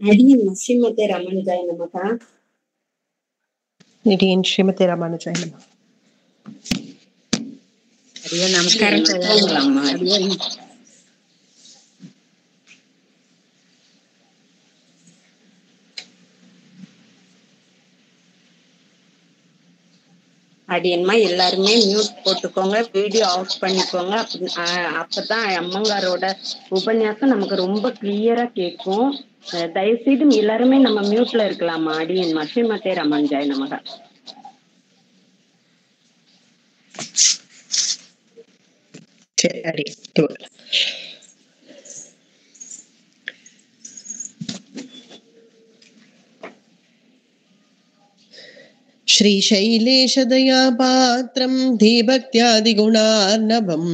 அடியன் ஸ்ரீமதே ராமானுஜாய நமகா. அடியன் ஸ்ரீமதே ராமானுஜாய நமகா. அடியன் நமஸ்காரம். அடியன்மா எல்லாருமே மியூட் போட்டுக்கோங்க, வீடியோ ஆஃப் பண்ணிக்கோங்க. அப்பதான் அம்மங்காரோட உபன்யாசம் நமக்கு ரொம்ப கிளியரா கேட்கும். தயவுசெய்து எல்லாருமே நம்ம மியூட்ல இருக்கலாமா? அடியன்மா ஸ்ரீமதே ராமானுஜாய நமகா. சரி. श्रीशैलेशदयापात्रं धीभक्त्यादिगुणार्णवं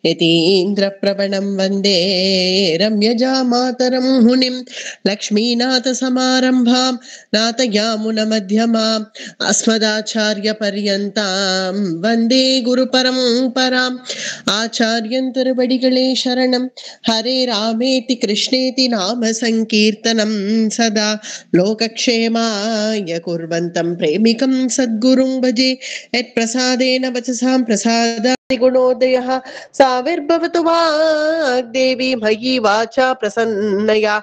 यतीन्द्रप्रवणं वन्दे रम्यजामातरं मुनिं लक्ष्मीनाथसमारम्भां नाथयामुनमध्यमाम् अस्मदाचार्यपर्यन्तां वन्दे गुरुपरम्पराम्. आचार्यं तिरुवडिगळे शरणं. हरे रामेति कृष्णेति नाम संकीर्तनं सदा लोकक्षेमाय कुर्वन्तं प्रेमिकं सद्गुरुं भजे. यत्प्रसादेन वचसां प्रसादादि गुणोदयः साविर्भवतु वाग्देवी मयि वाचा प्रसन्नया.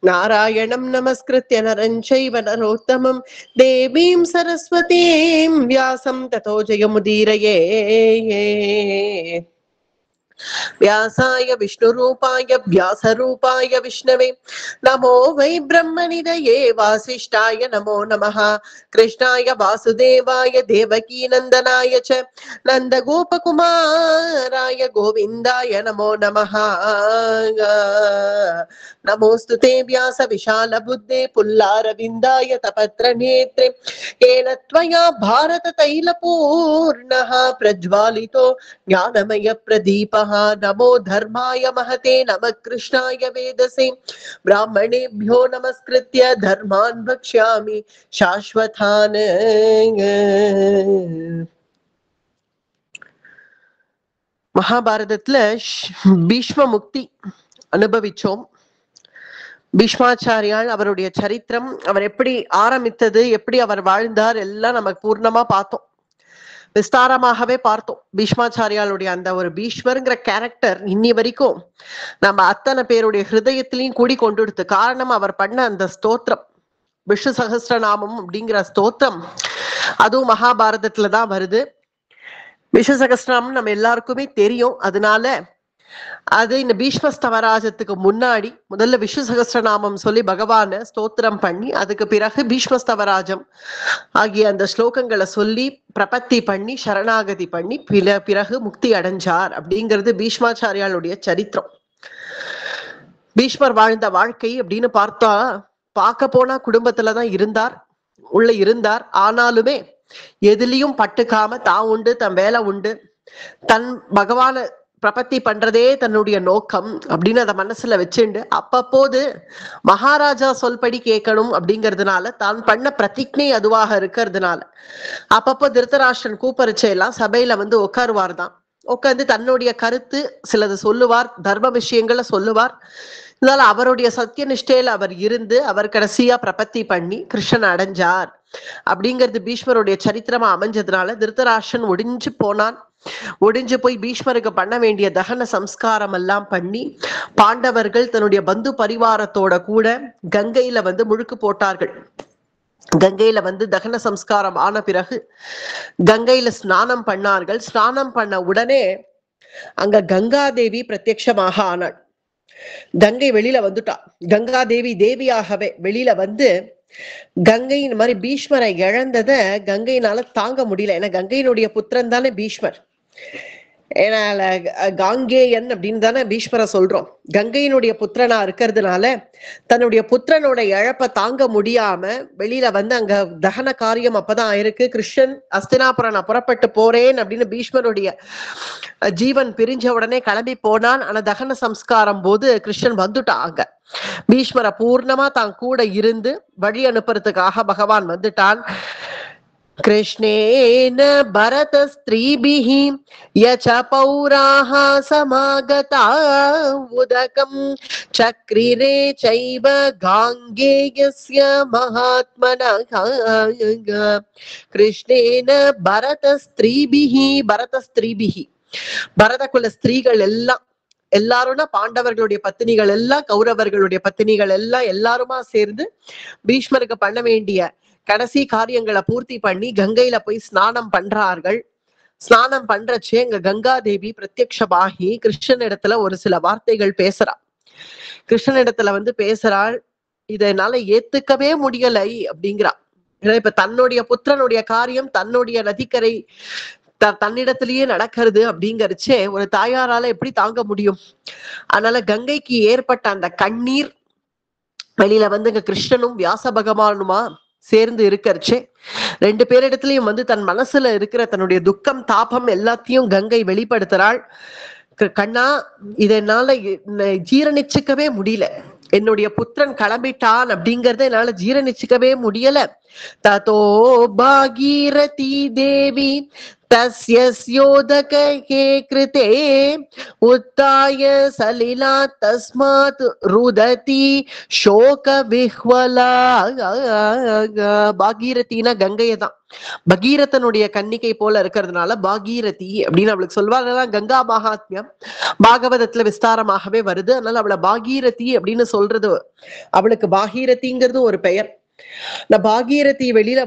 नारायणं नमस्कृत्य नरं चैव नरोत्तमं देवीं सरस्वतीं व्यासं ततो जयमुदीरये. व्यासाय विष्णुरूपाय व्यासरूपाय विष्णवे नमो वै ब्रह्मनिधये वासिष्ठाय नमो नमः. कृष्णाय वासुदेवाय देवकी नन्दनाय च नन्दगोपकुमाराय गोविन्दाय नमो नमः. नमोऽस्तु ते व्यास विशाल बुद्धे पुल्लारविन्दाय तपत्र नेत्रे येन त्वया भारत तैलपूर्णः प्रज्वालितो ज्ञानमय प्रदीपः. नमो धर्माय महते नमः कृष्णाय वेदसे ब्राह्मणेभ्यो नमस्कृत्य धर्मान् भक्ष्यामि शाश्वतान्. மகாபாரதத்துல பீஷ்ம முக்தி அனுபவிச்சோம். பீஷ்மாச்சாரியால் அவருடைய சரித்திரம், அவர் எப்படி ஆரம்பித்தது, எப்படி அவர் வாழ்ந்தார், எல்லாம் நமக்கு பூர்ணமா பார்த்தோம், விஸ்தாரமாகவே பார்த்தோம். பீஷ்மாச்சாரியாளுடைய அந்த ஒரு பீஷ்மருங்கிற கேரக்டர் இன்னி வரைக்கும் நம்ம அத்தனை பேருடைய ஹிருதயத்திலையும் கூடி கொண்டுடுத்து. காரணம், அவர் பண்ண அந்த ஸ்தோத்திரம், விஷ்ணு சகஸ்ரநாமம் அப்படிங்கிற ஸ்தோத்திரம், அதுவும் மகாபாரதத்துலதான் வருது. விஷ்ணு சகஸ்ரநாமம் நம்ம எல்லாருக்குமே தெரியும். அதனால அது இந்த பீஷ்மஸ்தவராஜத்துக்கு முன்னாடி முதல்ல விஷ்ணு சகஸ்ரநாமம் சொல்லி பகவான ஸ்தோத்திரம் பண்ணி, அதுக்கு பிறகு பீஷ்மஸ்தவராஜம் ஆகிய அந்த ஸ்லோகங்களை சொல்லி பிரபத்தி பண்ணி சரணாகதி பண்ணி பிறகு முக்தி அடைஞ்சார் அப்படிங்கிறது பீஷ்மாச்சாரியாளுடைய சரித்திரம். பீஷ்மர் வாழ்ந்த வாழ்க்கை அப்படின்னு பார்க்க போனா குடும்பத்துலதான் உள்ள இருந்தார். ஆனாலுமே எதுலயும் பட்டுக்காம தான் உண்டு, தன் வேலை உண்டு, தன் பகவான பிரபத்தி பண்றதே தன்னுடைய நோக்கம் அப்படின்னு அதை மனசுல வச்சுண்டு அப்பப்போது மகாராஜா சொல்படி கேட்கணும் அப்படிங்கிறதுனால தான் பண்ண பிரதிஜை அதுவாக இருக்கிறதுனால அப்பப்போ திருதராஷ்டிரன் கூப்பரிச்சையெல்லாம் சபையில உட்காருவார் தான். உட்கார்ந்து தன்னுடைய கருத்து சிலது சொல்லுவார், தர்ம விஷயங்களை சொல்லுவார். இதனால அவருடைய சத்திய நிஷ்டையில அவர் இருந்து அவர் கடைசியா பிரபத்தி பண்ணி கிருஷ்ணன் அடைஞ்சார் அப்படிங்கிறது பீஷ்மருடைய சரித்திரமா அமைஞ்சதுனால திருதராஷ்டிரன் ஒடிஞ்சு போய் பீஷ்மருக்கு பண்ண வேண்டிய தகன சம்ஸ்காரம் எல்லாம் பண்ணி பாண்டவர்கள் தன்னுடைய பந்து பரிவாரத்தோட கூட கங்கையில முழுக்கு போட்டார்கள். கங்கையில தகன சம்ஸ்காரம் ஆன பிறகு கங்கையில ஸ்நானம் பண்ணார்கள். ஸ்நானம் பண்ண உடனே அங்க கங்காதேவி பிரத்யட்சமாக ஆனாள். கங்கை வெளியில வந்துட்டா. கங்காதேவி தேவியாகவே வெளியில கங்கை இந்த மாதிரி பீஷ்மரை இழந்தத கங்கையினால தாங்க முடியல. ஏன்னா கங்கையினுடைய புத்திரன் தானே பீஷ்மர். ஏன்னா காங்கேயன் அப்படின்னு தானே பீஷ்மரை சொல்றோம். கங்கையினுடைய புத்திரனா இருக்கிறதுனால தன்னுடைய புத்திரனோட இழப்ப தாங்க முடியாம வெளியில அங்க தகன காரியம் அப்பதான் ஆயிருக்கு. கிருஷ்ணன் அஸ்தினாபுரம் நான் புறப்பட்டு போறேன் அப்படின்னு பீஷ்மருடைய ஜீவன் பிரிஞ்ச உடனே கிளம்பி போனான். ஆனா தகன சம்ஸ்காரம் போது கிருஷ்ணன் வந்துட்டாங்க. பீஷ்மரை பூர்ணமா தான் கூட இருந்து வழி அனுப்புறதுக்காக பகவான் வந்துட்டான். कृष्णेन भरतस्त्रीभिः यच पौराः समागता उदकं चक्रिरे चैव गाङ्गेयस्य महात्मनः कृष्णेन भरतस्त्रीभिः பரத குல ஸ்திரீகள் எல்லாம் எல்லாரும்னா பாண்டவர்களுடைய பத்தினிகள் எல்லாம் கௌரவர்களுடைய பத்தினிகள் எல்லாம் எல்லாருமா சேர்ந்து பீஷ்மருக்கு பண்ண வேண்டிய கடைசி காரியங்களை பூர்த்தி பண்ணி கங்கையில போய் ஸ்நானம் பண்றார்கள். ஸ்நானம் பண்றச்சே இங்க கங்காதேவி பிரத்யக்ஷமாகி கிருஷ்ணனிடத்துல ஒரு சில வார்த்தைகள் பேசுறா. கிருஷ்ணனிடத்துல பேசுறாள், இதை என்னால ஏத்துக்கவே முடியலை அப்படிங்கிறா. இப்ப தன்னுடைய புத்திரனுடைய காரியம் தன்னுடைய நதிக்கரை தன்னிடத்திலேயே நடக்கிறது அப்படிங்கறச்சே ஒரு தாயாரால எப்படி தாங்க முடியும்? அதனால கங்கைக்கு ஏற்பட்ட அந்த கண்ணீர் வெளியில இங்க கிருஷ்ணனும் வியாச பகவானுமா சேர்ந்து இருக்கறச்சே ரெண்டு பேரிடத்துலயும் தன் மனசுல இருக்கிற தன்னுடைய துக்கம் தாபம் எல்லாத்தையும் கங்கை வெளிப்படுத்துறாள். கண்ணா, இதை என்னால ஜீரணிச்சுக்கவே முடியல. என்னுடைய புத்திரன் கிளம்பிட்டான் அப்படிங்கறத என்னால ஜீரணிச்சுக்கவே முடியல. ததோ பாகீரதி தேவி தஸ்யோதகே கிருதே உத்தாய சலிலா தஸ்மாத் ருததி சோக விஹ்வலா. பாகீரத்தினா கங்கையதான். பகீரதனுடைய கன்னிகை போல இருக்கிறதுனால பாகீரதி அப்படின்னு அவளுக்கு சொல்வாங்க. கங்கா மகாத்மியம் பாகவதத்துல விஸ்தாரமாகவே வருது. அதனால அவளை பாகீரதி அப்படின்னு சொல்றது. அவளுக்கு பாகீரதிங்கிறது ஒரு பெயர். இந்த பாகீரதி வெளியில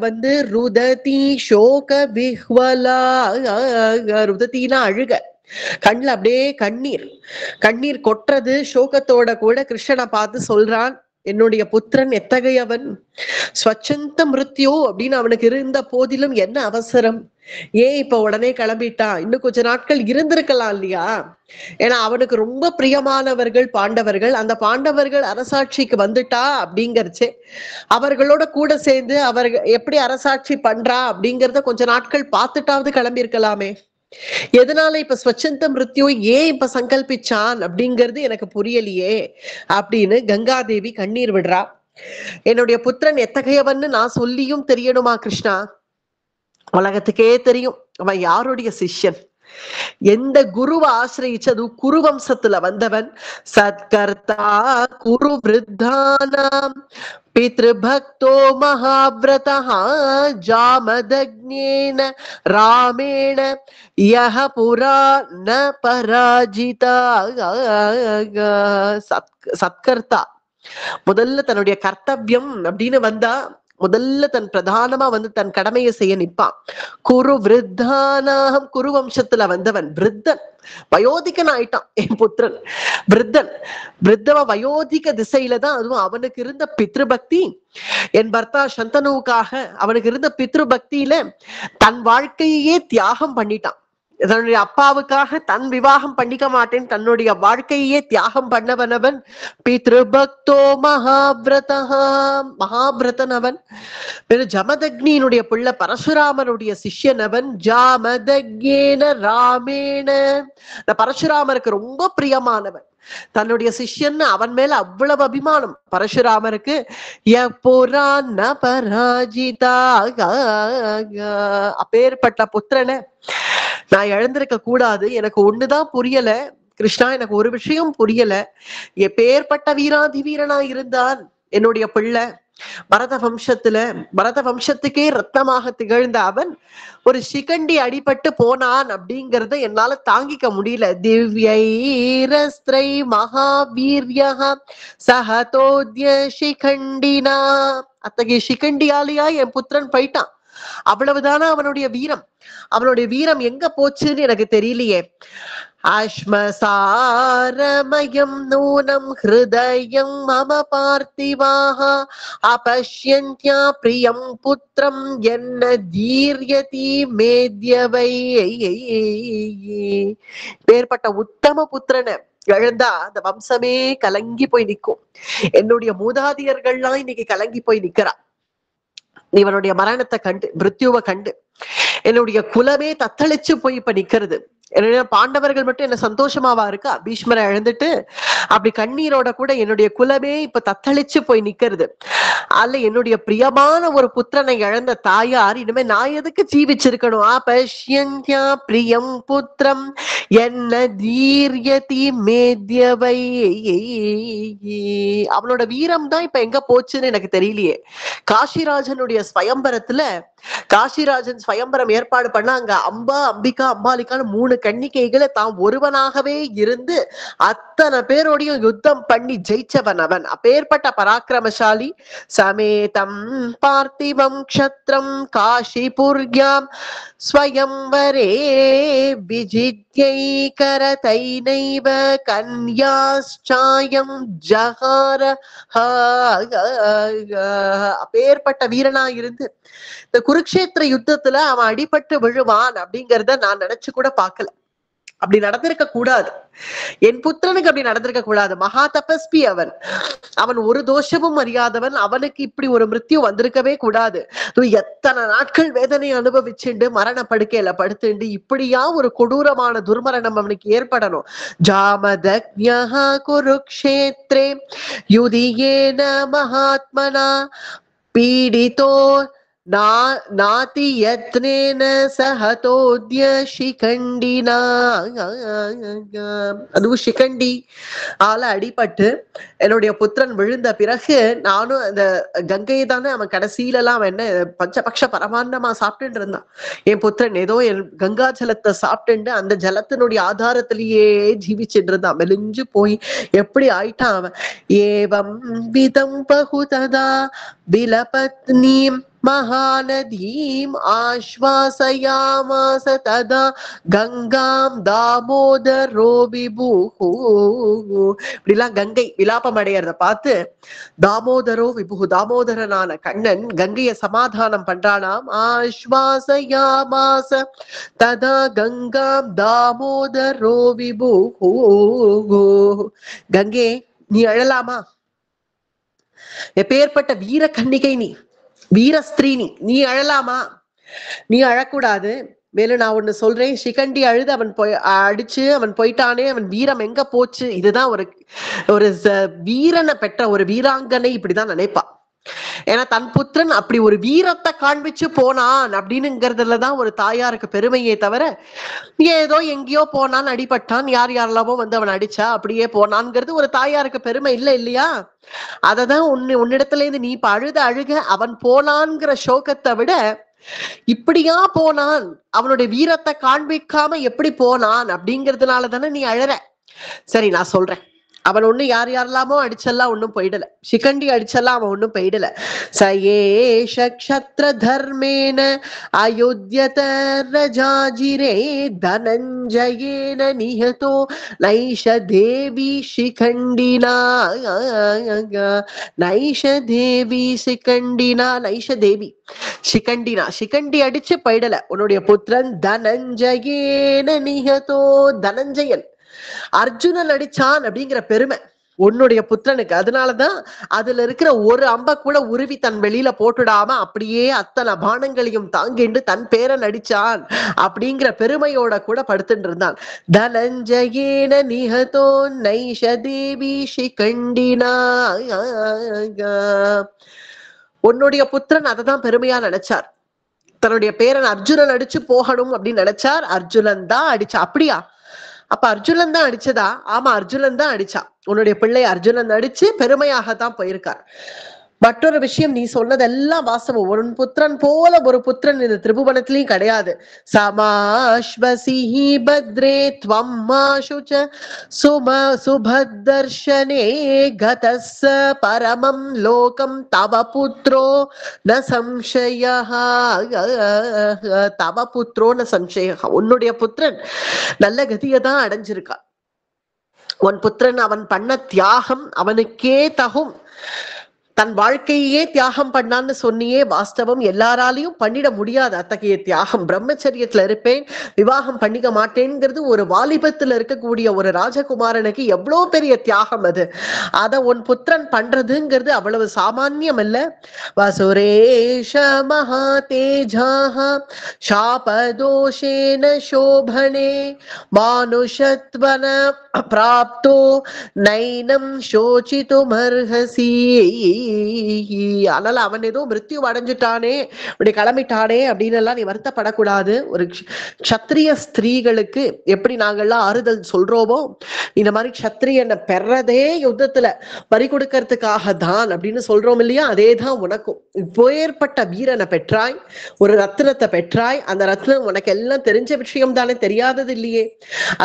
ருததி சோக விஹ்வலா. ருதத்தினா அழுக, கண்ணுல அப்படியே கண்ணீர் கொட்டுறது. சோகத்தோட கூட கிருஷ்ணனை பார்த்து சொல்றான், என்னுடைய புத்திரன் எத்தகையவன், ஸ்வச்சந்த மிருத்யோ அப்படின்னு அவனுக்கு இருந்த போதிலும் என்ன அவசரம், ஏன் இப்ப உடனே கிளம்பிட்டான், இன்னும் கொஞ்ச நாட்கள் இருந்திருக்கலாம் இல்லையா? ஏன்னா அவனுக்கு ரொம்ப பிரியமானவர்கள் பாண்டவர்கள். அந்த பாண்டவர்கள் அரசாட்சிக்கு வந்துட்டா அப்படிங்கறச்சே அவர்களோட கூட சேர்ந்து அவர்கள் எப்படி அரசாட்சி பண்றா அப்படிங்கறத கொஞ்ச நாட்கள் பார்த்துட்டாவது கிளம்பி இருக்கலாமே. எதனால இப்ப ஸ்வச்சந்த மிருத்யோ ஏன் இப்ப சங்கல்பிச்சான் அப்படிங்கிறது எனக்கு புரியலையே அப்படின்னு கங்காதேவி கண்ணீர் விடுறா. என்னுடைய புத்திரன் எத்தகையவன்னு நான் சொல்லியும் தெரியணுமா கிருஷ்ணா? உலகத்துக்கே தெரியும் அவன் யாருடைய சிஷ்யன், எந்த குருவை ஆசிரியிச்சது, குருவம்சத்துல வந்தவன். சத்கர்த்தா குரு விருத்தானாம் பித்ருபக்தோ மகாவ்ரதா ஜாமதக்ஞேன ராமேண யஹ புரா ந பராஜிதா. சத்கர்த்தா முதல்ல தன்னுடைய கர்த்தவியம் அப்படின்னு வந்தா முதல்ல தன் பிரதானமா தன் கடமையை செய்ய நிற்பான். குரு விருத்தானாம், குரு வம்சத்துல வந்தவன், விருத்தன், வயோதிகன் ஆயிட்டான் என் புத்திரன். விருத்தவ வயோதிக திசையில தான். அதுவும் அவனுக்கு இருந்த பித்ருபக்தி, என் பர்த்தா சந்தனுவுக்காக அவனுக்கு இருந்த பித்ருபக்தியில தன் வாழ்க்கையே தியாகம் பண்ணிட்டான். தன்னுடைய அப்பாவுக்காக தன் விவாகம் பண்ணிக்க மாட்டேன், தன்னுடைய வாழ்க்கையே தியாகம் பண்ணவனவன். பித்ருபக்தோ மகாவிரதனவன். ஜமதக்னியினுடைய பிள்ளை பரசுராமனுடைய சிஷ்யனவன். ஜாமதக்ஞேன ராமேண, பரசுராமருக்கு ரொம்ப பிரியமானவன். தன்னுடைய சிஷ்யன் அவன் மேல அவ்வளவு அபிமானம் பரசுராமருக்கு. அப்பேற்பட்ட புத்திரனை நான் இழந்திருக்க கூடாது. எனக்கு ஒண்ணுதான் புரியல கிருஷ்ணா, எனக்கு ஒரு விஷயம் புரியல. எப்பேற்பட்ட வீராதி வீரனா இருந்தான் என்னுடைய பிள்ளை. பரத வம்சத்துக்கே ரத்னமாக திகழ்ந்த அவன் ஒரு சிகண்டி அடிபட்டு போனான் அப்படிங்கறத என்னால தாங்கிக்க முடியல. திவ்யைரஸ்திரை மகாவீர்யா சஹதோத்ய சிகண்டினா. அத்தகைய சிகண்டியாலியா என் புத்திரன் போயிட்டான். அவ்வளவுதானா அவனுடைய வீரம்? அவனுடைய வீரம் எங்க போச்சுன்னு எனக்கு தெரியலையே. அஸ்மசாரமயம் நூனம் ஹிருதயம் மம பார்த்திவாஹ அபஷ்யந்த்யா பிரியம் புத்திரம் என்ன தீர்யதி மேத்யவை. பேர்பட்ட உத்தம புத்திரனை இழந்தா அந்த வம்சமே கலங்கி போய் நிற்கும். என்னுடைய மூதாதியர்கள்லாம் இன்னைக்கு கலங்கி போய் நிக்கிறா. இவனுடைய மரணத்தை கண்டு, மிருத்யுவை கண்டு என்னுடைய குலமே தத்தளிச்சு போய் இப்ப நிக்கிறது. என்னுடைய பாண்டவர்கள் மட்டும் என்ன சந்தோஷமாவா இருக்கா? பீஷ்மரை இழந்துட்டு அப்படி கண்ணீரோட கூட என்னுடைய குலமே இப்ப தத்தளிச்சு போய் நிக்கிறது. அல்ல என்னுடைய பிரியமான ஒரு புத்திரனை இழந்த தாயார் இனிமே நான் எதுக்கு ஜீவிச்சிருக்கணும்? பஷ்யந்த்யா பிரியம் புத்திரம் என்ன தீர்யதி மேத்யவை. அவளோட வீரம் தான் இப்ப எங்க போச்சுன்னு எனக்கு தெரியலையே. காசிராஜனுடைய ஸ்வயம்பரத்துல காசிராஜன் ஸ்வயம்பரம் ஏற்பாடு பண்ண அங்க அம்பா அம்பிகா அம்பாலிக்கான 3 கன்னிகைகளை தான் ஒருவனாகவே இருந்து அத்தனை பேரோடையும் யுத்தம் பண்ணி ஜெயிச்சவன் அவன். அப்பேற்பட்ட பராக்கிரமசாலி. சமேதம் பார்த்திவம் க்ஷத்ரம் காஷிபுர்யாம் ஸ்வயம்வரே விஜித்யை கரதைனைவ கன்யாஸ்சாயம் ஜஹார. அப்பேற்பட்ட வீரனா இருந்து இந்த குருக்ஷேத்திர யுத்தத்துல அவன் அடிபட்டு விழுவான் அப்படிங்கறத நான் நினைச்சு கூட பார்க்கல. அப்படி நடந்திருக்க கூடாது. என் புத்திரனுக்கு அப்படி நடந்திருக்க கூடாது. மகா தபஸ்வி அவன். அவன் ஒரு தோஷமும் அறியாதவன். அவனுக்கு இப்படி ஒரு மிருத்யு வந்திருக்கவே கூடாது. எத்தனை நாட்கள் வேதனை அனுபவிச்சுண்டு மரண படுக்கையில படுத்துண்டு இப்படியா ஒரு கொடூரமான துர்மரணம் அவனுக்கு ஏற்படணும். ஜாமதக்ஞா குருக்ஷேத்ரே யுதியேன மகாத்மனா பீடிதோ நாதி யத்னேன சஹதோத்ய சிகண்டினா. அதுவும் சிகண்டி ஆல அடிபட்டு என்னுடைய புத்திரன் விழுந்த பிறகு நானும் அந்த கங்கையை தானே அவன் கடைசியில எல்லாம் அவன் என்ன பஞ்சபக்ஷ பரமாண்டமா சாப்பிட்டு இருந்தான். என் புத்திரன் ஏதோ என் கங்கா ஜலத்தை சாப்பிட்டு அந்த ஜலத்தினுடைய ஆதாரத்திலேயே ஜீவிச்சுட்டு இருந்தான். மெலிஞ்சு போய் எப்படி ஆயிட்டான் அவன். ஏவம் விதம் பகுததா விலபத்னீம் மகாநதீம் ஆஸ்வாசயாமாஸ ததா கங்காம் தாமோதரோ விபுஹு. இப்படிலாம் கங்கை விலாபம் அடையறத பார்த்து தாமோதரோ விபுஹு, தாமோதரனான கண்ணன் கங்கைய சமாதானம் பண்றானாம். ஆஸ்வாசயாமாஸ ததா கங்காம் தாமோதரோ விபுஹு. கங்கை நீ அழலாமா? எப்பேற்பட்ட வீர கன்னிகை நீ, வீரஸ்திரீ நீ அழலாமா? நீ அழக்கூடாது. மேலும் நான் ஒண்ணு சொல்றேன். சிகண்டி அழுது அவன் அடிச்சு அவன் போயிட்டானே, அவன் வீரம் எங்க போச்சு? இதுதான் ஒரு வீரனை பெற்ற ஒரு வீராங்கனை இப்படிதான் நினைப்பா. ஏன்னா தன் புத்திரன் அப்படி ஒரு வீரத்தை காண்பிச்சு போனான் அப்படின்னுங்கிறதுலதான் ஒரு தாயாருக்கு பெருமையே தவிர ஏதோ எங்கேயோ போனான், அடிபட்டான், யார் யாரெல்லாமோ வந்து அவன் அடிச்சா அப்படியே போனான்ங்கிறது ஒரு தாயாருக்கு பெருமை இல்லை இல்லையா? அததான் உன்னிடத்துல இருந்து நீ இப்ப அழுக அவன் போனான்ங்கிற சோகத்தை விட இப்படியா போனான், அவனுடைய வீரத்தை காண்பிக்காம எப்படி போனான் அப்படிங்கிறதுனால தானே நீ அழற. சரி நான் சொல்றேன். அவன் ஒண்ணு யாரெல்லாமோ அடிச்செல்லாம் ஒண்ணும் போயிடல. சிகண்டி அடிச்செல்லாம் அவன் ஒண்ணும் போயிடல. சயேஷ க்ஷத்ர தர்மேன அயோத்யத ரஜாஜிரே தனஞ்சயேன நிஹதோ நைஷ தேவி சிகண்டினா. நைஷ தேவி சிகண்டினா. நைஷ தேவி சிகண்டினா. சிகண்டி அடிச்சு போயிடல. உன்னுடைய புத்திரன் தனஞ்சயேன நிஹதோ. தனஞ்சயன் அர்ஜுனன் அடிச்சான் அப்படிங்கிற பெருமை உன்னுடைய புத்திரனுக்கு. அதனாலதான் அதுல இருக்கிற ஒரு அம்ப கூட உருவி தன் வெளியில போட்டுடாம அப்படியே அத்தனை பானங்களையும் தாங்கிண்டு தன் பேரன் அடிச்சான் அப்படிங்கிற பெருமையோட கூட படுத்துட்டு இருந்தான். தனஞ்சயேன நிஹதோ நைஷ தேவி சிகண்டினா. உன்னுடைய புத்திரன் அததான் பெருமையா நினைச்சார். தன்னுடைய பேரன் அர்ஜுனன் அடிச்சு போகணும் அப்படின்னு நினைச்சார். அர்ஜுனன் தான் அடிச்சா. அப்படியா? அப்ப அர்ஜுனன் தான் அடிச்சதா? ஆமா, அர்ஜுனன் தான் அடிச்சான். உன்னுடைய பிள்ளை அர்ஜுனன் அடிச்சு பெருமையாகத்தான் போயிருக்கார். மற்றொரு விஷயம், நீ சொன்னதெல்லாம் வாஸ்தவம். ஒரு புத்திரன் போல ஒரு புத்திரன் இந்த திரிபுவனத்திலயும் கிடையாது. சமாஸ்வசிஹி பத்ரே த்வம் மாஷுச சுபதர்ஷனே கதஸ்ஸ பரமம் லோகம் தவ புத்ரோ ந சம்சயஹ. தவ புத்ரோ ந சம்சயஹ. உன்னுடைய புத்திரன் நல்ல கதியை தான் அடைஞ்சிருக்கா. உன் புத்திரன் அவன் பண்ண தியாகம் அவனுக்கே தகும். தன் வாழ்க்கையே தியாகம் பண்ணான்னு சொன்னியே, வாஸ்தவம் எல்லாராலையும் பண்ணிட முடியாது அத்தகைய தியாகம். பிரம்மச்சரியத்துல இருப்பேன், விவாகம் பண்ணிக்க மாட்டேங்கிறது ஒரு வாலிபத்துல இருக்கக்கூடிய ஒரு ராஜகுமாரனுக்கு எவ்வளவு பெரிய தியாகம் அது. அத உன் புத்திரன் பண்றதுங்கிறது அவ்வளவு சாமான்யம் இல்ல. வசுரேஷ மகா தேஜாஹ சாபதோஷேன சோபனே மானுஷத்வன பிராப்தோ நைனம் சோசிதுமர்ஹசி. அதனால அவன் ஏதோ மிருத்யு அடைஞ்சிட்டானே, இப்படி கிளம்பிட்டானே அப்படின்னு எல்லாம் நீ வருத்தப்படக்கூடாது. ஒரு க்ஷத்ரிய ஸ்திரீகளுக்கு எப்படி நாங்கள்லாம் ஆறுதல் சொல்றோமோ, இந்த மாதிரி க்ஷத்ரியனை பெறதே யுத்தத்துல பறி கொடுக்கறதுக்காக தான் அப்படின்னு சொல்றோம் இல்லையா, அதேதான் உனக்கும். இப்போ ஏற்பட்ட வீரனை பெற்றாய், ஒரு ரத்னத்தை பெற்றாய். அந்த ரத்னம் உனக்கு எல்லாம் தெரிஞ்ச விஷயம் தானே, தெரியாதது இல்லையே.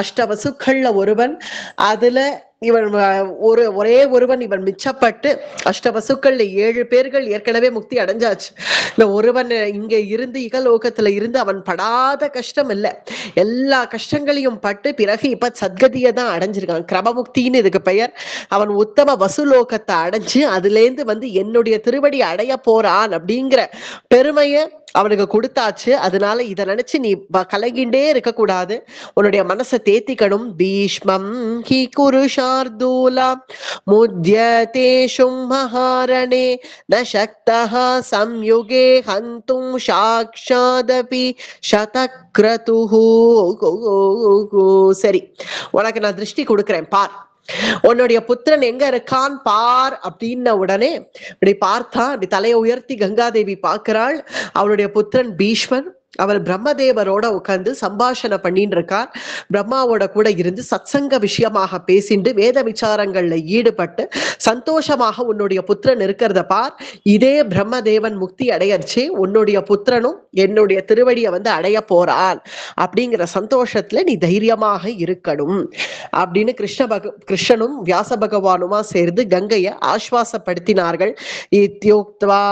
அஷ்டவசுக்கள்ல ஒருவன், அதுல இவன் ஒரே ஒருவன் இவன் மிச்சப்பட்டு, அஷ்டவசுக்கள்ல 7 பேர்கள் ஏற்கனவே முக்தி அடைஞ்சாச்சு. இந்த ஒருவன் இங்க இருந்து இகலோகத்துல இருந்து அவன் படாத கஷ்டம் இல்ல, எல்லா கஷ்டங்களையும் பட்டு பிறகு இப்ப சத்கதியை தான் அடைஞ்சிருக்கான். கிரமமுக்தின்னு இதுக்கு பெயர். அவன் உத்தம வசுலோகத்தை அடைஞ்சு அதுல இருந்து என்னுடைய திருவடி அடைய போறான் அப்படிங்கிற பெருமைய அவனுக்கு கொடுத்தாச்சு. அதனால இதை நினைச்சு நீ கலங்கிண்டே இருக்க கூடாது, உன்னுடைய மனசை தேத்திக்கணும். பீஷ்மம் ஹி குருஷார்தூலா முத்யதேஷும் மகாரணே ந சக்தஹ சம்யுகே ஹந்தும் சாக்ஷாதபி சதக்ரதுஹு. சரி, உனக்கு நான் திருஷ்டி கொடுக்கிறேன், பார். உன்னுடைய புத்திரன் எங்க இருக்கான் பார் அப்படின்ன உடனே இப்படி பார்த்தா, அப்படி தலையை உயர்த்தி கங்காதேவி பார்க்கிறாள். அவளுடைய புத்திரன் பீஷ்மன் அவர் பிரம்மதேவரோட உட்கார்ந்து சம்பாஷணை பண்ணிட்டு இருக்கார். பிரம்மாவோட கூட இருந்து சத்சங்க விஷயமாக பேசிண்டு வேத விசாரங்கள்ல ஈடுபட்டு சந்தோஷமாக உன்னுடைய புத்திரன் இருக்கிறத பார். இதே பிரம்மதேவன் முக்தி அடையச்சு, உன்னுடைய புத்திரனும் என்னுடைய திருவடியை அடைய போறான் அப்படிங்கிற சந்தோஷத்துல நீ தைரியமாக இருக்கணும் அப்படின்னு கிருஷ்ணனும் வியாச பகவானுமா சேர்ந்து கங்கைய ஆஸ்வாசப்படுத்தினார்கள். இத்யுக்த்வா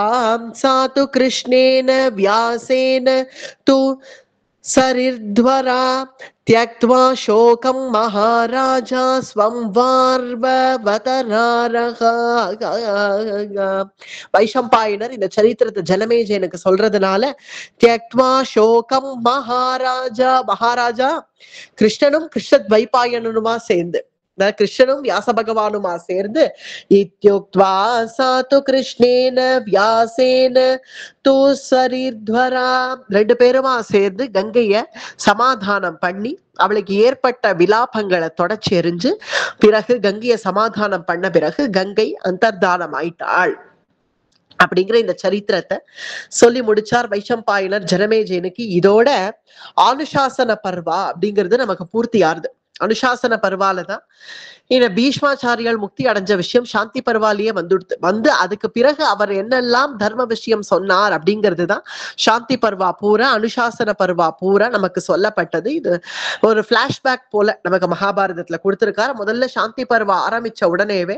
சாது கிருஷ்ணேன வியாசேன து சரிர்த்வரா த்யக்த்வா சோகம் மகாராஜா ஸ்வம் வார்வவதராரஹ. வைஷம்பாயனர் இந்த சரித்திரத்தை ஜனமேஜயனுக்கு சொல்றதுனால த்யக்த்வா சோகம் மகாராஜா, மகாராஜா கிருஷ்ணனும் கிருஷ்ணத்வைபாயனனுமா சேர்ந்து, கிருஷ்ணனும் வியாச பகவானுமா சேர்ந்து இத்யுக்த்வா சாது கிருஷ்ணேன வியாசேன து சரிர்த்வரா, 2 பேருமா சேர்ந்து கங்கைய சமாதானம் பண்ணி அவளுக்கு ஏற்பட்ட விலாபங்களை தொடச்சி எறிஞ்சு பிறகு கங்கைய சமாதானம் பண்ண பிறகு கங்கை அந்தர்தானம் ஆயிட்டாள் அப்படிங்கிற இந்த சரித்திரத்தை சொல்லி முடிச்சார் வைஷம்பாயனர் ஜனமேஜயனுக்கு. இதோட அனுசாசன பர்வா அப்படிங்கிறது நமக்கு பூர்த்தி ஆறுது. அனுசாசன பர்வாலதான் இந்த பீஷ்மாச்சாரியால் முக்தி அடைஞ்ச விஷயம் சாந்தி பர்வாலேயே வந்து அதுக்கு பிறகு அவர் என்னெல்லாம் தர்ம விஷயம் சொன்னார் அப்படிங்கிறதுதான் சாந்தி பர்வா பூரா, அனுசாசன பர்வா பூரா நமக்கு சொல்லப்பட்டது. இது ஒரு பிளாஷ்பேக் போல நமக்கு மகாபாரதத்துல கொடுத்திருக்காரு. முதல்ல சாந்தி பர்வா ஆரம்பிச்ச உடனேவே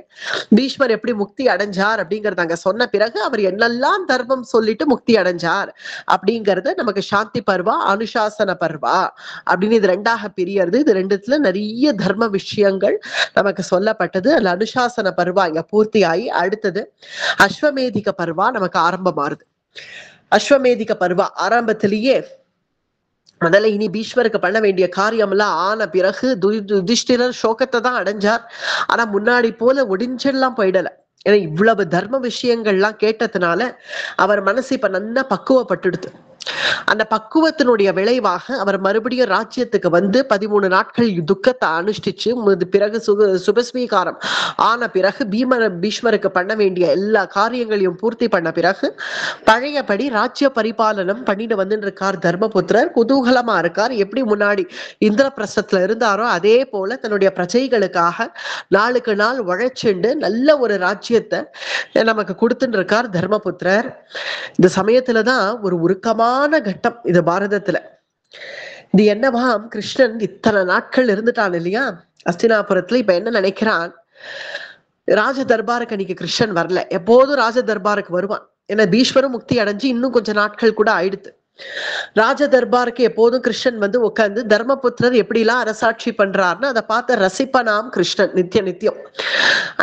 பீஷ்மர் எப்படி முக்தி அடைஞ்சார் அப்படிங்கறத அங்க சொன்ன பிறகு அவர் என்னெல்லாம் தர்மம் சொல்லிட்டு முக்தி அடைஞ்சார் அப்படிங்கறது நமக்கு சாந்தி பர்வா, அனுசாசன பர்வா அப்படின்னு இது 2ஆக பிரியறது. இது 2த்துல நிறைய தர்ம விஷயங்கள் நமக்கு சொல்லப்பட்டது. அதுல அனுசாசன பர்வா இங்க பூர்த்தி ஆகி அடுத்தது அஸ்வமேதிக பர்வா நமக்கு ஆரம்பமாறுது. அஸ்வமேதிக பர்வா ஆரம்பத்திலேயே முதல்ல இனி பீஷ்மருக்கு பண்ண வேண்டிய காரியம் எல்லாம் ஆன பிறகு யுதிஷ்டிரர் சோகத்தை தான் அடைஞ்சார். ஆனா முன்னாடி போல ஒடிஞ்செல்லாம் போயிடல. ஏன்னா இவ்வளவு தர்ம விஷயங்கள்லாம் கேட்டதுனால அவர் மனசு இப்ப நல்லா பக்குவப்பட்டுடுது. அந்த பக்குவத்தினுடைய விளைவாக அவர் மறுபடியும் ராஜ்யத்துக்கு 13 நாட்கள் துக்கத்தை அனுஷ்டிச்சு பிறகு சுபஸ்வீகாரம் ஆன பிறகு பீஷ்மருக்கு பண்ண வேண்டிய எல்லா காரியங்களையும் பூர்த்தி பண்ண பிறகு பழையபடி ராஜ்ய பரிபாலனம் பண்ணிட்டு வந்துட்டு இருக்கார் தர்மபுத்திரர். குதூகலமா இருக்கார். எப்படி முன்னாடி இந்திரபிரஸ்தத்துல இருந்தாரோ அதே போல தன்னுடைய பிரஜைகளுக்காக நாளுக்கு நாள் உழைச்சுண்டு நல்ல ஒரு ராஜ்யத்தை நமக்கு கொடுத்துட்டு இருக்கார் தர்மபுத்திரர். இந்த சமயத்துலதான் ஒரு உருக்கமான கட்டம் இது பாரதத்துல. இது என்னவாம், கிருஷ்ணன் இத்தனை நாட்கள் இருந்துட்டான் இல்லையா அஸ்தினாபுரத்துல. இப்ப என்ன நினைக்கிறான், ராஜ தர்பாருக்கு அன்னைக்கு கிருஷ்ணன் வரல, எப்போதும் ராஜ தர்பாருக்கு வருவான். ஏன்னா பீஷ்மரும் முக்தி அடைஞ்சு இன்னும் கொஞ்சம் நாட்கள் கூட ஆயிடுத்து. ராஜ தர்பாருக்கு எப்போதும் கிருஷ்ணன் வந்து உட்கார்ந்து தர்மபுத்திரர் எப்படிலாம் அரசாட்சி பண்றாருன்னு அதை பார்த்து ரசிப்பனாம் கிருஷ்ணன் நித்தியம்.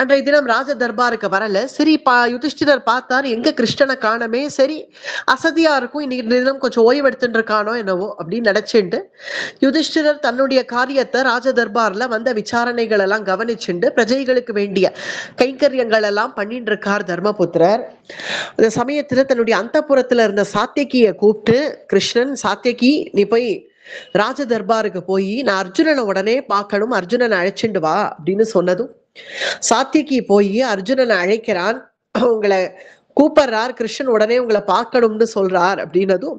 அன்றைய தினம் ராஜ தர்பாருக்கு வரல. சரி, யுதிஷ்டிரர் பார்த்தார், எங்க கிருஷ்ணனை காணமே, சரி அசதியா இருக்கும், இன்னைக்கு தினம் கொஞ்சம் ஓய்வு எடுத்துட்டு இருக்கானோ என்னவோ அப்படின்னு நினைச்சுட்டு யுதிஷ்டிரர் தன்னுடைய காரியத்தை ராஜ தர்பார்ல வந்த விசாரணைகள் எல்லாம் கவனிச்சுண்டு பிரஜைகளுக்கு வேண்டிய கைங்கரியங்கள் எல்லாம் பண்ணிட்டு இருக்கார் தர்மபுத்திரர். அந்த சமயத்துல தன்னுடைய அந்தப்புறத்துல இருந்த சாத்தியகியை கூப்பிட்டு, கிருஷ்ணன், சாத்தியகி நீ போய் ராஜ தர்பாருக்கு போய் நான் அர்ஜுனனை உடனே பார்க்கணும், அர்ஜுனனை அழைச்சிட்டு வா அப்படின்னு சொன்னதும் சாத்தியகி போய் அர்ஜுனனை அழைக்கிறான். உங்களை கூப்பிடுறார் கிருஷ்ணன், உடனே உங்களை பார்க்கணும்னு சொல்றார் அப்படின்னதும்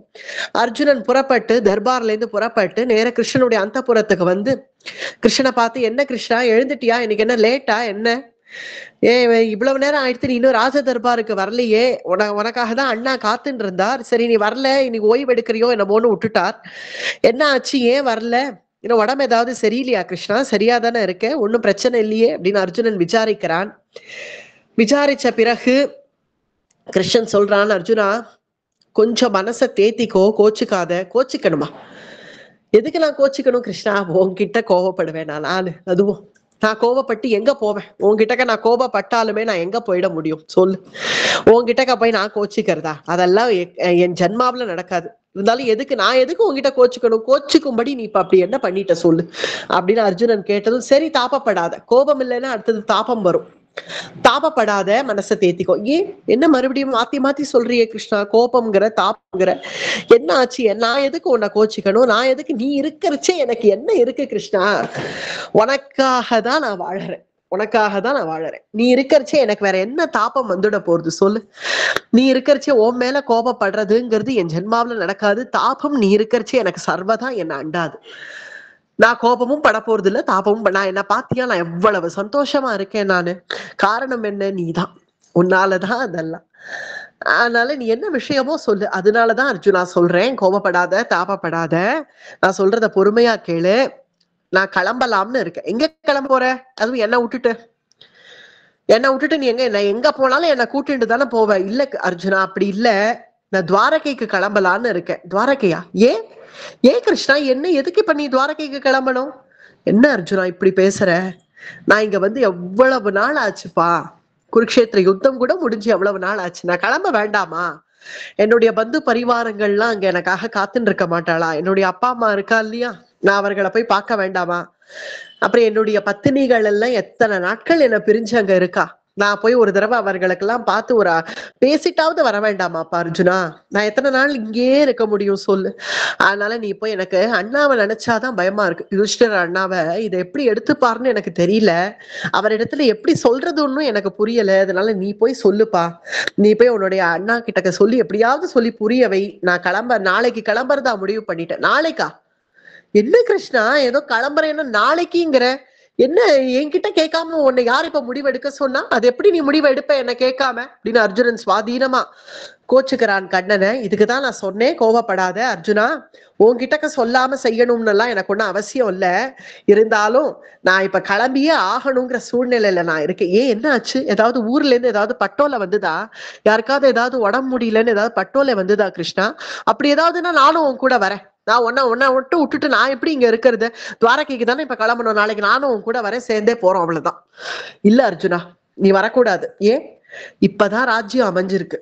அர்ஜுனன் புறப்பட்டு தர்பார்ல இருந்து புறப்பட்டு நேர கிருஷ்ணனுடைய அந்தப்புறத்துக்கு வந்து கிருஷ்ணனை பார்த்து, என்ன கிருஷ்ணா எழுந்துட்டியா, இன்னைக்கு என்ன லேட்டா, என்ன இவ்வளவு நேரம் ஆயிடுத்து, நீ இன்னும் ராஜ தர்பாருக்கு வரலையே, உனக்காக தான் அண்ணா காத்துன்னு இருந்தார், சரி நீ வரல, இன்னைக்கு ஓய்வு எடுக்கிறியோ என்னமோன்னு விட்டுட்டார், என்ன ஆச்சு, ஏன் வரல, இன்னும் உடம்பு ஏதாவது சரியில்லையா கிருஷ்ணா, சரியா தானே இருக்க, ஒன்னும் பிரச்சனை இல்லையே அப்படின்னு அர்ஜுனன் விசாரிக்கிறான். விசாரிச்ச பிறகு கிருஷ்ணன் சொல்றான், அர்ஜுனா கொஞ்சம் மனசை தேத்திக்கோ, கோச்சுக்காத. கோச்சிக்கணுமா, எதுக்கு நான் கோச்சிக்கணும் கிருஷ்ணா, உன்கிட்ட கோவப்படுவேன் நானு, அதுவும் நான் கோவப்பட்டு எங்க போவேன், உன்கிட்டக்க நான் கோபப்பட்டாலுமே நான் எங்க போயிட முடியும் சொல்லு, உன்கிட்டக்க போய் நான் கோச்சிக்கிறதா, அதெல்லாம் என் ஜென்மாவில நடக்காது, இருந்தாலும் எதுக்கு உங்ககிட்ட கோச்சுக்கணும், கோச்சுக்கும்படி நீ இப்ப அப்படி என்ன பண்ணிட்ட சொல்லு அப்படின்னு அர்ஜுனன் கேட்டதும், சரி தாபப்படாத, கோபம் இல்லைன்னா அடுத்தது தாபம் வரும், தாபப்படாத, மனசை தேத்திக்கோ. ஏன் என்ன மறுபடியும் மாத்தி மாத்தி சொல்றியே கிருஷ்ணா, கோபம்ங்கிற தாபங்கிற, என்ன ஆச்சு, நான் எதுக்கு உன்னை கோச்சிக்கணும், நான் எதுக்கு, நீ இருக்கிறச்சே எனக்கு என்ன இருக்கு கிருஷ்ணா, உனக்காக தான் நான் வாழறேன், நீ இருக்கிறச்சே எனக்கு வேற என்ன தாபம் வந்துட போறது சொல்லு, நீ இருக்கிறச்சே உன் மேல கோபப்படுறதுங்கிறது என் ஜென்மாவில நடக்காது, தாபம் நீ இருக்கிறச்சே எனக்கு சர்வதா என்ன அண்டாது, நான் கோபமும் பட போறது இல்ல, தாபமும் நான் என்ன பாத்தியா, நான் எவ்வளவு சந்தோஷமா இருக்கேன் நானு, காரணம் என்ன, நீதான், உன்னாலதான் அதெல்லாம், அதனால நீ என்ன விஷயமோ சொல்லு, அதனாலதான் அர்ஜுனா சொல்றேன், கோபப்படாத, தாபப்படாத, நான் சொல்றத பொறுமையா கேளு, நான் கிளம்பலாம்னு இருக்கேன். எங்க கிளம்ப போற, அதுவும் என்ன விட்டுட்டு நீ எங்க போனாலும் என்ன கூட்டிட்டு தானே போவ, இல்ல அர்ஜுனா அப்படி இல்ல, நான் துவாரகைக்கு கிளம்பலான்னு இருக்கேன். துவாரகையா, ஏன் கிருஷ்ணா, என்ன எதுக்கு இப்ப நீ துவாரகைக்கு கிளம்பணும், என்ன அர்ஜுனா இப்படி பேசுற, நான் இங்க வந்து எவ்வளவு நாள் ஆச்சுப்பா, குருக்ஷேத்திர யுத்தம் கூட முடிஞ்சு எவ்வளவு நாள் ஆச்சு, நான் கிளம்ப வேண்டாமா, என்னுடைய பந்து பரிவாரங்கள்லாம் அங்க எனக்காக காத்துன்னு இருக்க மாட்டாளா, என்னுடைய அப்பா அம்மா இருக்கா இல்லையா, நான் அவர்களை போய் பார்க்க வேண்டாமா, அப்புறம் என்னுடைய பத்தினிகள் எல்லாம் எத்தனை நாட்கள் என்ன பிரிஞ்சு அங்க இருக்கா, நான் போய் ஒரு தடவை அவர்களுக்கெல்லாம் பார்த்து ஒரு பேசிட்டாவது வர வேண்டாமாப்பா அர்ஜுனா, நான் எத்தனை நாள் இங்கே இருக்க முடியும் சொல்லு, அதனால நீ போய், எனக்கு அண்ணாவை நினைச்சாதான் பயமா இருக்கு, யுதிஷ்டிரர் அண்ணாவை இதை எப்படி எடுத்துப்பாருன்னு எனக்கு தெரியல, அவரிடத்துல எப்படி சொல்றதுன்னு எனக்கு புரியல, அதனால நீ போய் சொல்லுப்பா, நீ போய் உன்னுடைய அண்ணா கிட்ட சொல்லி எப்படியாவது சொல்லி புரியவை, நான் நாளைக்கு கிளம்புறதா முடிவு பண்ணிட்டேன். நாளைக்கா, என்ன கிருஷ்ணா ஏதோ கிளம்புறேன்னா நாளைக்குங்கிற, என்ன என்கிட்ட கேட்காம உன்னை யார் இப்ப முடிவெடுக்க சொன்னா, அது எப்படி நீ முடிவு எடுப்ப என்ன கேட்காம அப்படின்னு அர்ஜுனன் சுவாதீனமா கோச்சுக்கிறான் கண்ணனை. இதுக்குதான் நான் சொன்னேன், கோவப்படாத அர்ஜுனா, உன்கிட்டக்க சொல்லாம செய்யணும்னு எல்லாம் எனக்கு ஒன்னும் அவசியம் இல்ல, இருந்தாலும் நான் இப்ப கிளம்பியே ஆகணுங்கிற சூழ்நிலையில நான் இருக்கேன். என்ன ஆச்சு, ஏதாவது ஊர்ல இருந்து ஏதாவது பட்டோலை வந்துதா, யாருக்காவது ஏதாவது உடம்பு முடியலன்னு ஏதாவது பட்டோலை வந்துதா கிருஷ்ணா, அப்படி ஏதாவதுன்னா நானும் உன் கூட வரேன், நான் உன்னை விட்டுட்டு நான் எப்படி இங்க இருக்கிறது, துவாரகைக்கு தானே இப்ப கிளம்பணும், நாளைக்கு நானும் உன் கூட வரேன், சேர்ந்தே போறோம், அவ்வளவுதான். இல்ல அர்ஜுனா நீ வரக்கூடாது, இப்பதான் ராஜ்யம் அமைஞ்சிருக்கு,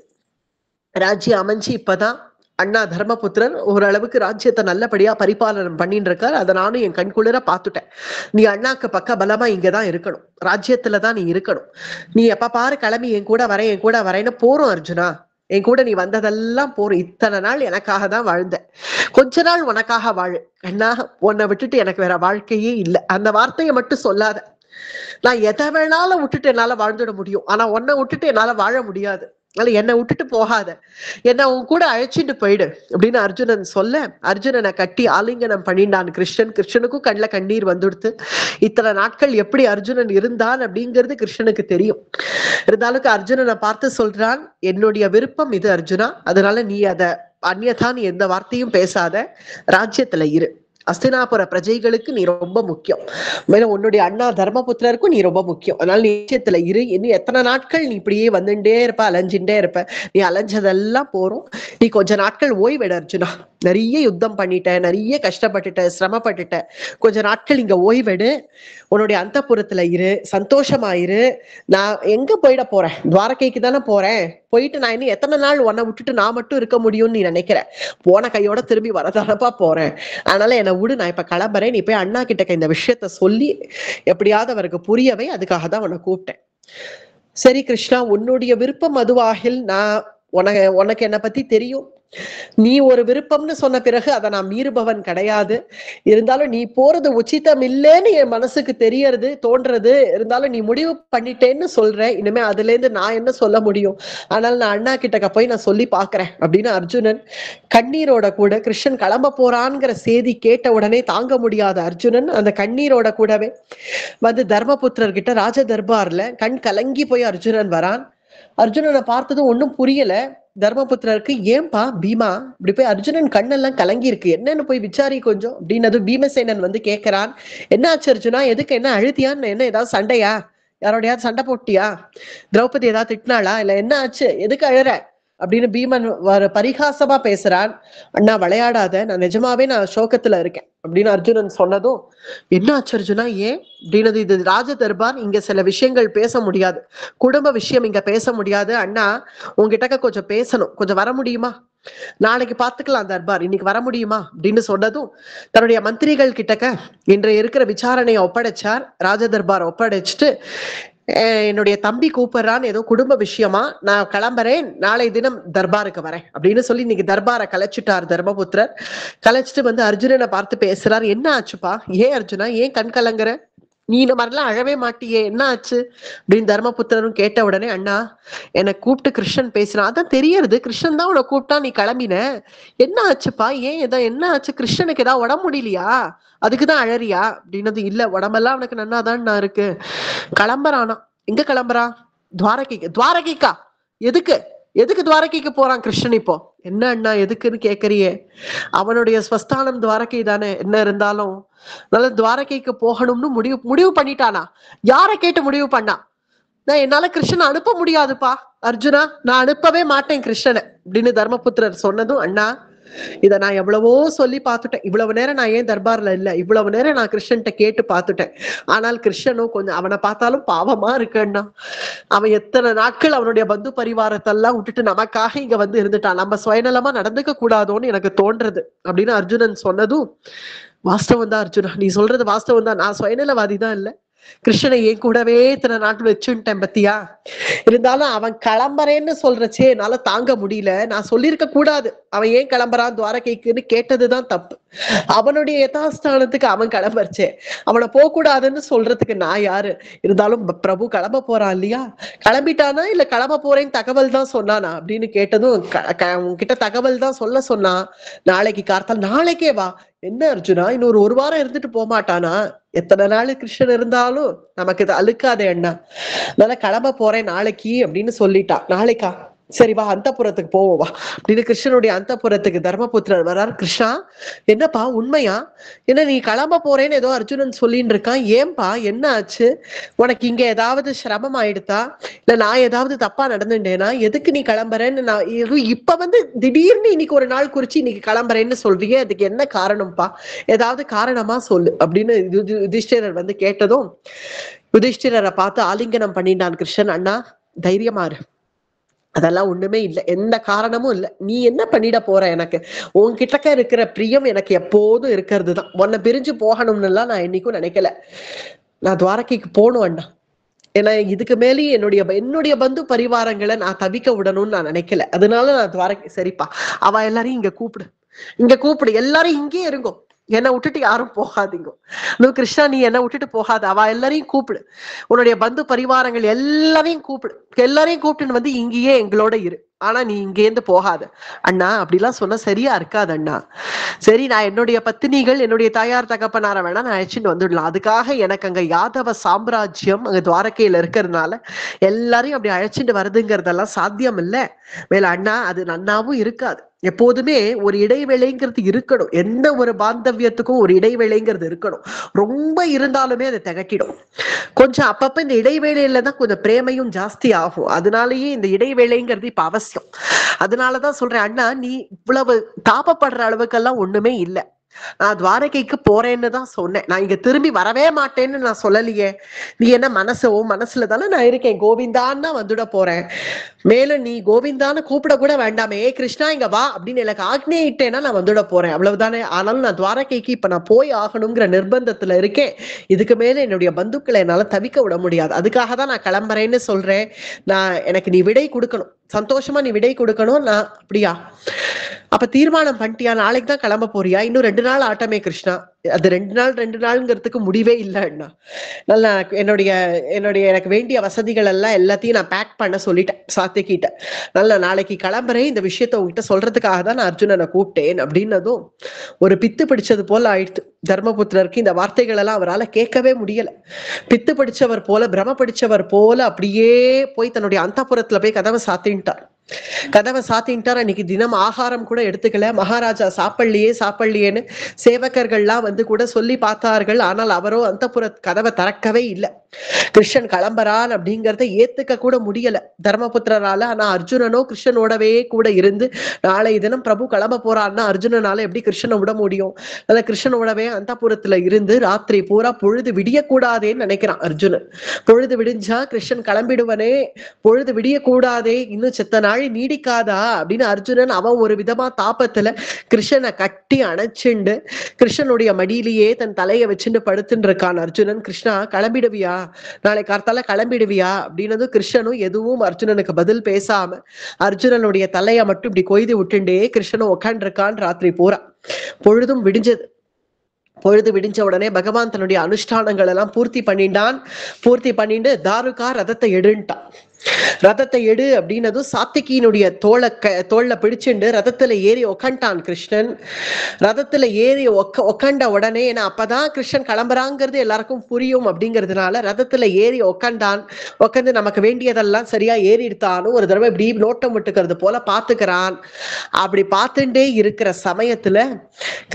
ராஜ்யம் அமைஞ்சு இப்பதான் அண்ணா தர்மபுத்திரர் ஓரளவுக்கு ராஜ்யத்தை நல்லபடியா பரிபாலனம் பண்ணிட்டு இருக்காரு, அதை நானும் என் கண்குளிர பாத்துட்டேன், நீ அண்ணாக்கு பக்க பலமா இங்கதான் இருக்கணும், ராஜ்யத்துலதான் நீ இருக்கணும், நீ எப்ப பாரு கிளம்பி என் கூட வரேன்னு போறோம் அர்ஜுனா, என் கூட நீ வந்ததெல்லாம் போறோம், இத்தனை நாள் எனக்காக தான் வாழ்ந்த, கொஞ்ச நாள் உனக்காக வாழு அண்ணா, உன்னை விட்டுட்டு எனக்கு வேற வாழ்க்கையே இல்லை, அந்த வார்த்தையை மட்டும் சொல்லாத, நான் எதை வேணாலும் விட்டுட்டு என்னால வாழ்ந்துட முடியும், ஆனா உன்னை விட்டுட்டு என்னால வாழ முடியாது, அதனால என்னை விட்டுட்டு போகாத, என்ன உன் கூட அழைச்சிட்டு போயிடு அப்படின்னு அர்ஜுனன் சொல்ல, அர்ஜுனனை கட்டி ஆலிங்கனம் பண்ணிண்டான் கிருஷ்ணன். கிருஷ்ணனுக்கும் கண்ணில் கண்ணீர் வந்துடுத்து, இத்தனை நாட்கள் எப்படி அர்ஜுனன் இருந்தான் அப்படிங்கிறது கிருஷ்ணனுக்கு தெரியும், இருந்தாலும் அர்ஜுனனை பார்த்து சொல்றான், என்னுடைய விருப்பம் இது அர்ஜுனா, அதனால நீ அதை அந்நியதா நீ எந்த வார்த்தையும் பேசாத, ராஜ்யத்துல இரு, அஸ்தினாபுர பிரஜைகளுக்கு நீ ரொம்ப முக்கியம். மேலும் உன்னுடைய அண்ணா தர்மபுத்திரருக்கும் நீ ரொம்ப முக்கியம். அதனால நீ நிச்சயத்துல இரு. இன்னும் எத்தனை நாட்கள் நீ இப்படியே வந்துட்டே இருப்ப, அலைஞ்சுட்டே இருப்ப. நீ அலைஞ்சதெல்லாம் போறோம். நீ கொஞ்ச நாட்கள் ஓய்வெடு அர்ஜுனா. நிறைய யுத்தம் பண்ணிட்ட, நிறைய கஷ்டப்பட்டுட்ட, சிரமப்பட்டுட்ட. கொஞ்ச நாட்கள் இங்க ஓய்வெடு. உன்னுடைய அந்தப்புறத்துல இரு, சந்தோஷமா இரு. நான் எங்க போயிட போறேன்? துவாரகைக்கு தானே போறேன். போயிட்டு நான் இன்னும் எத்தனை நாள் உன்னை விட்டுட்டு நான் மட்டும் இருக்க முடியும்னு நீ நினைக்கிற? போன கையோட திரும்பி வரதானப்பா போறேன். அதனால என்னை விடு, நான் இப்ப கிளம்புறேன். நீ போய் அண்ணா கிட்ட இந்த விஷயத்த சொல்லி எப்படியாவது அவருக்கு புரியவே. அதுக்காக தான் உன்னை கூப்பிட்டேன். சரி கிருஷ்ணா, உன்னுடைய விருப்பம் அதுவாகில். நான் உனக்கு என்னை பத்தி தெரியும். நீ ஒரு விருப்பம்னு சொன்ன பிறகு அதை நான் மீறுபவன் கிடையாது. இருந்தாலும் நீ போறது உச்சிதம் இல்லைன்னு என் மனசுக்கு தெரியறது, தோன்றது. இருந்தாலும் நீ முடிவு பண்ணிட்டேன்னு சொல்ற. இனிமே அதுல இருந்து நான் என்ன சொல்ல முடியும்? ஆனால் நான் அண்ணா கிட்ட போய் நான் சொல்லி பாக்குறேன் அப்படின்னு அர்ஜுனன் கண்ணீரோட கூட, கிருஷ்ணன் கிளம்ப போறான்ங்கிற செய்தி கேட்ட உடனே தாங்க முடியாத அர்ஜுனன் அந்த கண்ணீரோட கூடவே வந்து தர்மபுத்திரர் கிட்ட ராஜ தர்பார்ல கண் கலங்கி போய் அர்ஜுனன் வரான். அர்ஜுனனை பார்த்ததும் ஒன்னும் புரியல தர்மபுத்திரருக்கு. ஏன்பா பீமா இப்படி போய் அர்ஜுனன் கண்ணெல்லாம் கலங்கி இருக்கு, என்னன்னு போய் விசாரி கொஞ்சம் அப்படின்னது பீமசேனன் வந்து கேட்கிறான். என்ன ஆச்சு அர்ஜுனா? எதுக்கு? என்ன அழுத்தியான்னு? என்ன ஏதாவது சண்டையா? யாரோடையாவது சண்டை போட்டியா? திரௌபதி ஏதாவது திட்டினாளா? இல்ல என்ன ஆச்சு? எதுக்கு அழற அப்படின்னு பீமன் பரிகாசமா பேசுறான். அண்ணா விளையாடாத, நான் நிஜமாவே நான் சோகத்துல இருக்கேன் அப்படின்னு அர்ஜுனன் சொன்னதும், என்ன ஆச்சு அர்ஜுனா? ஏன் அப்படின்னது. இது ராஜ தர்பார், இங்க சில விஷயங்கள் பேச முடியாது, குடும்ப விஷயம் இங்க பேச முடியாது. அண்ணா உங்ககிட்ட கொஞ்சம் பேசணும், கொஞ்சம் வர முடியுமா? நாளைக்கு பாத்துக்கலாம் தர்பார், இன்னைக்கு வர முடியுமா அப்படின்னு சொன்னதும் தன்னுடைய மந்திரிகள் கிட்டக்க இன்று இருக்கிற விசாரணையை ஒப்படைச்சார். ராஜ தர்பார் ஒப்படைச்சிட்டு, என்னுடைய தம்பி கூப்பிடுறான்னு, ஏதோ குடும்ப விஷயமா, நான் கிளம்புறேன், நாளை தினம் தர்பாருக்கு வரேன் அப்படின்னு சொல்லி இன்னைக்கு தர்பாரை கலைச்சிட்டார் தர்மபுத்திரர். கலைச்சிட்டு வந்து அர்ஜுனனை பார்த்து பேசுறார். என்ன ஆச்சுப்பா? ஏன் அர்ஜுனா, ஏன் கண் கலங்குற? நீ இந்த மாதிரிலாம் அழவே மாட்டியே, என்ன ஆச்சு அப்படின்னு தர்மபுத்திரரும் கேட்ட உடனே, அண்ணா என்னை கூப்பிட்டு கிருஷ்ணன் பேசுறான். அதான் தெரியறது, கிருஷ்ணன் தான் உன்னை கூப்பிட்டா, நீ கிளம்பின. என்ன ஆச்சுப்பா? ஏன் என்ன ஆச்சு? கிருஷ்ணனுக்கு ஏதாவது உடம்பு முடியலையா? அதுக்குதான் அழறியா அப்படின்னது. இல்ல, உடம்பெல்லாம் அவனுக்கு நன்னாதான் நான் இருக்கு. கிளம்புறானா? எங்க கிளம்புறான்? துவாரகைக்கு. துவாரகைக்கா? எதுக்கு? எதுக்கு துவாரகைக்கு போறான் கிருஷ்ணன் இப்போ? என்ன அண்ணா எதுக்குன்னு கேக்குறியே? அவனுடைய ஸ்வஸ்தானம் துவாரகை தானே. என்ன இருந்தாலும் அதனால துவாரகைக்கு போகணும்னு முடிவு பண்ணிட்டானா? யாரை கேட்டு முடிவு பண்ணா? நான் என்னால கிருஷ்ணனை அனுப்ப முடியாதுப்பா அர்ஜுனா, நான் அனுப்பவே மாட்டேன் கிருஷ்ணனை அப்படின்னு தர்மபுத்திரர் சொன்னதும், அண்ணா இத நான் எவ்வளவோ சொல்லி பார்த்துட்டேன். இவ்வளவு நேரம் நான் ஏன் தர்பார்ல இல்ல, இவ்வளவு நேரம் நான் கிருஷ்ணன்ட்ட கேட்டு பார்த்துட்டேன். ஆனால் கிருஷ்ணனும் கொஞ்சம், அவனை பார்த்தாலும் பாவமா இருக்குன்னா. அவன் எத்தனை நாட்கள் அவனுடைய பந்து பரிவாரத்தெல்லாம் விட்டுட்டு நமக்காக இங்க வந்து இருந்துட்டான். நம்ம சுயநலமா நடந்துக்க கூடாதோன்னு எனக்கு தோன்றது அப்படின்னு அர்ஜுனன் சொன்னதும், வாஸ்தவம் தான் அர்ஜுனா, நீ சொல்றது வாஸ்தவம் தான். நான் சுயநலவாதி தான் இல்ல, கிருஷ்ணனை என் கூடவே இத்தனை நாட்கள் வச்சுட்டேன் பத்தியா. இருந்தாலும் அவன் கிளம்புறேன்னு சொல்றச்சே என்னால தாங்க முடியல. நான் சொல்லியிருக்க கூடாது அவன் ஏன் கிளம்புறான் துவாரகைக்குன்னு, கேட்டதுதான் தப்பு. அவனுடைய யதாஸ்தானத்துக்கு அவன் கிளம்புறச்சே, அவனை போக கூடாதுன்னு சொல்றதுக்கு நான் யாரு? இருந்தாலும் பிரபு கிளம்ப போறான் இல்லையா, கிளம்பிட்டானா இல்ல கிளம்ப போறேன்னு தகவல் தான் சொன்னானா அப்படின்னு கேட்டதும், உன்கிட்ட தகவல் தான் சொல்ல சொன்னா. நாளைக்கு கார்த்தால். நாளைக்கே வா. என்ன அர்ஜுனா, இன்னொரு ஒரு வாரம் இருந்துட்டு போமாட்டானா? எத்தனை நாள் கிருஷ்ணன் இருந்தாலும் நமக்கு இது அழுக்காதே அண்ணா, அதனால கிளம்ப போறேன் நாளைக்கு அப்படின்னு சொல்லிட்டான். நாளைக்கா? சரி வா, அந்தப்புறத்துக்கு போவோம் வா அப்படின்னு கிருஷ்ணனுடைய அந்தப்புறத்துக்கு தர்மபுத்திரர் வரார். கிருஷ்ணா என்னப்பா உண்மையா? என்ன நீ கிளம்ப போறேன்னு ஏதோ அர்ஜுனன் சொல்லின்னு இருக்கான். ஏன்பா என்ன ஆச்சு? உனக்கு இங்க ஏதாவது சிரமம் ஆயிடுதா? இல்ல நான் ஏதாவது தப்பா நடந்துட்டேனா? எதுக்கு நீ கிளம்புறேன்னு நான் இப்ப வந்து திடீர்னு இன்னைக்கு ஒரு நாள் குறிச்சு இன்னைக்கு கிளம்புறேன்னு சொல்றீங்க, அதுக்கு என்ன காரணம்ப்பா? ஏதாவது காரணமா சொல்லு அப்படின்னு யுதிஷ்டிரர் வந்து கேட்டதும், யுதிஷ்டிரரை பார்த்து ஆலிங்கனம் பண்ணிட்டான் கிருஷ்ணன். அண்ணா தைரியமா இரு, அதெல்லாம் ஒண்ணுமே இல்லை, எந்த காரணமும் இல்லை. நீ என்ன பண்ணிட போற? எனக்கு உன்கிட்டக்க இருக்கிற பிரியம் எனக்கு எப்போதும் இருக்கிறது தான். உன்னை பிரிஞ்சு போகணும்னு எல்லாம் நான் என்னைக்கும் நினைக்கல. நான் துவாரகைக்கு போகணும் அண்ணா. ஏன்னா இதுக்கு மேலேயும் என்னுடைய பந்து பரிவாரங்களை நான் தவிக்க விடணும்னு நான் நினைக்கல. அதனால நான் துவாரகை. சரிப்பா, அவ எல்லாரையும் இங்க கூப்பிடு, எல்லாரும் இங்கே இருங்கோ, என்னை விட்டுட்டு யாரும் போகாதீங்க. கிருஷ்ணா நீ என்னை விட்டுட்டு போகாத, அவ எல்லாரையும் கூப்பிடு, உன்னுடைய பந்து பரிவாரங்கள் எல்லாரையும் கூப்பிடு, எல்லாரையும் கூப்பிட்டுன்னு வந்து இங்கேயே எங்களோட இரு, ஆனா நீ இங்கேருந்து போகாத. அண்ணா அப்படிலாம் சொன்னா சரியா இருக்காது அண்ணா. சரி, நான் என்னுடைய பத்தினிகள் என்னுடைய தாயார் தகப்பனார வேணா நான் அழைச்சிட்டு வந்துடலாம். அதுக்காக எனக்கு அங்க யாதவ சாம்ராஜ்யம் அங்க துவாரகையில இருக்கிறதுனால எல்லாரையும் அப்படி அழைச்சிட்டு வருதுங்கிறதெல்லாம் சாத்தியம் இல்லை. மேல அண்ணா அது நன்னாவும் இருக்காது. எப்போதுமே ஒரு இடைவேளைங்கிறது இருக்கணும். எந்த ஒரு பாந்தவியத்துக்கும் ஒரு இடைவேளைங்கிறது இருக்கணும். ரொம்ப இருந்தாலுமே அது திகட்டிடும். கொஞ்சம் அப்பப்ப இந்த இடைவேளையில தான் கொஞ்சம் பிரேமையும் ஜாஸ்தி ஆகும். அதனாலயே இந்த இடைவேளைங்கிறது இப்ப அவசியம். அதனாலதான் சொல்றேன் அண்ணா, நீ இவ்வளவு தாபப்படுற அளவுக்கெல்லாம் ஒண்ணுமே இல்லை. நான் துவாரகைக்கு போறேன்னு தான் சொன்னேன். நான் இங்க திரும்பி வரவே மாட்டேன்னு நான் சொல்லலையே. நீ என்ன மனசுல தானே நான் இருக்கேன். கோவிந்தான்னு வந்துட போறேன். மேலும் நீ கோவிந்தான்னு கூப்பிட கூட வேண்டாமே, ஏ கிருஷ்ணா இங்க வா அப்படின்னு எனக்கு ஆக்னேயிட்டேன்னா நான் வந்துட போறேன், அவ்வளவுதானே. ஆனாலும் நான் துவாரகைக்கு இப்ப நான் போய் ஆகணுங்கிற நிர்பந்தத்துல இருக்கேன். இதுக்கு மேல என்னுடைய பந்துக்களை என்னால தவிக்க விட முடியாது. அதுக்காக தான் நான் கிளம்புறேன்னு சொல்றேன். எனக்கு நீ விடை கொடுக்கணும், சந்தோஷமா நீ விடை கொடுக்கணும். நான் அப்படியா, அப்ப தீர்மானம் பண்ணிட்டியா? நாளைக்கு தான் கிளம்ப போறியா? இன்னும் 2 நாள் ஆட்டமே கிருஷ்ணா. அது 2 நாள்ங்கிறதுக்கு முடிவே இல்லை அண்ணா. நல்லா என்னுடைய எனக்கு வேண்டிய வசதிகள் எல்லாத்தையும் நான் பேக் பண்ண சொல்லிட்டேன் சாத்திக்கிட்ட. நல்லா நாளைக்கு கிளம்புறேன், இந்த விஷயத்த உங்ககிட்ட சொல்றதுக்காக தான் நான் அர்ஜுனனை கூப்பிட்டேன் அப்படின்னதும் ஒரு பித்து பிடிச்சது போல ஆயிடுச்சு தர்மபுத்திரருக்கு. இந்த வார்த்தைகள் எல்லாம் அவரால் கேட்கவே முடியல. பித்து பிடிச்சவர் போல, பிரம பிடிச்சவர் போல அப்படியே போய் தன்னுடைய அந்தப்புரத்துல போய் கதவை சாத்தின்ட்டார். அன்னைக்கு தினம் ஆகாரம் கூட எடுத்துக்கல. மகாராஜா சாப்பிடலையேன்னு சேவகர்கள்லாம் வந்து கூட சொல்லி பார்த்தார்கள். ஆனால் அவரோ அந்தப்புற கதவை திறக்கவே இல்லை. கிருஷ்ணன் கிளம்புறான் அப்படிங்கறத ஏத்துக்க கூட முடியல தர்மபுத்திரரால. ஆனா அர்ஜுனனோ கிருஷ்ணனோடவே கூட இருந்து, நாளை தினம் பிரபு கிளம்ப போறான்னா அர்ஜுனனால எப்படி கிருஷ்ணனை விட முடியும்? அத கிருஷ்ணனோடவே அந்தப்புரத்துல இருந்து ராத்திரி பூரா பொழுது விடியக்கூடாதேன்னு நினைக்கிறான் அர்ஜுனன். பொழுது விடிஞ்சா கிருஷ்ணன் கிளம்பிடுவனே, பொழுது விடியக்கூடாதே, இன்னும் செத்த நாள் நீடிக்காதா அப்படின்னு அர்ஜுனன் அவன் ஒரு விதமா தாபத்துல கிருஷ்ணனை கட்டி அணைச்சுண்டு கிருஷ்ணனுடைய மடியிலேயே தன் தலையை வச்சுட்டு படுத்துட்டு இருக்கான் அர்ஜுனன். கிருஷ்ணா கிளம்பிடுவியா, நாளை கார்த்தால கிளம்பிடுவியா அப்படின்னது. கிருஷ்ணனும் எதுவும் அர்ஜுனனுக்கு பதில் பேசாம அர்ஜுனனுடைய தலையை மட்டும் இப்படி கொய்து விட்டுண்டே கிருஷ்ணனும் உட்காண்டிருக்கான் ராத்திரி பூரா. பொழுதும் விடிஞ்சது. பொழுது விடிஞ்ச உடனே பகவான் தன்னுடைய அனுஷ்டானங்கள் எல்லாம் பூர்த்தி பண்ணிட்டு தாருகா ரதத்தை எடுன்ட்டான். ரதத்தை எடு அப்படின்னதும் சாத்திகியினுடைய தோல்ல பிடிச்சுண்டு ரதத்துல ஏறி உக்காண்டான் கிருஷ்ணன். ரதத்துல ஏறி உக்காண்ட உடனே, ஏன்னா அப்பதான் கிருஷ்ணன் கிளம்புறாங்கிறது எல்லாருக்கும் புரியும் அப்படிங்கிறதுனால ரதத்துல ஏறி உக்காந்து நமக்கு வேண்டியதெல்லாம் சரியா ஏறிடுத்தான்னு ஒரு தடவை இப்படி நோட்டம் விட்டுக்கிறது போல பாத்துக்கிறான். அப்படி பார்த்துட்டே இருக்கிற சமயத்துல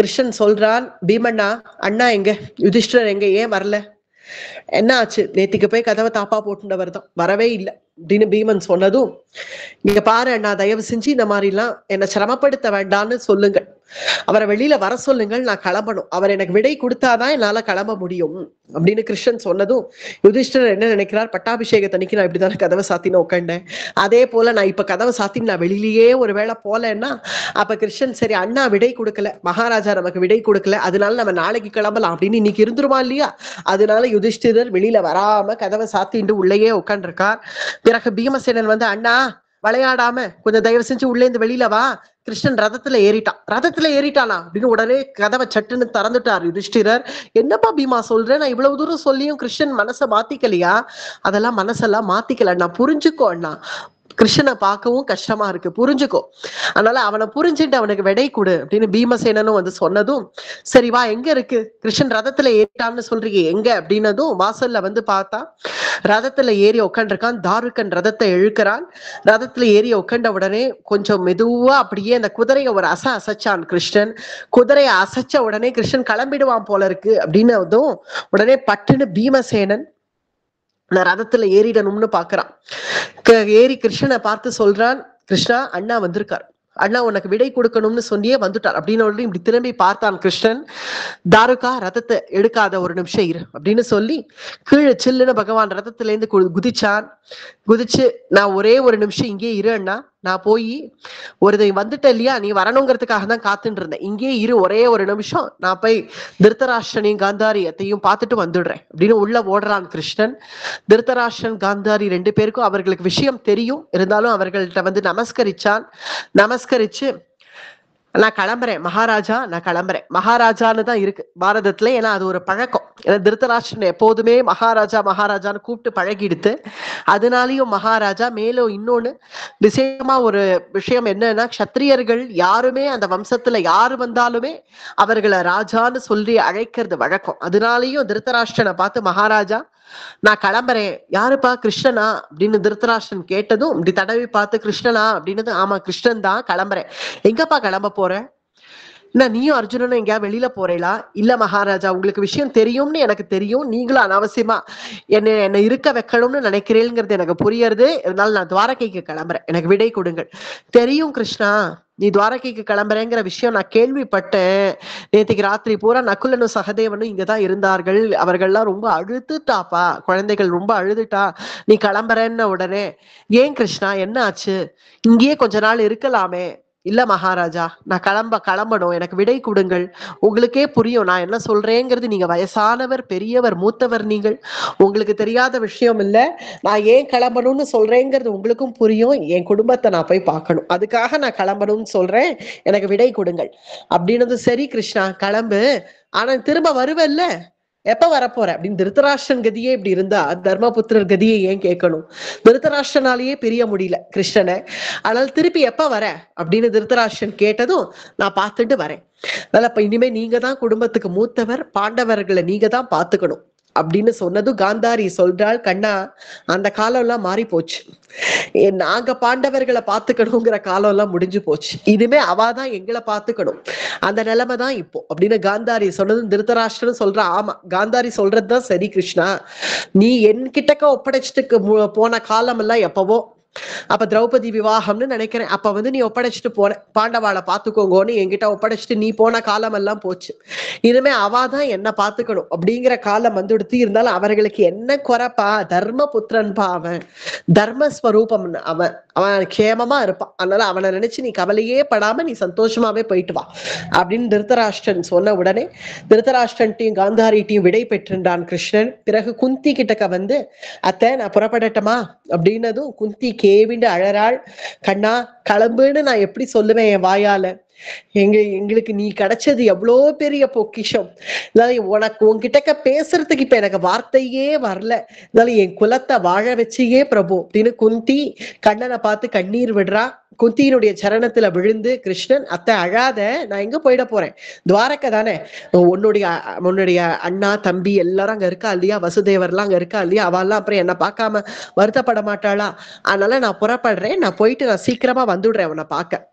கிருஷ்ணன் சொல்றான், பீமண்ணா அண்ணா எங்க, யுதிஷ்டர் எங்க, ஏன் வரல, என்ன ஆச்சு? நேத்திக்கு போய் கதவை தாப்பா போட்டுண்டவர் தான், வரவே இல்லை அப்படின்னு பீமன் சொன்னதும், நீங்க பாரு அண்ணா, தயவு செஞ்சு இந்த மாதிரி எல்லாம் என்னை சிரமப்படுத்த வேண்டாம்னு சொல்லுங்க, அவரை வெளியில வர சொல்லுங்கள், நான் கிளம்பணும், அவர் எனக்கு விடை கொடுத்தாதான் என்னால கிளம்ப முடியும் அப்படின்னு கிருஷ்ணன் சொன்னதும் யுதிஷ்டர் என்ன நினைக்கிறார், பட்டாபிஷேகத்தன்னைக்கு நான் இப்படிதானே கதவை சாத்தின்னு உட்காண்டேன், அதே போல நான் இப்ப கதவை சாத்தின்னு நான் வெளியிலேயே ஒரு வேளை போலன்னா அப்ப கிருஷ்ணன் சரி அண்ணா விடை கொடுக்கல, மகாராஜா நமக்கு விடை கொடுக்கல, அதனால நம்ம நாளைக்கு கிளம்பலாம் அப்படின்னு இன்னைக்கு இருந்துருமா இல்லையா? அதனால யுதிஷ்டிரர் வெளியில வராம கதவை சாத்திட்டு உள்ளேயே உட்காண்டிருக்கார். பிறகு பீமசேனன் வந்து, அண்ணா விளையாடாம கொஞ்சம் தயவு செஞ்சு உள்ளே இருந்து வெளியில வா, கிருஷ்ணன் ரதத்துல ஏறிட்டானா அப்படின்னு உடனே கதவை சட்டுன்னு திறந்துட்டார் யுதிஷ்டிரர். என்னப்பா பீமா சொல்றேன், நான் இவ்வளவு தூரம் சொல்லியும் கிருஷ்ணன் மனசை மாத்திக்கலையா? அதெல்லாம் மனசெல்லாம் மாத்திக்கல அண்ணா, புரிஞ்சுக்கோ அண்ணா, கிருஷ்ணனை பார்க்கவும் கஷ்டமா இருக்கு, புரிஞ்சுக்கோ, அதனால அவனை புரிஞ்சுட்டு அவனுக்கு விடை கொடு அப்படின்னு பீமசேனனும் வந்து சொன்னதும், சரி வா, எங்க இருக்கு கிருஷ்ணன் ரதத்துல ஏறிட்டான்னு சொல்றீங்க, எங்க அப்படின்னதும் வாசல்ல வந்து பார்த்தா ரதத்துல ஏறி உட்காண்டிருக்கான். தாருக்கன் ரதத்தை இழுக்கிறான். ரதத்துல ஏறி உட்காண்ட உடனே கொஞ்சம் மெதுவா அப்படியே அந்த குதிரையை ஒரு அசைச்சான் கிருஷ்ணன். குதிரையை அசைச்ச உடனே கிருஷ்ணன் கிளம்பிடுவான் போல இருக்கு அப்படின்னதும் உடனே பட்டுன்னு பீமசேனன் நான் ரதத்துல ஏறிடணும்னு பாக்குறான். ஏறி கிருஷ்ணனை பார்த்து சொல்றான், கிருஷ்ணா அண்ணா வந்திருக்கார், அண்ணா உனக்கு விடை கொடுக்கணும்னு சொன்னியே வந்துட்டார் அப்படின்னு இப்படி திரும்பி பார்த்தான் கிருஷ்ணன். தாருகா ரதத்தை எடுக்காத, ஒரு நிமிஷம் இரு அப்படின்னு சொல்லி கீழே சில்லுன்னு பகவான் ரதத்துல இருந்து குதிச்சு நான் ஒரே ஒரு நிமிஷம் இங்கே இரு அண்ணா, நான் போய் வந்துட்டேன் இல்லையா, நீ வரணுங்கிறதுக்காக தான் காத்துட்டு இருந்தேன், இங்கே இரு ஒரே ஒரு நிமிஷம், நான் போய் திருத்தராஷ்டிரனையும் காந்தாரியத்தையும் பார்த்துட்டு வந்துடுறேன் அப்படின்னு உள்ள ஓடுறான் கிருஷ்ணன். திருத்தராஷ்டிரன் காந்தாரி 2 பேருக்கும் அவர்களுக்கு விஷயம் தெரியும், இருந்தாலும் அவர்கள்ட்ட வந்து நமஸ்கரிச்சு நான் கிளம்புறேன் மகாராஜா, நான் கிளம்புறேன் மகாராஜான்னு தான் இருக்கு பாரதத்துல. ஏன்னா அது ஒரு பழக்கம். ஏன்னா திருத்தராஷ்டிரன் எப்போதுமே மகாராஜா மகாராஜான்னு கூப்பிட்டு பழகிடுத்து. அதனாலயும் மகாராஜா. மேலும் இன்னொன்னு விசேஷமா ஒரு விஷயம் என்னன்னா, க்ஷத்திரியர்கள் யாருமே அந்த வம்சத்துல யாரு வந்தாலுமே அவர்களை ராஜான்னு சொல்லி அழைக்கிறது வழக்கம். அதனாலயும் திருத்தராஷ்டிரனை பார்த்து மகாராஜா நான் கிளம்புறேன். யாருப்பா, கிருஷ்ணனா அப்படின்னு திருத்தராஷ்டிரன் கேட்டதும் இப்படி தடவி பார்த்து கிருஷ்ணனா அப்படின்னது, ஆமா கிருஷ்ணன் தான், கிளம்புறேன். எங்கப்பா கிளம்ப போற? என்ன நீயும் அர்ஜுனனும் எங்கேயா வெளியில போறீங்களா? இல்ல மகாராஜா, உங்களுக்கு விஷயம் தெரியும்னு எனக்கு தெரியும். நீங்களும் அனாவசியமா என்ன இருக்க வைக்கணும்னு நினைக்கிறீங்கிறது எனக்கு புரியுறது. அதனால நான் துவாரகைக்கு கிளம்புறேன், எனக்கு விடை கொடுங்கள். தெரியும் கிருஷ்ணா, நீ துவாரகைக்கு கிளம்புறேங்கிற விஷயம் நான் கேள்விப்பட்டேன். நேற்றுக்கு ராத்திரி பூரா நகுலனும் சகதேவனும் இங்கதான் இருந்தார்கள். அவர்கள்லாம் ரொம்ப அழுதுட்டாப்பா, குழந்தைகள் ரொம்ப அழுதுட்டா நீ கிளம்புறேன்னு உடனே. ஏன் கிருஷ்ணா, என்ன ஆச்சு? இங்கேயே கொஞ்ச நாள் இருக்கலாமே. இல்ல மகாராஜா, நான் கிளம்பணும், எனக்கு விடை கொடுங்கள். உங்களுக்கே புரியும் நான் என்ன சொல்றேங்கிறது. நீங்க வயசானவர், பெரியவர், மூத்தவர். நீங்கள் உங்களுக்கு தெரியாத விஷயம் இல்ல. நான் ஏன் கிளம்பணும்னு சொல்றேங்கிறது உங்களுக்கும் புரியும். என் குடும்பத்தை நான் போய் பார்க்கணும், அதுக்காக நான் கிளம்பணும்னு சொல்றேன், எனக்கு விடை கொடுங்கள் அப்படின்னது. சரி கிருஷ்ணா கிளம்பு, ஆனா திரும்ப வருவல்ல, எப்ப வரப்போற அப்படின்னு. திருத்தராஷ்டிரன் கதியே இப்படி இருந்தா தர்மபுத்திரர் கதியை ஏன் கேட்கணும்? திருத்தராஷ்டிரனாலேயே பிரிய முடியல கிருஷ்ணனை. ஆனால் திருப்பி எப்ப வர அப்படின்னு திருத்தராஷ்டிரன் கேட்டதும், நான் பார்த்துட்டு வரேன். அதனால இப்ப இனிமே நீங்க தான் குடும்பத்துக்கு மூத்தவர், பாண்டவர்களை நீங்க தான் பாத்துக்கணும் அப்படின்னு சொன்னதும் காந்தாரி சொல்றாள், கண்ணா அந்த காலம் எல்லாம் மாறி போச்சு. நாங்க பாண்டவர்களை பாத்துக்கணுங்கிற காலம் எல்லாம் முடிஞ்சு போச்சு. இனிமே அவாதான் எங்களை பாத்துக்கணும், அந்த நிலைமை தான் இப்போ அப்படின்னு காந்தாரி சொன்னதும் திருத்தராஷ்டிரன் சொல்றான், ஆமா காந்தாரி சொல்றதுதான் சரி கிருஷ்ணா. நீ என்கிட்டக்க ஒப்படைச்சிட்டு போன காலம் எல்லாம் எப்பவோ, அப்ப திரௌபதி விவாகம்னு நினைக்கிறேன். அப்ப நீ ஒப்படைச்சிட்டு போன, பாண்டவாளை பாத்துக்கோங்கன்னு என்கிட்ட ஒப்படைச்சிட்டு நீ போன காலம் எல்லாம் போச்சு. இனிமே அவாதான் என்ன பாத்துக்கணும் அப்படிங்கிற காலம் வந்துடுத்து. இருந்தாலும் அவர்களுக்கு என்ன குறைப்பா, தர்மபுத்திரன்பா அவன், தர்மஸ்வரூபம் அவன், அவன் கேமமா இருப்பான். அதனால அவனை நினைச்சு நீ கவலையே படாம நீ சந்தோஷமாவே போயிட்டு வா அப்படின்னு திருத்தராஷ்டிரன் சொன்ன உடனே திருத்தராஷ்டிரன்ட்டையும் காந்தாரிட்டையும் விடை பெற்றிருந்தான் கிருஷ்ணன். பிறகு குந்தி கிட்டக்க அத்தை நான் புறப்படட்டுமா அப்படின்னதும் குந்தி கேவிண்டு அழறாள். கண்ணா கிளம்புன்னு நான் எப்படி சொல்லுவேன் என் வாயால? எங்களுக்கு நீ கிடைச்சது எவ்வளோ பெரிய பொக்கிஷம். உனக்கு உன்கிட்ட பேசுறதுக்கு இப்ப எனக்கு வார்த்தையே வரல. இருந்தாலும் என் குலத்தை வாழ வச்சியே பிரபு அப்படின்னு குந்தி கண்ணனை பார்த்து கண்ணீர் விடுறா. குந்தியினுடைய சரணத்துல விழுந்து கிருஷ்ணன், அத்தை அழாத, நான் எங்க போயிட போறேன், துவாரகை தானே. உன்னுடைய அண்ணா தம்பி எல்லாரும் அங்க இருக்கா இல்லையா, வசுதேவர்லாம் அங்க இருக்கா இல்லையா, அவெல்லாம் அப்புறம் என்ன பார்க்காம வருத்தப்பட மாட்டாளா? அதனால நான் புறப்படுறேன், நான் போயிட்டு நான் சீக்கிரமா வந்துடுறேன் உன்னை பார்க்க.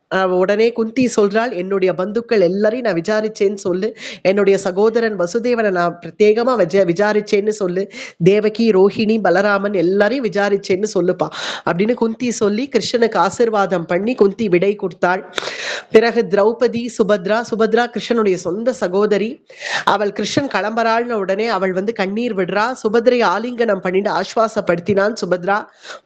உடனே குந்தி சொல்றாள், என்னுடைய பந்துக்கள் எல்லாரையும் நான் விசாரிச்சேன்னு சொல்லு, என்னுடைய சகோதரன் வசுதேவனை நான் பிரத்யேகமா விசாரிச்சேன்னு சொல்லு, தேவகி ரோஹிணி பலராமன் எல்லாரையும் விசாரிச்சேன்னு சொல்லுப்பா அப்படின்னு குந்தி சொல்லி கிருஷ்ணனுக்கு ஆசீர்வாதம் பண்ணி குந்தி விடை கொடுத்தாள். பிறகு திரௌபதி சுபத்ரா கிருஷ்ணனுடைய சொந்த சகோதரி. அவள் கிருஷ்ணன் கிளம்புறாள்னு உடனே அவள் கண்ணீர் விடுறா. சுபத்ரை ஆலிங்கனம் பண்ணிட்டு ஆஸ்வாசப்படுத்தினான். சுபத்ரா,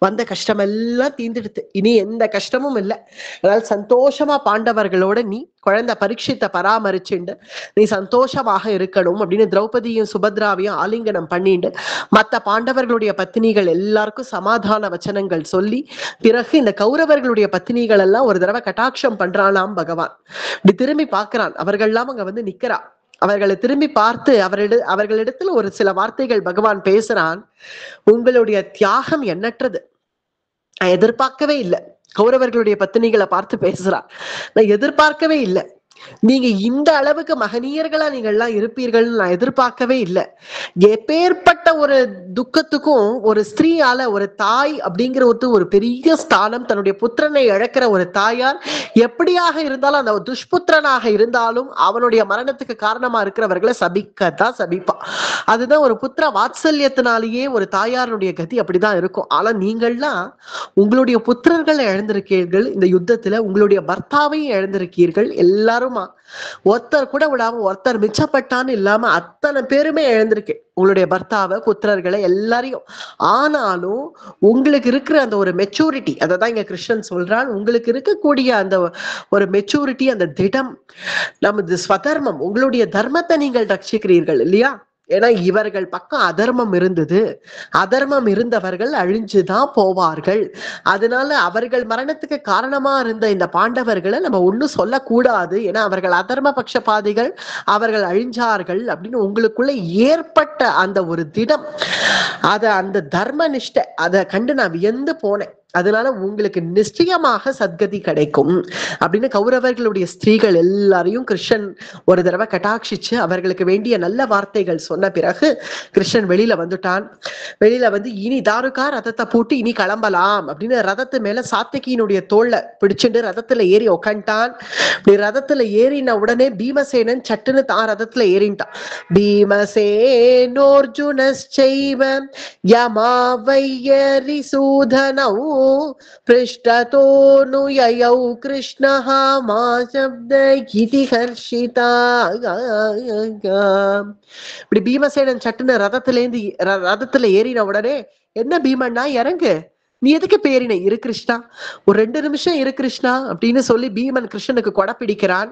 வந்த கஷ்டம் எல்லாம் தீர்ந்துடுத்து, இனி எந்த கஷ்டமும் இல்லை. அதனால சந்தோஷமா பாண்டவர்களோட நீ குழந்தை பரீட்சித்தை பராமரிச்சுண்டு நீ சந்தோஷமாக இருக்கணும் அப்படின்னு திரௌபதியும் சுபத்ராவையும் ஆலிங்கனம் பண்ணிட்டு மற்ற பாண்டவர்களுடைய பத்தினிகள் எல்லாருக்கும் சமாதான வச்சனங்கள் சொல்லி பிறகு இந்த கௌரவர்களுடைய பத்தினிகள் எல்லாம் ஒரு தடவை கட்டாட்சம் பண்றானாம் பகவான். இப்படி திரும்பி பார்க்கிறான். அவர்கள்லாம் அங்க நிக்கிறா. அவர்களை திரும்பி பார்த்து அவர்களிடத்துல ஒரு சில வார்த்தைகள் பகவான் பேசுறான். உங்களுடைய தியாகம் எண்ணற்றது, நான் எதிர்பார்க்கவே இல்லை. கௌரவர்களுடைய பத்தினிகளை பார்த்து பேசுறான், நான் எதிர்பார்க்கவே இல்லை. நீங்க இந்த அளவுக்கு மகனீயர்களா நீங்க எல்லாம் இருப்பீர்கள் நான் எதிர்பார்க்கவே இல்லை. எப்பேற்பட்ட ஒரு துக்கத்துக்கும் ஒரு ஸ்திரீயால, ஒரு தாய் அப்படிங்கிற ஒரு பெரிய ஸ்தானம், தன்னுடைய புத்திரனை இழக்கிற ஒரு தாயார் எப்படியாக இருந்தாலும், அந்த துஷ்புத்திரனாக இருந்தாலும் அவனுடைய மரணத்துக்கு காரணமா இருக்கிறவர்களை சபிக்கத்தான் சபிப்பா. அதுதான் ஒரு புத்திர வாத்சல்யத்தினாலேயே ஒரு தாயாருடைய கதி அப்படிதான் இருக்கும். ஆனா நீங்கள்லாம் உங்களுடைய புத்திரர்களை இழந்திருக்கீர்கள் இந்த யுத்தத்துல, உங்களுடைய பர்த்தாவையும் இழந்திருக்கீர்கள். எல்லாரும் ஒருத்தர் கூட விடாம, ஒருத்தர் மிச்சப்பட்டான்னு இல்லாம அத்தனை பேருமே இழந்திருக்கு உங்களுடைய பர்த்தாவை, புத்திரர்களை எல்லாரையும். ஆனாலும் உங்களுக்கு இருக்கிற அந்த ஒரு மெச்சூரிட்டி, அததான் இங்க கிருஷ்ணன் சொல்றான், உங்களுக்கு இருக்கக்கூடிய அந்த ஒரு மெச்சூரிட்டி, அந்த திடம், நமது ஸ்வதர்மம், உங்களுடைய தர்மத்தை நீங்கள் ரட்சிக்கிறீர்கள் இல்லையா, ஏன்னா இவர்கள் பக்கம் அதர்மம் இருந்தது, அதர்மம் இருந்தவர்கள் அழிஞ்சுதான் போவார்கள். அதனால அவர்கள் மரணத்துக்கு காரணமா இருந்த இந்த பாண்டவர்களை நம்ம ஒண்ணும் சொல்லக்கூடாது, ஏன்னா அவர்கள் அதர்ம பட்சபாதிகள், அவர்கள் அழிஞ்சார்கள் அப்படின்னு உங்களுக்குள்ள ஏற்பட்ட அந்த ஒரு திடம், அந்த தர்ம நிஷ்டை அதை கண்டு நான் வியந்து போனேன். அதனால உங்களுக்கு நிச்சயமாக சத்கதி கிடைக்கும் அப்படின்னு கௌரவர்களுடைய ஸ்திரீகள் எல்லாரையும் கிருஷ்ணன் ஒரு தடவை கட்டாட்சிச்சு அவர்களுக்கு வேண்டிய நல்ல வார்த்தைகள் சொன்ன பிறகு கிருஷ்ணன் வெளியில வந்துட்டான். வெளியில வந்து இனி தாருகா ரதத்தை பூட்டி இனி கிளம்பலாம் அப்படின்னு ரதத்து மேல சாத்திகியினுடைய தோல்ல பிடிச்சுட்டு ரதத்துல ஏறி உக்காண்டான். இப்படி ரதத்துல ஏறின உடனே பீமசேனன் சட்டுன்னு தான் ரதத்துல ஏறிட்டான். பீமசேனோர்ஜுனஸ்சைவ யமாவையரி சூதனௌ पृष्ठतोऽनुययौ कृष्णः मा शब्द इति हर्षिता. இப்படி பீமசேனன் சட்டுன்னு ரதத்துல ஏறின உடனே, என்ன பீமண்ணா இறங்கு, நீ எதுக்கு பேரின, இரு கிருஷ்ணா, ஒரு 2 நிமிஷம் இரு கிருஷ்ணா அப்படின்னு சொல்லி பீமன் கிருஷ்ணனுக்கு கொடை பிடிக்கிறான்.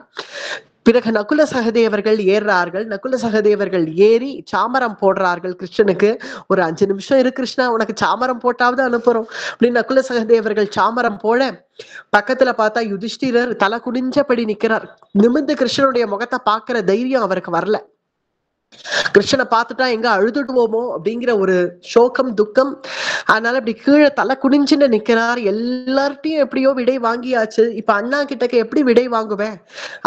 பிறகு நகுல சகதேவர்கள் ஏறார்கள். நகுல சகதேவர்கள் ஏறி சாமரம் போடுறார்கள் கிருஷ்ணனுக்கு. ஒரு 5 நிமிஷம் இரு கிருஷ்ணா, உனக்கு சாமரம் போட்டாவது அனுப்புறோம் அப்படின்னு நகுல சகதேவர்கள் சாமரம் போல பக்கத்துல பார்த்தா யுதிஷ்டிரர் தலை குனிஞ்சபடி நிக்கிறார். நிமிர்ந்து கிருஷ்ணனுடைய முகத்தை பாக்குற தைரியம் அவருக்கு வரல. கிருஷ்ணனை பார்த்துட்டா எங்க அழுதுடுவோமோ அப்படிங்கிற ஒரு சோகம் துக்கம். அதனால அப்படி கீழே தலை குனிஞ்சுன்னு நிக்கிறார். எல்லார்ட்டையும் எப்படியோ விடை வாங்கியாச்சு. இப்ப அண்ணா கிட்டக்கு எப்படி விடை வாங்குவேன்?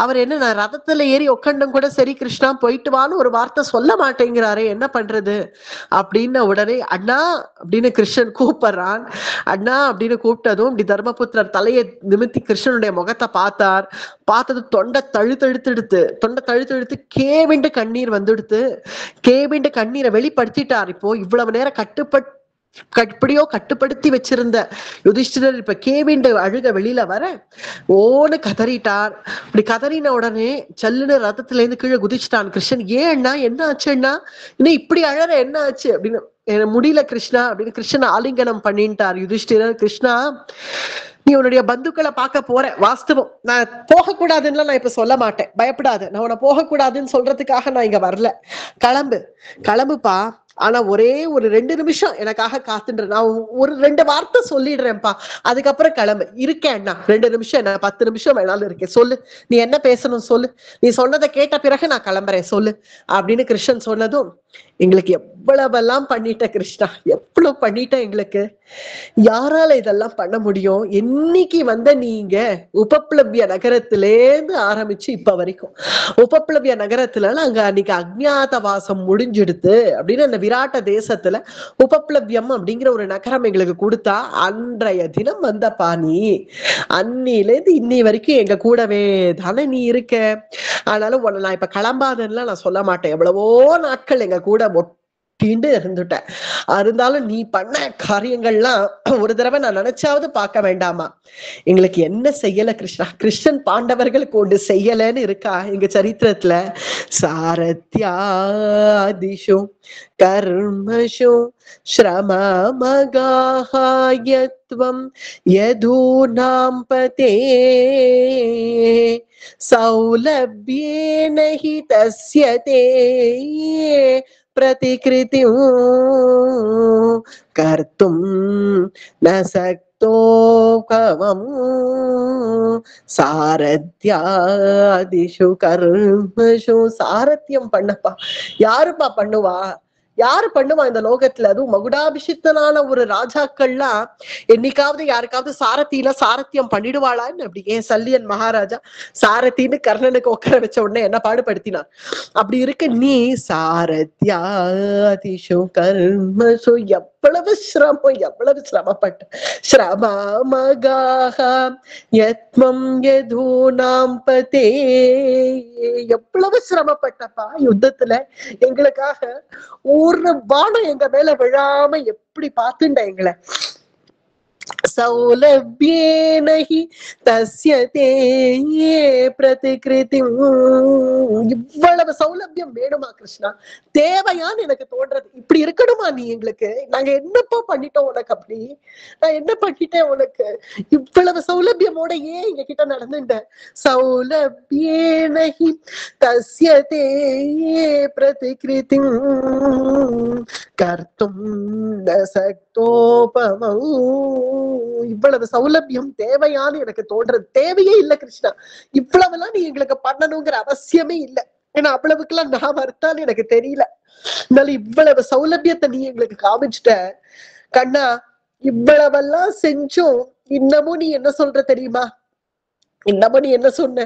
அவர் என்ன, நான் ரதத்துல ஏறி உட்காண்டும் கூட சரி கிருஷ்ணா போயிட்டு வான்னு ஒரு வார்த்தை சொல்ல மாட்டேங்கிறாரே, என்ன பண்றது அப்படின்னு உடனே அண்ணா அப்படின்னு கிருஷ்ணன் கூப்பிடுறான். அண்ணா அப்படின்னு கூப்பிட்டதும் இப்படி தர்மபுத்திரர் தலையை நிமித்தி கிருஷ்ணனுடைய முகத்தை பார்த்தார். பார்த்தது தொண்டை தழுத்தெடுத்து கேவிண்டு கண்ணீர் வந்துடுத்து. கேவிண்டு கண்ணீரை வெளிப்படுத்திட்டார். இப்போ இவ்வளவு நேரம் கட்டுப்படுத்தி வச்சிருந்த யுதிஷ்டிரர் இப்ப கேவிண்டு அழுக வெளியில வர ஓன்னு கதறிட்டார். இப்படி கதறின உடனே சல்லுன்னு ரதத்துல இருந்து கீழே குதிச்சுட்டான் கிருஷ்ணன். ஏன் அண்ணா, என்ன ஆச்சு அண்ணா, இன்னும் இப்படி அழற, என்ன ஆச்சு அப்படின்னு. முடியல கிருஷ்ணா அப்படின்னு கிருஷ்ணன் ஆலிங்கனம் பண்ணிட்டார் யுதிஷ்டிரர். கிருஷ்ணா, நீ உன்னுடைய பந்துக்களை பார்க்க போற, வாஸ்தவம் நான் போகக்கூடாதுன்னு நான் இப்ப சொல்ல மாட்டேன், பயப்படாது. நான் உன்னை போகக்கூடாதுன்னு சொல்றதுக்காக நான் இங்க வரல. கிளம்புப்பா, ஆனா ஒரே ஒரு 2 நிமிஷம் எனக்காக காத்துன்ற, நான் ஒரு 2 வார்த்தை சொல்லிடுறேன்ப்பா, அதுக்கப்புறம் கிளம்பு. இருக்கேன் அண்ணா, 2 நிமிஷம் என்ன, 10 நிமிஷம் வேணாலும் இருக்கேன், சொல்லு நீ என்ன பேசணும் சொல்லு, நீ சொன்னதை கேட்ட பிறகு நான் கிளம்புறேன் சொல்லு அப்படின்னு கிருஷ்ணன் சொன்னதும், எங்களுக்கு எவ்வளவெல்லாம் பண்ணிட்ட கிருஷ்ணா, எவ்வளவு பண்ணிட்ட எங்களுக்கு, யாரால இதெல்லாம் பண்ண முடியும்? என்னைக்கு வந்த நீங்க உபப்ளவ்ய நகரத்திலேருந்து ஆரம்பிச்சு இப்ப வரைக்கும், உபப்ளவ்ய நகரத்துல அங்க அன்னைக்கு அஜ்ஞாத வாசம் முடிஞ்சிடுது அப்படின்னு அந்த விராட்ட தேசத்துல உபப்ளவ்யம் அப்படிங்கிற ஒரு நகரம் எங்களுக்கு கொடுத்தா, அன்றைய தினம் வந்த பாணி, அன்னிலேருந்து இன்னி வரைக்கும் எங்க கூடவே தானே நீ இருக்க. ஆனாலும் உன்னை நான் இப்ப கிளம்பாதன்னு நான் சொல்ல மாட்டேன், எவ்வளவோ நாட்கள் எங்க கூட ஒட்டிண்டு இருந்துட்டேன். இருந்தாலும் நீ பண்ண காரியங்கள்லாம் ஒரு தடவை நான் நினைச்சாவது பார்க்க வேண்டாமா? எங்களுக்கு என்ன செய்யல கிருஷ்ணா? கிருஷ்ணன் பாண்டவர்களுக்கு ஒன்று செய்யலன்னு இருக்கா எங்க சரித்திரத்துல? சாரத்யாதிஷு கர்மஷு ஸ்ரமமகாஹயத்வம் யதூனாம் பதே சௌலப்யேன ஹி தஸ்ய தே प्रतिकृति कर्तुं न शक्तो कवं சாரத்யாதிஷு கர்மஷு. சாரத்தியம் பண்ணப்பா யாருப்பா பண்ணுவா? யாரு பண்ணுவா இந்த லோகத்துல? அதுவும் மகுடாபிஷிக்தனான ஒரு ராஜாக்கள்லாம் என்னைக்காவது யாருக்காவது சாரத்தியம் பண்ணிடுவாளான்னு? அப்படி ஏன் சல்லியன் மகாராஜா சாரத்தின்னு கர்ணனுக்கு உட்கார வச்ச உடனே என்ன பாடுபடுத்தினான்? அப்படி இருக்க நீ சாரத்யாதிஷு கர்மஷு, எவ்வளவு சிரமப்பட்ட ஸ்ரமமகாஹ யத்வம் யதூனாம் பதே, எவ்வளவு சிரமப்பட்டப்பா யுத்தத்துல எங்களுக்காக. ஒரு பானம் எங்க மேல விழாம எப்படி பார்த்துண்ட எங்களை. சௌலபியேன ஹி தஸ்ய தே பிரதிகிருதி. இவ்வளவு சௌலபியம் வேணுமா கிருஷ்ணா? தேவையான்னு எனக்கு தோன்றது. இப்படி இருக்கணுமா நீ எங்களுக்கு? நாங்க என்னப்பா பண்ணிட்டோம் உனக்கு? அப்படி நான் என்ன பண்ணிட்டேன் உனக்கு? இவ்வளவு சௌலபியமோட ஏன் எங்க கிட்ட நடந்துட்ட? சௌலபியேன ஹி தஸ்ய தே பிரதிகிருதி கர்த்தும் ந சக்தோபமௌ. இவ்வளவு சௌலபியம் தேவையான்னு எனக்கு தோன்றது. தேவையே இல்ல கிருஷ்ணா. இவ்வளவு எல்லாம் நீ எங்களுக்கு பண்ணணுங்கிற அவசியமே இல்ல. ஏன்னா அவ்வளவுக்குலாம் நான் வருத்தான்னு எனக்கு தெரியல. இருந்தாலும் இவ்வளவு சௌலபியத்தை நீ எங்களுக்கு காமிச்சிட்ட கண்ணா. இவ்வளவெல்லாம் செஞ்சும் இன்னமும் நீ என்ன சொல்ற தெரியுமா? இன்னமும் நீ என்ன சொன்ன?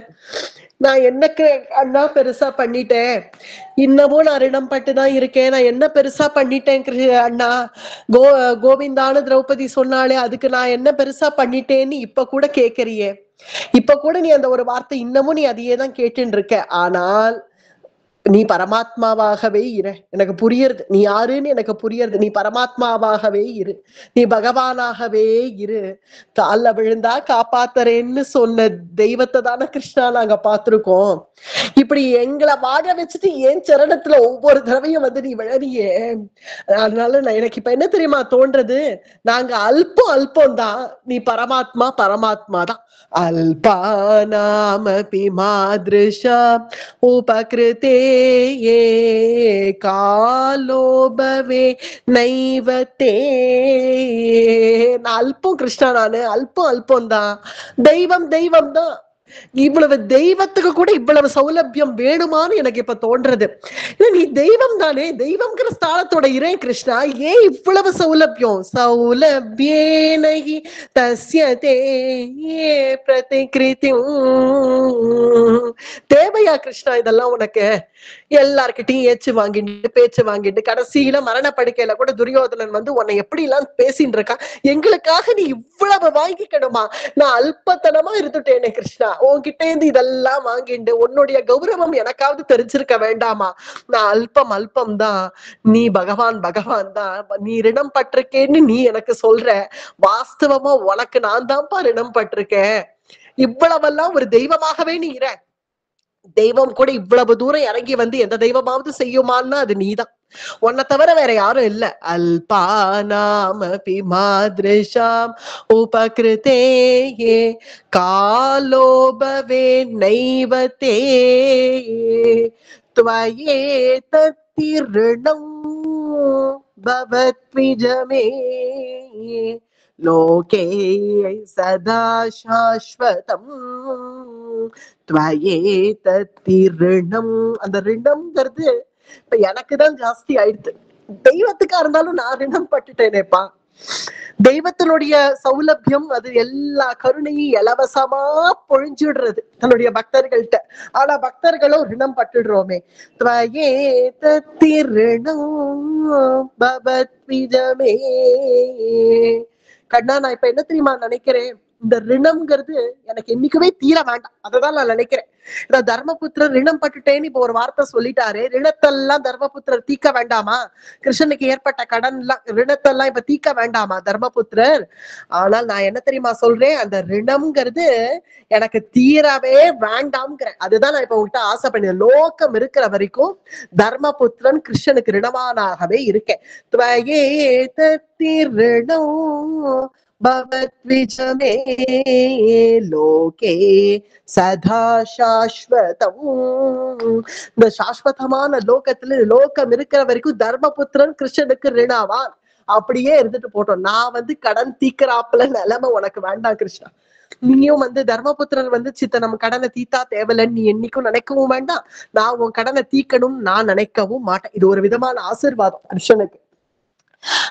நான் என்னக்கு அண்ணா பெருசா பண்ணிட்டேன், இன்னமும் நான் ரிணம் பட்டுதான் இருக்கேன், நான் என்ன பெருசா பண்ணிட்டேன் அண்ணா? கோவிந்தான திரௌபதி சொன்னாலே அதுக்கு நான் என்ன பெருசா பண்ணிட்டேன்னு இப்ப கூட கேக்குறியே. இப்ப கூட நீ அந்த ஒரு வார்த்தை இன்னமும் நீ அதையே தான் கேட்டுன்னு இருக்க. ஆனால் நீ பரமாத்மாவாகவே இரு. எனக்கு புரியுறது நீ யாருன்னு எனக்கு புரியுறது. நீ பரமாத்மாவாகவே இரு, நீ பகவானாகவே இரு. கால்ல விழுந்தா காப்பாத்துறேன்னு சொன்ன தெய்வத்தை தானே கிருஷ்ணா நாங்க பார்த்திருக்கோம். இப்படி எங்களை வாழ வச்சுட்டு என் சரணத்துல ஒவ்வொரு தடவையும் வந்து நீ விழறியே. அதனால எனக்கு இப்ப என்ன தெரியுமா தோன்றது? நாங்க அல்பம் தான், நீ பரமாத்மா தான். அல்பானாமபி மாத்ருஷா உபக்ருதே ये காலோபவே நைவத்தே. நான் அல்பம் கிருஷ்ணா, நானு அல்பம் தான். தெய்வம் தான். இவ்வளவு தெய்வத்துக்கு கூட இவ்வளவு சௌலபியம் வேணுமான்னு எனக்கு இப்ப தோன்றது. நீ தெய்வம் தானே, தெய்வம்ங்கிற ஸ்தானத்தோட இறை கிருஷ்ணா, ஏன் இவ்வளவு சௌலபியம்? சௌலபியேன ஹி தஸ்ய தே பிரதிகிருதி. தேவையா கிருஷ்ணா இதெல்லாம் உனக்கு? எல்லார்கிட்டையும் பேச்சு வாங்கிட்டு கடைசியில மரண படுக்கையில கூட துரியோதனன் வந்து உன்னை எப்படி எல்லாம் பேசிட்டு இருக்கான். எங்களுக்காக நீ இவ்வளவு வாங்கிக்கணுமா? நான் அல்பத்தனமா இருந்துட்டேனே கிருஷ்ணா, உன்கிட்ட இருந்து இதெல்லாம் வாங்கிட்டு உன்னுடைய கௌரவம் எனக்காவது தெரிஞ்சிருக்க வேண்டாமா? நான் அல்பம் தான், நீ பகவான் தான். நீ ரிணம் பட்டிருக்கேன்னு நீ எனக்கு சொல்ற, வாஸ்தவமா உனக்கு நான் தான்ப்பா ரிணம் பட்டிருக்கேன். இவ்வளவெல்லாம் ஒரு தெய்வமாகவே நீ இற. தெய்வம் கூட இவ்வளவு தூரம் இறங்கி வந்து எந்த தெய்வமாவது செய்யுமான்னா அது நீதான். உன்னை தவிர வேற யாரும் இல்ல. அல்பானாமபி மாத்ருஷாம் உபக்ருதே காலோபவே நைவதே த்வயேதத்ரிணம் பவத்விஜமே லோகே சதா சாஸ்வதம் த்வயேதத்ரிணம். அந்த ரிணம்ங்கிறது இப்ப எனக்குதான் ஜாஸ்தி ஆயிடுச்சு. தெய்வத்துக்கா இருந்தாலும் நான் ரிணம் பட்டுட்டேனேப்பா. தெய்வத்தினுடைய சௌலபியம் அது எல்லா கருணையும் இலவசமா பொழிஞ்சிடுறது தன்னுடைய பக்தர்கள்ட்ட. ஆனா பக்தர்களும் ரிணம் பட்டுடுறோமே. த்வயேதத்ரிணம் பவத்விஜமே. கண்ணா, நான் இப்ப என்ன தெரியுமா நினைக்கிறேன்? இந்த ரிணம்ங்கிறது எனக்கு என்னைக்குமே தீர வேண்டாம், அததான் நான் நினைக்கிறேன். இந்த தர்மபுத்திரர் ரிணம் பட்டுட்டேன்னு இப்ப ஒரு வார்த்தை சொல்லிட்டாரு. ரிணத்தெல்லாம் தர்மபுத்திரர் தீக்க வேண்டாமா? கிருஷ்ணனுக்கு ஏற்பட்ட கடன் எல்லாம் ரிணத்தெல்லாம் இப்ப தீக்க வேண்டாமா தர்மபுத்திரர்? ஆனால் நான் என்ன தெரியுமா சொல்றேன்? அந்த ரிணம்ங்கிறது எனக்கு தீரவே வேண்டாம்ங்கிறேன். அதுதான் நான் இப்ப உங்ககிட்ட ஆசை பண்ணேன். லோகம் இருக்கிற வரைக்கும் தர்மபுத்திரன் கிருஷ்ணனுக்கு ரிணவானாகவே இருக்கேன். பவத்விஜமே லோகே சதா சாஸ்வதம். இந்த சாஸ்வதமான லோகத்துல லோகம் இருக்கிற வரைக்கும் தர்மபுத்திரன் கிருஷ்ணனுக்கு ரிணவான். அப்படியே இருந்துட்டு போட்டோம். நான் வந்து கடன் தீக்கிறாப்புல நிலைமை உனக்கு வேண்டாம் கிருஷ்ணா. நீயும் வந்து தர்மபுத்திரர் வந்து சித்த நம்ம கடனை தீத்தா தேவலன்னு நீ என்னைக்கும் நினைக்கவும் வேண்டாம். நான் உன் கடனை தீக்கணும் நான் நினைக்கவும் மாட்டேன். இது ஒரு விதமான ஆசீர்வாதம் கிருஷ்ணனுக்கு.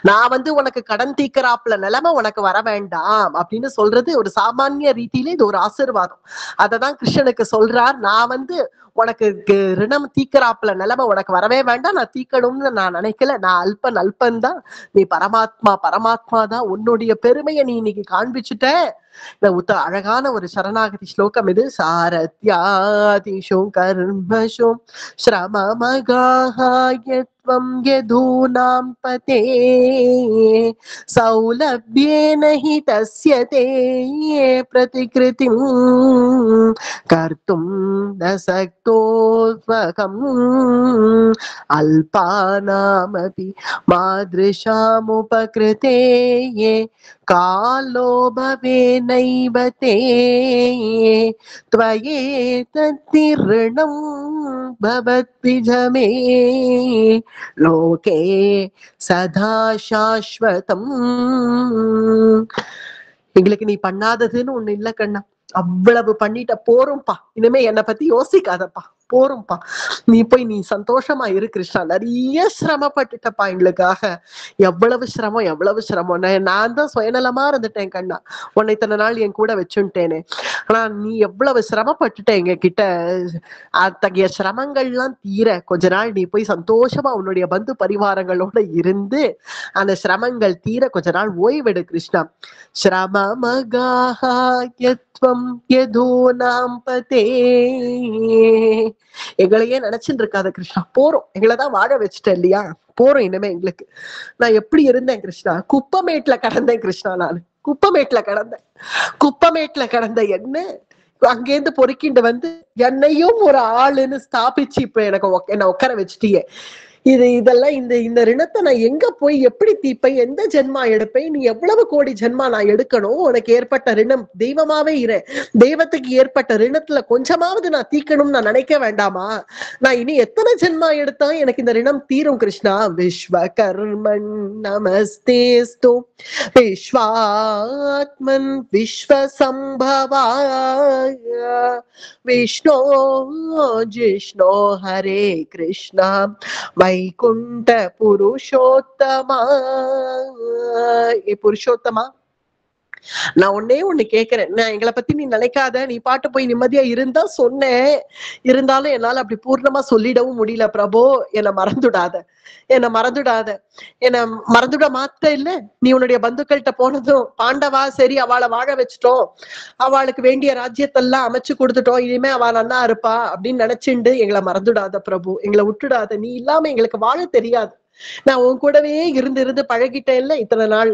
நான் வந்து உனக்கு கடன் தீக்கிறாப்புல நிலைமை உனக்கு வர வேண்டாம் அப்படின்னு சொல்றது ஒரு சாமானிய ரீதியில இது ஒரு ஆசீர்வாதம். அததான் கிருஷ்ணனுக்கு சொல்றார். நான் வந்து உனக்கு ரிணம் தீக்கறாப்புல நிலைமை உனக்கு வரவே வேண்டாம். நான் தீக்கணும்னு நான் நினைக்கல. நான் அல்பன் தான். நீ பரமாத்மா தான். உன்னுடைய பெருமையை நீ இன்னைக்கு காண்பிச்சுட்ட. இந்த அழகான ஒரு சரணாகதி ஸ்லோகம் இது. சாரத்யாதிஷு கர்மஷு ஸ்ரமமகாஹயத்வம் யதூனாம் பதே சௌலப்யேன ஹி தஸ்ய தே பிரதிக்ருதிம் கர்த்தும் ந சக்தோஸ்வகம் அல்பானாமபி மாத்ருஷாமுபக்ருதே காலோ பவேனைவ தே த்வயேதத்நிர்ணம் பவத்விஜமே லோகே சதா சாஸ்வதம். எங்களுக்கு நீ பண்ணாததுன்னு ஒண்ணு இல்ல கண்ணா. அவ்வளவு பண்ணிட்ட, போரும்பா. இனிமே என்னை பத்தி யோசிக்காதப்பா, போரும்பா. நீ போய் நீ சந்தோஷமா இரு கிருஷ்ணா. நிறைய சிரமப்பட்டுட்டப்பா எங்களுக்காக. எவ்வளவு சிரமம். நான் தான் சுயநலமா இருந்துட்டேன் கண்ணா. உன்னை இத்தனை நாள் என் கூட வச்சுட்டேனே. ஆனா நீ எவ்வளவு சிரமப்பட்டுட்ட எங்க கிட்ட. அத்தகைய சிரமங்கள்லாம் தீர கொஞ்ச நாள் நீ போய் சந்தோஷமா உன்னுடைய பந்து பரிவாரங்களோட இருந்து அந்த சிரமங்கள் தீர கொஞ்ச நாள் ஓய்வெடு கிருஷ்ணா. ஸ்ரமமகாஹயத்வம் யதூனாம் பதே. எங்களையே நினைச்சுட்டு இருக்காத கிருஷ்ணா. போறோம், எங்களைதான் வாழ வச்சுட்ட இல்லையா. போறோம் இனிமே எங்களுக்கு. நான் எப்படி இருந்தேன் கிருஷ்ணா? குப்பமேட்ல கடந்தேன் கிருஷ்ணா. நான் குப்பமேட்ல கடந்த என்ன அங்கேருந்து பொறுக்கிண்டு வந்து என்னையும் ஒரு ஆளுன்னு ஸ்தாபிச்சு இப்ப என்ன உட்கார வச்சுட்டியே. இதெல்லாம் இந்த ரிணத்தை நான் எங்க போய் எப்படி தீப்பேன்? எந்த ஜென்மா எடுப்பேன்? நீ எவ்வளவு கோடி ஜென்மா நான் எடுக்கணும்? உனக்கு ஏற்பட்ட ரிணம் தெய்வமாவே இரு. தெய்வத்துக்கு ஏற்பட்ட ரிணத்துல கொஞ்சமாவது நான் தீக்கணும்னு நான் நினைக்க வேண்டாமா? நான் இனி எத்தனை ஜென்மா எடுத்தா எனக்கு இந்த ரிணம் தீரும் கிருஷ்ணா? விஸ்வகர்மன் நமஸ்தேஸ்து விஸ்வாத்மன் விஸ்வசம்பவாய விஷ்ணோ ஜிஷ்ணோ ஹரே கிருஷ்ணா வைகுண்ட புருஷோத்தமா. புருஷோத்தமா, நான் ஒண்ணு கேக்குறேன். நான் எங்களை பத்தி நீ நினைக்காத, நீ பாட்டு போய் நிம்மதியா இருந்தா சொன்னேன். இருந்தாலும் என்னால அப்படி பூர்ணமா சொல்லிடவும் முடியல பிரபு. என்னை மறந்துட மாத்த இல்ல. நீ உன்னுடைய பந்துக்கள்கிட்ட போனதும் பாண்டவா சரி அவளை வாழ வச்சுட்டோம், அவளுக்கு வேண்டிய ராஜ்யத்தெல்லாம் அமைச்சு கொடுத்துட்டோம், இனிமே அவள் நன்னா இருப்பா அப்படின்னு நினைச்சுண்டு எங்களை மறந்துடாத பிரபு. எங்களை விட்டுடாத. நீ இல்லாம எங்களுக்கு வாழ தெரியாது. நான் உன் கூடவே இருந்து பழகிட்டேன் இல்ல இத்தனை நாள்.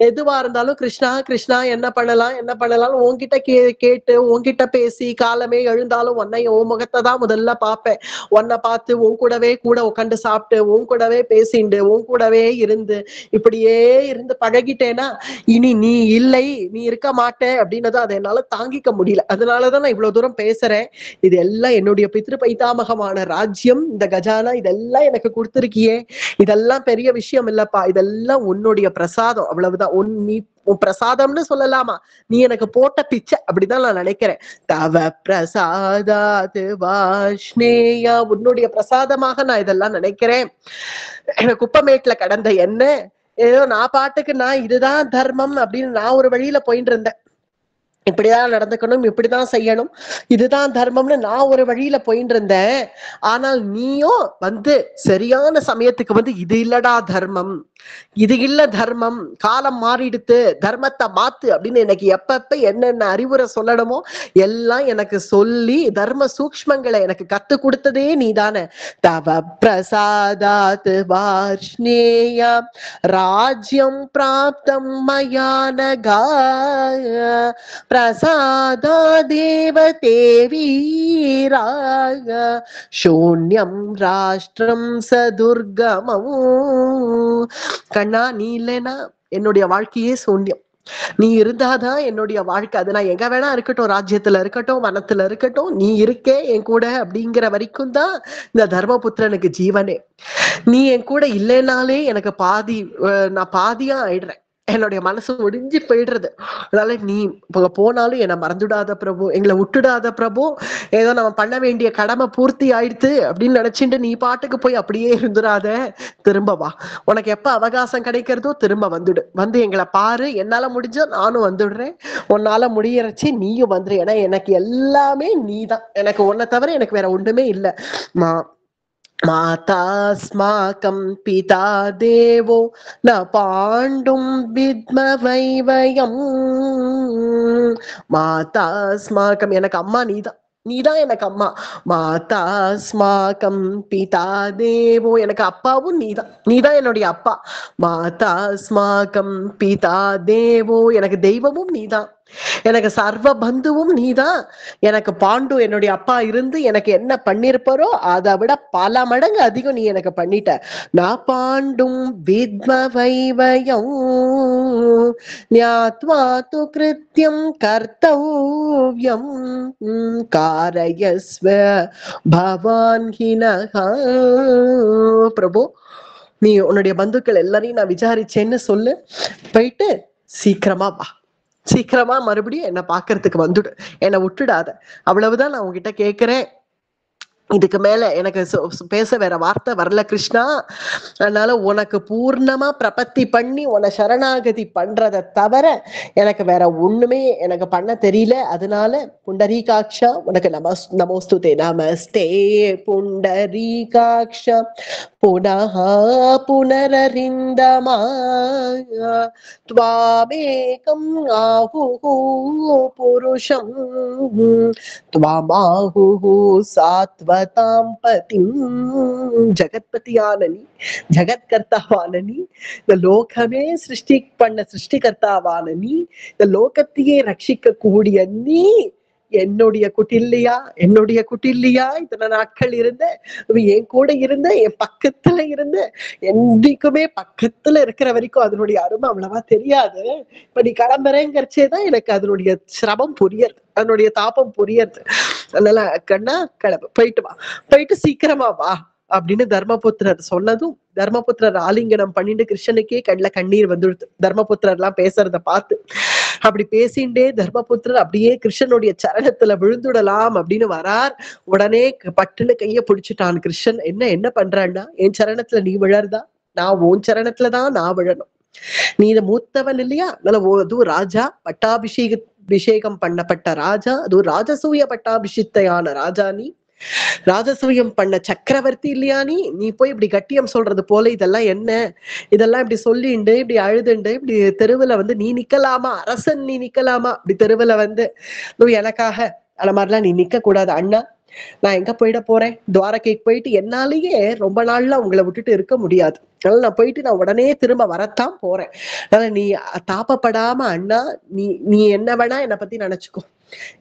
எதுவா இருந்தாலும் கிருஷ்ணா கிருஷ்ணா என்ன பண்ணலாம் உன்கிட்ட கேட்டு உன்கிட்ட பேசி காலமே எழுந்தாலும் உன்னைய உன் முகத்தை தான் முதல்ல பார்ப்பேன். உன்னை பார்த்து உன் கூடவே கூட உட்காந்து சாப்பிட்டு உன் கூடவே பேசிண்டு உன் கூடவே இருந்து இப்படியே இருந்து பழகிட்டேனா இனி நீ இல்லை, நீ இருக்க மாட்டேன் அப்படின்னது அதை என்னால தாங்கிக்க முடியல. அதனாலதான் நான் இவ்வளவு தூரம் பேசுறேன். இது எல்லாம் என்னுடைய பித்ரு பைதாமகமான ராஜ்யம், இந்த கஜானா இதெல்லாம் எனக்கு கொடுத்திருக்கியே. இதெல்லாம் பெரிய விஷயம் இல்லப்பா. இதெல்லாம் உன்னுடைய பிரசாதம், அவ்வளவுதான். உன் பிரசாதம்னு சொல்லலாமா? நீ எனக்கு போட்ட பிச்சை, அப்படிதான் நான் நினைக்கிறேன். தவ பிரசாதாத் வாஷ்ணேயா, உன்னுடைய பிரசாதமாக நான் இதெல்லாம் நினைக்கிறேன். குப்பமேட்ல கடந்த என்ன ஏதோ நான் பாட்டுக்கு நான் இதுதான் தர்மம் அப்படின்னு நான் ஒரு வழியில போயிட்டு இருந்தேன். இப்படிதான் நடந்துக்கணும், இப்படிதான் செய்யணும், இதுதான் தர்மம்னு நான் ஒரு வழியில போயிட்டு இருந்தேன். ஆனால் நீயும் சரியான சமயத்துக்கு இது இல்லடா தர்மம், இது இல்ல தர்மம், காலம் மாறிடுத்து, தர்மத்தை மாத்து அப்படின்னு எனக்கு எப்பப்ப என்னென்ன அறிவுரை சொல்லணுமோ எல்லாம் எனக்கு சொல்லி தர்ம சூக்ஷ்மங்களை எனக்கு கத்து கொடுத்ததே நீதானே. தவ பிரசாதாத் வார்ஷ்ணேயா ராஜ்யம் பிராப்தம் மயானகா பிரசாதாதேவ தேவீராக சூன்யம் ராஷ்டிரம் சதுர்கமம். கண்ணா, நீ இல்லைன்னா என்னுடைய வாழ்க்கையே சூன்யம். நீ இருந்தாதான் என்னுடைய வாழ்க்கை. அது நான் எங்க வேணா இருக்கட்டும், ராஜ்யத்துல இருக்கட்டும், வனத்துல இருக்கட்டும், நீ இருக்கே என் கூட அப்படிங்கிற வரைக்கும் தான் இந்த தர்மபுத்திரனுக்கு ஜீவனே. நீ என் கூட இல்லைனாலே எனக்கு நான் பாதியா ஆயிடுறேன். என்னுடைய மனசு ஒடிஞ்சு போயிடுறது. அதனால நீ போனாலும் என்னை மறந்துடாத பிரபு, எங்களை விட்டுடாத பிரபு. ஏதோ நம்ம பண்ண வேண்டிய கடமை பூர்த்தி ஆயிடுத்து அப்படின்னு நினைச்சிட்டு நீ பாட்டுக்கு போய் அப்படியே இருந்துடாத, திரும்ப வா. உனக்கு எப்ப அவகாசம் கிடைக்கிறதோ திரும்ப வந்துடு, வந்து எங்களை பாரு. என்னால முடிஞ்சா நானும் வந்துடுறேன், உன்னால முடியறச்சு நீயும் வந்துரு. ஏன்னா எனக்கு எல்லாமே நீதான், எனக்கு உன்னை தவிர எனக்கு வேற ஒண்ணுமே இல்லை. मातास्माकं पिता देवो न पाण्डुं विद्मवै वयम्. மாதாஸ்மாக்கம் எனக்கு அம்மா நீதான், நீதான் எனக்கு அம்மா. மாதாஸ்மாக்கம் பிதா தேவோ எனக்கு அப்பாவும் நீதான், நீதான் என்னுடைய அப்பா. மாதாஸ்மாக்கம் பிதா தேவோ எனக்கு தெய்வமும் நீதான், எனக்கு சர்வ பந்துவும் நீதான். எனக்கு பாண்டு என்னுடைய அப்பா இருந்து எனக்கு என்ன பண்ணிருப்பாரோ அதை விட பல மடங்கு அதிகம் நீ எனக்கு பண்ணிட்ட. நான் பாண்டும் வித்மவைவயம் ஞாத்வா து கிருத்யம் கர்த்தவ்யம் காரயஸ்வ பவான் ஹினஹ. பிரபு, நீ உன்னுடைய பந்துக்கள் எல்லாரையும் நான் விசாரிச்சேன்னு சொல்லு, போயிட்டு சீக்கிரமா வா, சீக்கிரமா மறுபடியும் என்ன பாக்குறதுக்கு வந்துடு, என்னை விட்டுடாத. அவ்வளவுதான் நான் உங்ககிட்ட கேக்குறேன். இதுக்கு மேல எனக்கு பேச வேற வார்த்தை வரல கிருஷ்ணா. அதனால உனக்கு பூர்ணமா பிரபத்தி பண்ணி உன சரணாகதி பண்றதை தவிர எனக்கு வேற ஒண்ணுமே எனக்கு பண்ண தெரியல. அதனால புண்டரீகாட்சா உனக்கு நமோஸ்துதே. நமஸ்தே புண்டரீகாட்சா புனஹ புனரரிந்தமா த்வாமேகம் ஆஹுஹு புருஷம் த்வாமாஹுஹு சாத்வதாம் பதிம். ஜகத்பதியான நீ, ஜகத்கர்த்தாவான நீ, இந்த லோகமே சிருஷ்டிகர்த்தாவான நீ, இந்த லோகத்தையே ரட்சிக்க கூடிய நீ என்னுடைய குட்டில்லையா, என்னுடைய குட்டில்லையா இத்தனை நாட்கள் இருந்த, என் கூட இருந்த, என் பக்கத்துல இருந்த, என்னைக்குமே பக்கத்துல இருக்கிற வரைக்கும் அதனுடைய அருமை அவ்வளவா தெரியாது. இப்ப நீ கிளம்புறேங்கிறச்சேதான் எனக்கு அதனுடைய சிரமம் புரியறது, அதனுடைய தாபம் புரியறது. அதனால கண்ணா கிளம்பு, போயிட்டு வா, போயிட்டு சீக்கிரமா வா அப்படின்னு தர்மபுத்திரர் சொன்னதும் தர்மபுத்திரர் ஆலிங்கனம் பண்ணிட்டு கிருஷ்ணனுக்கே கண்ணுல கண்ணீர் வந்துடுது. தர்மபுத்திரர் எல்லாம் பேசுறத பார்த்து அப்படி பேசிண்டே தர்மபுத்திரர் அப்படியே கிருஷ்ணனுடைய சரணத்துல விழுந்துடலாம் அப்படின்னு வரார். உடனே பட்டுன்னு கைய பிடிச்சிட்டான் கிருஷ்ணன். என்ன பண்றான்னா, என் சரணத்துல நீ விழறதா, நான் உன் சரணத்துலதான் நான் விழணும். நீ இத மூத்தவன் இல்லையா, அதுவும் ராஜா, அபிஷேகம் பண்ணப்பட்ட ராஜா, அதுவும் ராஜசூய பட்டாபிஷித்தையான ராஜா, நீ ராஜசூயம் பண்ண சக்கரவர்த்தி இல்லையா, நீ போய் இப்படி கட்டியம் சொல்றது போல இதெல்லாம் என்ன, இதெல்லாம் இப்படி சொல்லிண்டு இப்படி அழுதுண்டு இப்படி தெருவுல வந்து நீ நிக்கலாமா, அரசன் நீ நிக்கலாமா அப்படி தெருவுல வந்து எனக்காக அந்த மாதிரிலாம் நீ நிக்க கூடாது அண்ணா. நான் எங்க போயிட போறேன், துவாரகைக்கு போயிட்டு என்னாலேயே ரொம்ப நாள்ல உங்களை விட்டுட்டு இருக்க முடியாது. அதனால நான் போயிட்டு நான் உடனே திரும்ப வரத்தான் போறேன். அதனால நீ தாபப்படாம அண்ணா, நீ என்ன வேணா என்னை பத்தி நினைச்சுக்கோ.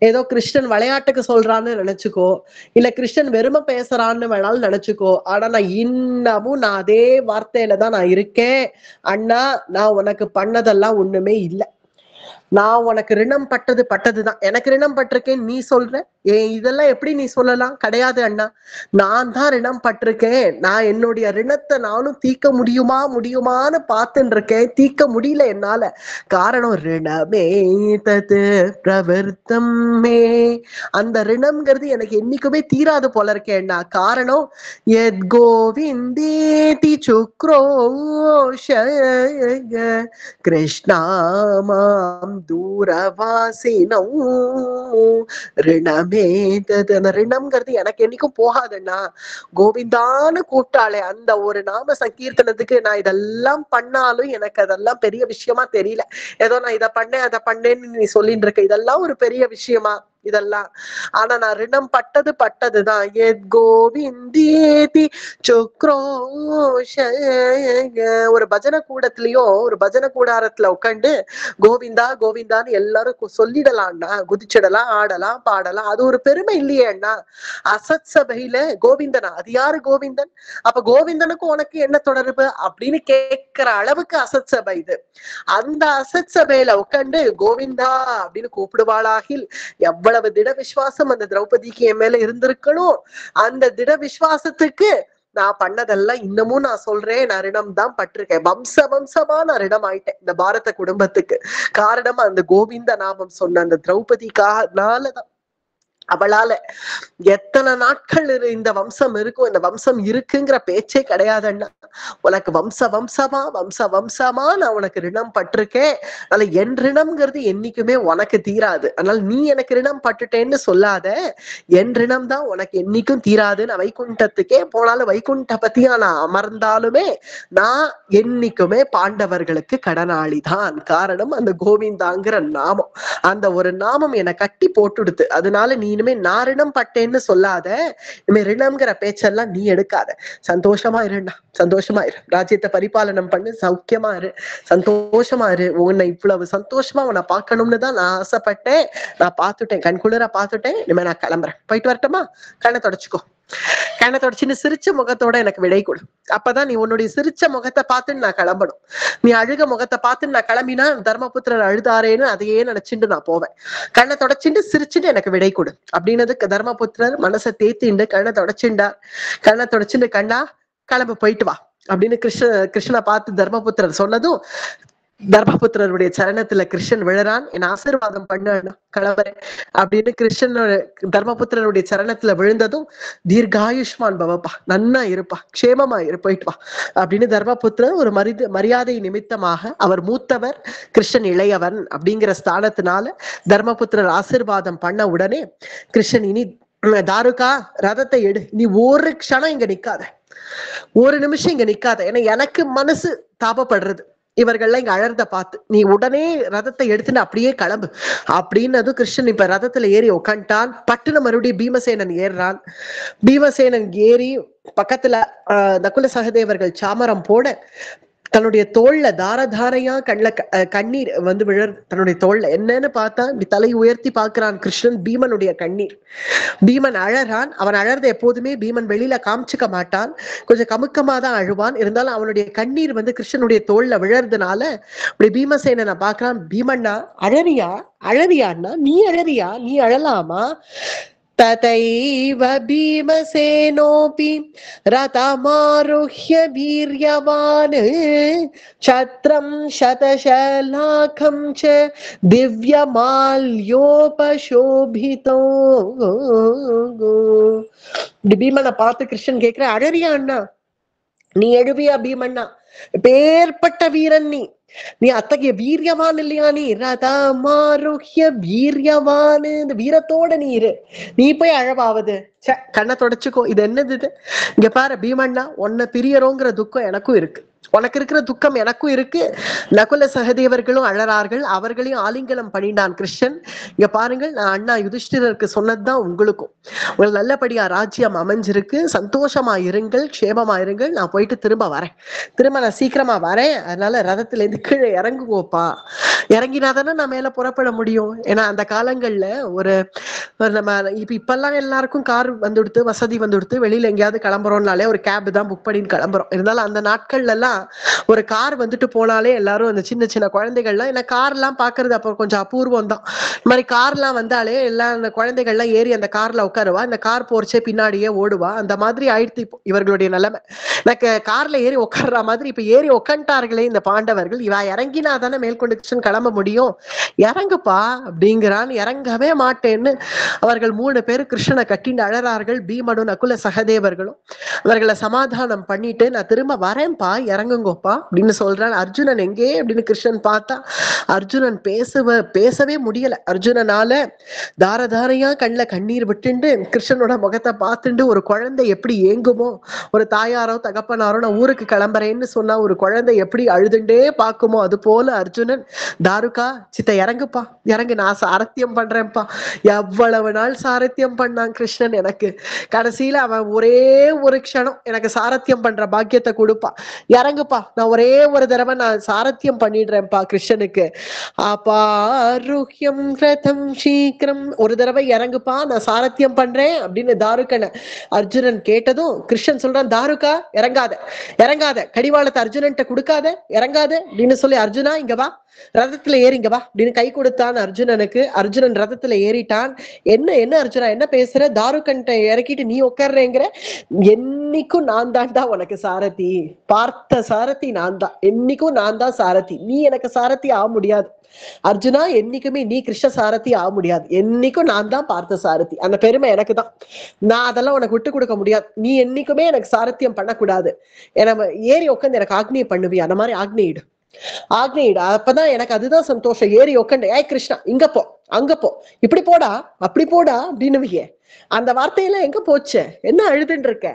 ஏதோ கிருஷ்ணன் விளையாட்டுக்கு சொல்றான்னு நினைச்சுக்கோ, இல்ல கிருஷ்ணன் வெறுமை பேசுறான்னு வேணாலும் நினைச்சுக்கோ. ஆனா நான் இன்னமும் நான் அதே வார்த்தையில தான் நான் இருக்கேன் அண்ணா. நான் உனக்கு பண்ணதெல்லாம் ஒண்ணுமே இல்லை. நான் உனக்கு ரிணம் பட்டதுதான், எனக்கு ரிணம் பட்டிருக்கேன் நீ சொல்ற. இதெல்லாம் எப்படி நீ சொல்லலாம்? கிடையாது அண்ணா, நான் தான் ரிணம் பட்டிருக்கேன். நான் என்னுடைய ரிணத்தை நானும் தீர்க்க முடியுமான்னு பார்த்துட்டு இருக்கேன், தீர்க்க முடியல என்னால. காரணம் ரிணமே தது பிரவர்த்தம் மே, அந்த ரிணம்ங்கிறது எனக்கு என்னைக்குமே தீராது போல இருக்கேன்னா. காரணம் எத் கோவிந்தேதி சுக்ரோஷ கிருஷ்ணாமாம் தூரவாசினம் ரிணமே தது. அந்த ரிணம்ங்கிறது எனக்கு என்னைக்கும் போகாதுன்னா. கோவிந்தான்னு கூப்பிட்டாலே அந்த ஒரு நாம சங்கீர்த்தனத்துக்கு நான் இதெல்லாம் பண்ணாலும் எனக்கு அதெல்லாம் பெரிய விஷயமா தெரியல. ஏதோ நான் இதை பண்ணேன் அதை பண்ணேன்னு நீ சொல்லிட்டு இருக்க, இதெல்லாம் ஒரு பெரிய விஷயமா இதெல்லாம்? ஆனா நான் ரிணம் பட்டதுதான். எத் கோவிந்தேதி சுக்ரோஷ. ஒரு பஜனை கூடத்திலயோ ஒரு பஜனை கூடாரத்துல உட்காந்து கோவிந்தா கோவிந்தான்னு எல்லாரும் சொல்லிடலாம்னா, குதிச்சிடலாம், ஆடலாம், பாடலாம். அது ஒரு பெருமை இல்லையே அண்ணா? அசத் சபையில கோவிந்தனா, அது யாரு கோவிந்தன்? அப்ப கோவிந்தனுக்கும் உனக்கு என்ன தொடர்பு அப்படின்னு கேட்கிற அளவுக்கு அசத் சபை இது. அந்த அசத் சபையில உட்காந்து கோவிந்தா அப்படின்னு கூப்பிடுவாளாகில் எவ்வளவு திட விசுவாசம் அந்த திரௌபதிக்கு என் மேல இருந்திருக்கணும். அந்த திட விசுவாசத்துக்கு நான் பண்ணதெல்லாம் இன்னமும் நான் சொல்றேன், நான் ரிணம் தான் பட்டிருக்கேன். வம்ச வம்சமா நான் ரிணம் ஆயிட்டேன் இந்த பாரத குடும்பத்துக்கு. காரணம் அந்த கோவிந்த நாமம் சொன்ன அந்த திரௌபதிக்கானாலதான். அவளால எத்தனை நாட்கள் இந்த வம்சம் இருக்கும், இந்த வம்சம் இருக்குங்கிற பேச்சே கிடையாதுன்னா, உனக்கு வம்ச வம்சமா நான் உனக்கு ரிணம் பட்டிருக்கேன். அதனால என் ரிணம்ங்கிறது என்னைக்குமே உனக்கு தீராது. அதனால நீ எனக்கு ரிணம் பட்டுட்டேன்னு சொல்லாத, என் ரிணம் தான் உனக்கு என்னைக்கும் தீராது. நான் வைகுண்டத்துக்கே போனாலும், வைகுண்ட பத்தியா நான் அமர்ந்தாலுமே நான் என்னைக்குமே பாண்டவர்களுக்கு கடனாளிதான். காரணம் அந்த கோவிந்தாங்கிற நாமம், அந்த ஒரு நாமம் என்னை கட்டி போட்டுடுது. அதனால நீ இனிமே நான் ரிணம் பட்டேன்னு சொல்லாத, இனிமே ரிணம்ங்கிற பேச்செல்லாம் நீ எடுக்காத. சந்தோஷமா இருண்டா, சந்தோஷமா இரு, ராஜ்யத்தை பரிபாலனம் பண்ணு, சௌக்கியமா இரு, சந்தோஷமா இரு. உன்னை இவ்வளவு சந்தோஷமா உன்னை பார்க்கணும்னு தான் நான் ஆசைப்பட்டேன். நான் பார்த்துட்டேன், கண்குளிர பார்த்துட்டேன். இனிமே நான் கிளம்புறேன், போயிட்டு வரட்டுமா? கண்ணை தொடச்சுக்கோ. கண்ணை தொடச்சுன்னு சிரிச்ச முகத்தோட எனக்கு விடை கொடு. அப்பதான் நீ உன்னுடைய சிரிச்ச முகத்தை பார்த்துன்னு நான் கிளம்பணும். நீ அழுக முகத்தை பார்த்துன்னு நான் கிளம்பினா தர்மபுத்திரர் அழுதாரேன்னு அதையே நினைச்சுட்டு நான் போவேன். கண்ணை தொடச்சுட்டு சிரிச்சுட்டு எனக்கு விடை கொடு அப்படின்னதுக்கு தர்மபுத்திரர் மனசை தேத்திண்டு கண்ணை தொடச்சுண்டார். கண்ணை தொடச்சுட்டு, கண்ணா கிளம்பு, போயிட்டு வா அப்படின்னு கிருஷ்ணனை பார்த்து தர்மபுத்திரர் சொன்னதும் தர்மபுத்திரருடைய சரணத்துல கிருஷ்ணன் விழறான். என் ஆசீர்வாதம் பண்ண கிளம்புறேன் அப்படின்னு கிருஷ்ணனோட தர்மபுத்திரருடைய சரணத்துல விழுந்ததும், தீர்காயுஷ்மான் பவப்பா, நன்னா இருப்பா, க்ஷேமமா இரு, போயிட்டு வா அப்படின்னு தர்மபுத்திரர் ஒரு மரியாதை நிமித்தமாக, அவர் மூத்தவர், கிருஷ்ணன் இளையவன் அப்படிங்கிற ஸ்தானத்தினால தர்மபுத்திரர் ஆசீர்வாதம் பண்ண உடனே கிருஷ்ணன், இனி தாருகா ரதத்தை எடு, நீ ஒரு க்ஷணம் இங்க நிக்காத, ஒரு நிமிஷம் இங்க நிக்காத, ஏன்னா எனக்கு மனசு தாபப்படுறது இவர்கள்லாம் இங்க அழறத பார்த்து. நீ உடனே ரதத்தை எடுத்துட்டு அப்படியே கிளம்பு அப்படின்னது. கிருஷ்ணன் இப்ப ரதத்துல ஏறி உட்காந்துட்டான். பட்டுன மறுபடியும் பீமசேனன் ஏறுறான். பீமசேனன் ஏறி பக்கத்துல நகுல சகதேவர்கள் சாமரம் போட தன்னுடைய தோல்ல தாரதாரையா கண்ணீர் வந்து விழர். தன்னுடைய தோல்ல என்னன்னு பார்த்தா இப்படி தலை உயர்த்தி பார்க்கிறான் கிருஷ்ணன் பீமனுடைய கண்ணீர். பீமன் அழறான். அவன் அழறத எப்போதுமே பீமன் வெளியில காமிச்சுக்க மாட்டான், கொஞ்சம் கமுக்கமா தான் அழுவான். இருந்தாலும் அவனுடைய கண்ணீர் வந்து கிருஷ்ணனுடைய தோல்ல விழறதுனால இப்படி பீமசேனனை பார்க்கிறான். பீமன்னா அழறியா? அழறியான்னா நீ அழறியா? நீ அழலாமா? तथैव भीमसेनोऽपि रथमारुह्य वीर्यवान् छत्रं शतशलाखं च दिव्यमाल्योपशोभितो. பீமனை பார்த்து கிருஷ்ணன் கேட்கிற, அழறியா அண்ணா? நீ எழுவியா பீமண்ணா? பேர்பட்ட வீரன் நீ அத்தகைய வீரியவான் இல்லையா? நீ ரதமாருஹ்ய வீரியவான், இந்த வீரத்தோட நீ இரு, நீ போய் அழவாவது. கண்ணை தொடச்சுக்கோ. இது என்னது இது? இங்க பாரு பீமண்ணா, உன்னை பிரியறோங்கிற துக்கம் எனக்கும் இருக்கு, உனக்கு இருக்கிற துக்கம் எனக்கும் இருக்கு. நகுல சகதேவர்களும் அழறார்கள். அவர்களையும் ஆலிங்கனம் பண்ணினான் கிருஷ்ணன். இங்க பாருங்கள், நான் அண்ணா யுதிஷ்டிரருக்கு சொன்னதுதான் உங்களுக்கும். உங்களுக்கு நல்லபடியா ராஜ்யம் அமைஞ்சிருக்கு, சந்தோஷமா இருங்கள், க்ஷேமமா இருங்கள். நான் போயிட்டு திரும்ப வரேன், திரும்ப நான் சீக்கிரமா வரேன். அதனால ரதத்துல இருந்து கீழே இறங்குவோப்பா. இறங்கினாதானே நான் மேல புறப்பட முடியும். ஏன்னா அந்த காலங்கள்ல ஒரு நம்ம இப்பெல்லாம் எல்லாருக்கும் கார் வந்துடுத்து, வசதி வந்துடுத்து, வெளியில எங்கேயாவது கிளம்புறோம்னாலே ஒரு கேப் தான் புக் பண்ணி கிளம்புறோம். இருந்தாலும் அந்த நாட்கள்ல எல்லாம் ஒரு கார் வந்துட்டு போனாலே எல்லாரும் அந்த சின்ன சின்ன குழந்தைகள்லாம், ஏன்னா கார் எல்லாம் பாக்குறது அப்போ கொஞ்சம் அபூர்வம் தான். இந்த மாதிரி கார் எல்லாம் வந்தாலே எல்லாம் அந்த குழந்தைகள்லாம் ஏறி அந்த கார்ல உட்காருவா, இந்த கார் போர்ச்சே பின்னாடியே ஓடுவா. அந்த மாதிரி ஆயிடுத்து இப்போ இவர்களுடைய நிலைமை. எனக்கு கார்ல ஏறி உட்கார்ற மாதிரி இப்ப ஏறி உட்காந்துட்டார்களே இந்த பாண்டவர்கள். இவ இறங்கினா தானே மேல்கொண்டு கிளம்ப முடியும். இறங்குப்பா அப்படிங்கிறான். இறங்கவே மாட்டேன்னு அவர்கள் 3 பேரும் கிருஷ்ணனை கட்டிண்டு அழறார்கள். பீமனும் நகுல சகதேவர்களும் அவர்களை சமாதானம் பண்ணிட்டு, நான் திரும்ப வரேன்பா, இறங்குங்கோப்பா அப்படின்னு சொல்றான். அர்ஜுனன் எங்கே அப்படின்னு கிருஷ்ணன் பார்த்தா அர்ஜுனன் பேசவே முடியல. அர்ஜுனனால தாரதாரையா கண்ணுல கண்ணீர் விட்டுண்டு கிருஷ்ணனோட முகத்தை பார்த்துட்டு ஒரு குழந்தை எப்படி ஏங்குமோ, ஒரு தாயாரோ தகப்பனாரோ நான் ஊருக்கு கிளம்புறேன்னு சொன்னா ஒரு குழந்தை எப்படி அழுதுண்டே பார்க்குமோ, அது போல அர்ஜுனன், தாருகா சித்த இறங்குப்பா, இறங்கு, நான் சாரத்தியம் பண்றேன்ப்பா. எவ்வளவு நாள் சாரத்தியம் பண்ணான் கிருஷ்ணன் எனக்கு. கடைசியில அவன் ஒரே ஒரு க்ஷணம் எனக்கு சாரத்தியம் பண்ற பாக்கியத்தை கொடுப்பா. இறங்குப்பா, நான் ஒரே ஒரு தடவை நான் சாரத்தியம் பண்ணிடுறேன்ப்பா கிருஷ்ணனுக்கு. அபாருஹ்யம் ரதம் சீக்கிரம், ஒரு தடவை இறங்குப்பா, நான் சாரத்தியம் பண்றேன் அப்படின்னு தாருகனை அர்ஜுனன் கேட்டதும் கிருஷ்ணன் சொல்றான், தாருகா இறங்காத, கடிவாளத்தை அர்ஜுனன்ட்ட கொடுக்காத, இறங்காத அப்படின்னு சொல்லி, அர்ஜுனா இங்க வா, ரதத்துல ஏறிங்க வா அப்படின்னு கை கொடுத்தான் அர்ஜுனனுக்கு. அர்ஜுனன் ரதத்துல ஏறிட்டான். என்ன என்ன அர்ஜுனா என்ன பேசுற, தாருகன்ட்ட இறக்கிட்டு நீ உட்கார்றேங்கிற, என்னைக்கும் நான் தான்டா உனக்கு சாரதி, பார்த்த சாரதி நான் தான், என்னைக்கும் நான் தான் சாரதி, நீ எனக்கு சாரதி ஆக முடியாது அர்ஜுனா, என்னைக்குமே நீ கிருஷ்ண சாரதி ஆக முடியாது, என்னைக்கும் நான் தான் பார்த்த சாரதி, அந்த பெருமை எனக்கு தான், நான் அதெல்லாம் உனக்கு விட்டு கொடுக்க முடியாது, நீ என்னைக்குமே எனக்கு சாரத்தியம் பண்ணக்கூடாது, ஏறி உட்காந்து எனக்கு ஆக்னியை பண்ணுவியா, அந்த மாதிரி ஆக்னியிடு ஆக்னியிடு, அப்பதான் எனக்கு அதுதான் சந்தோஷம், ஏறி உட்காந்து ஏய் கிருஷ்ணா இங்க போ அங்க போ இப்படி போடா அப்படி போடா அப்படின்னுவியே, அந்த வார்த்தையெல்லாம் எங்க போச்சு, என்ன அழுதுன்னு இருக்க,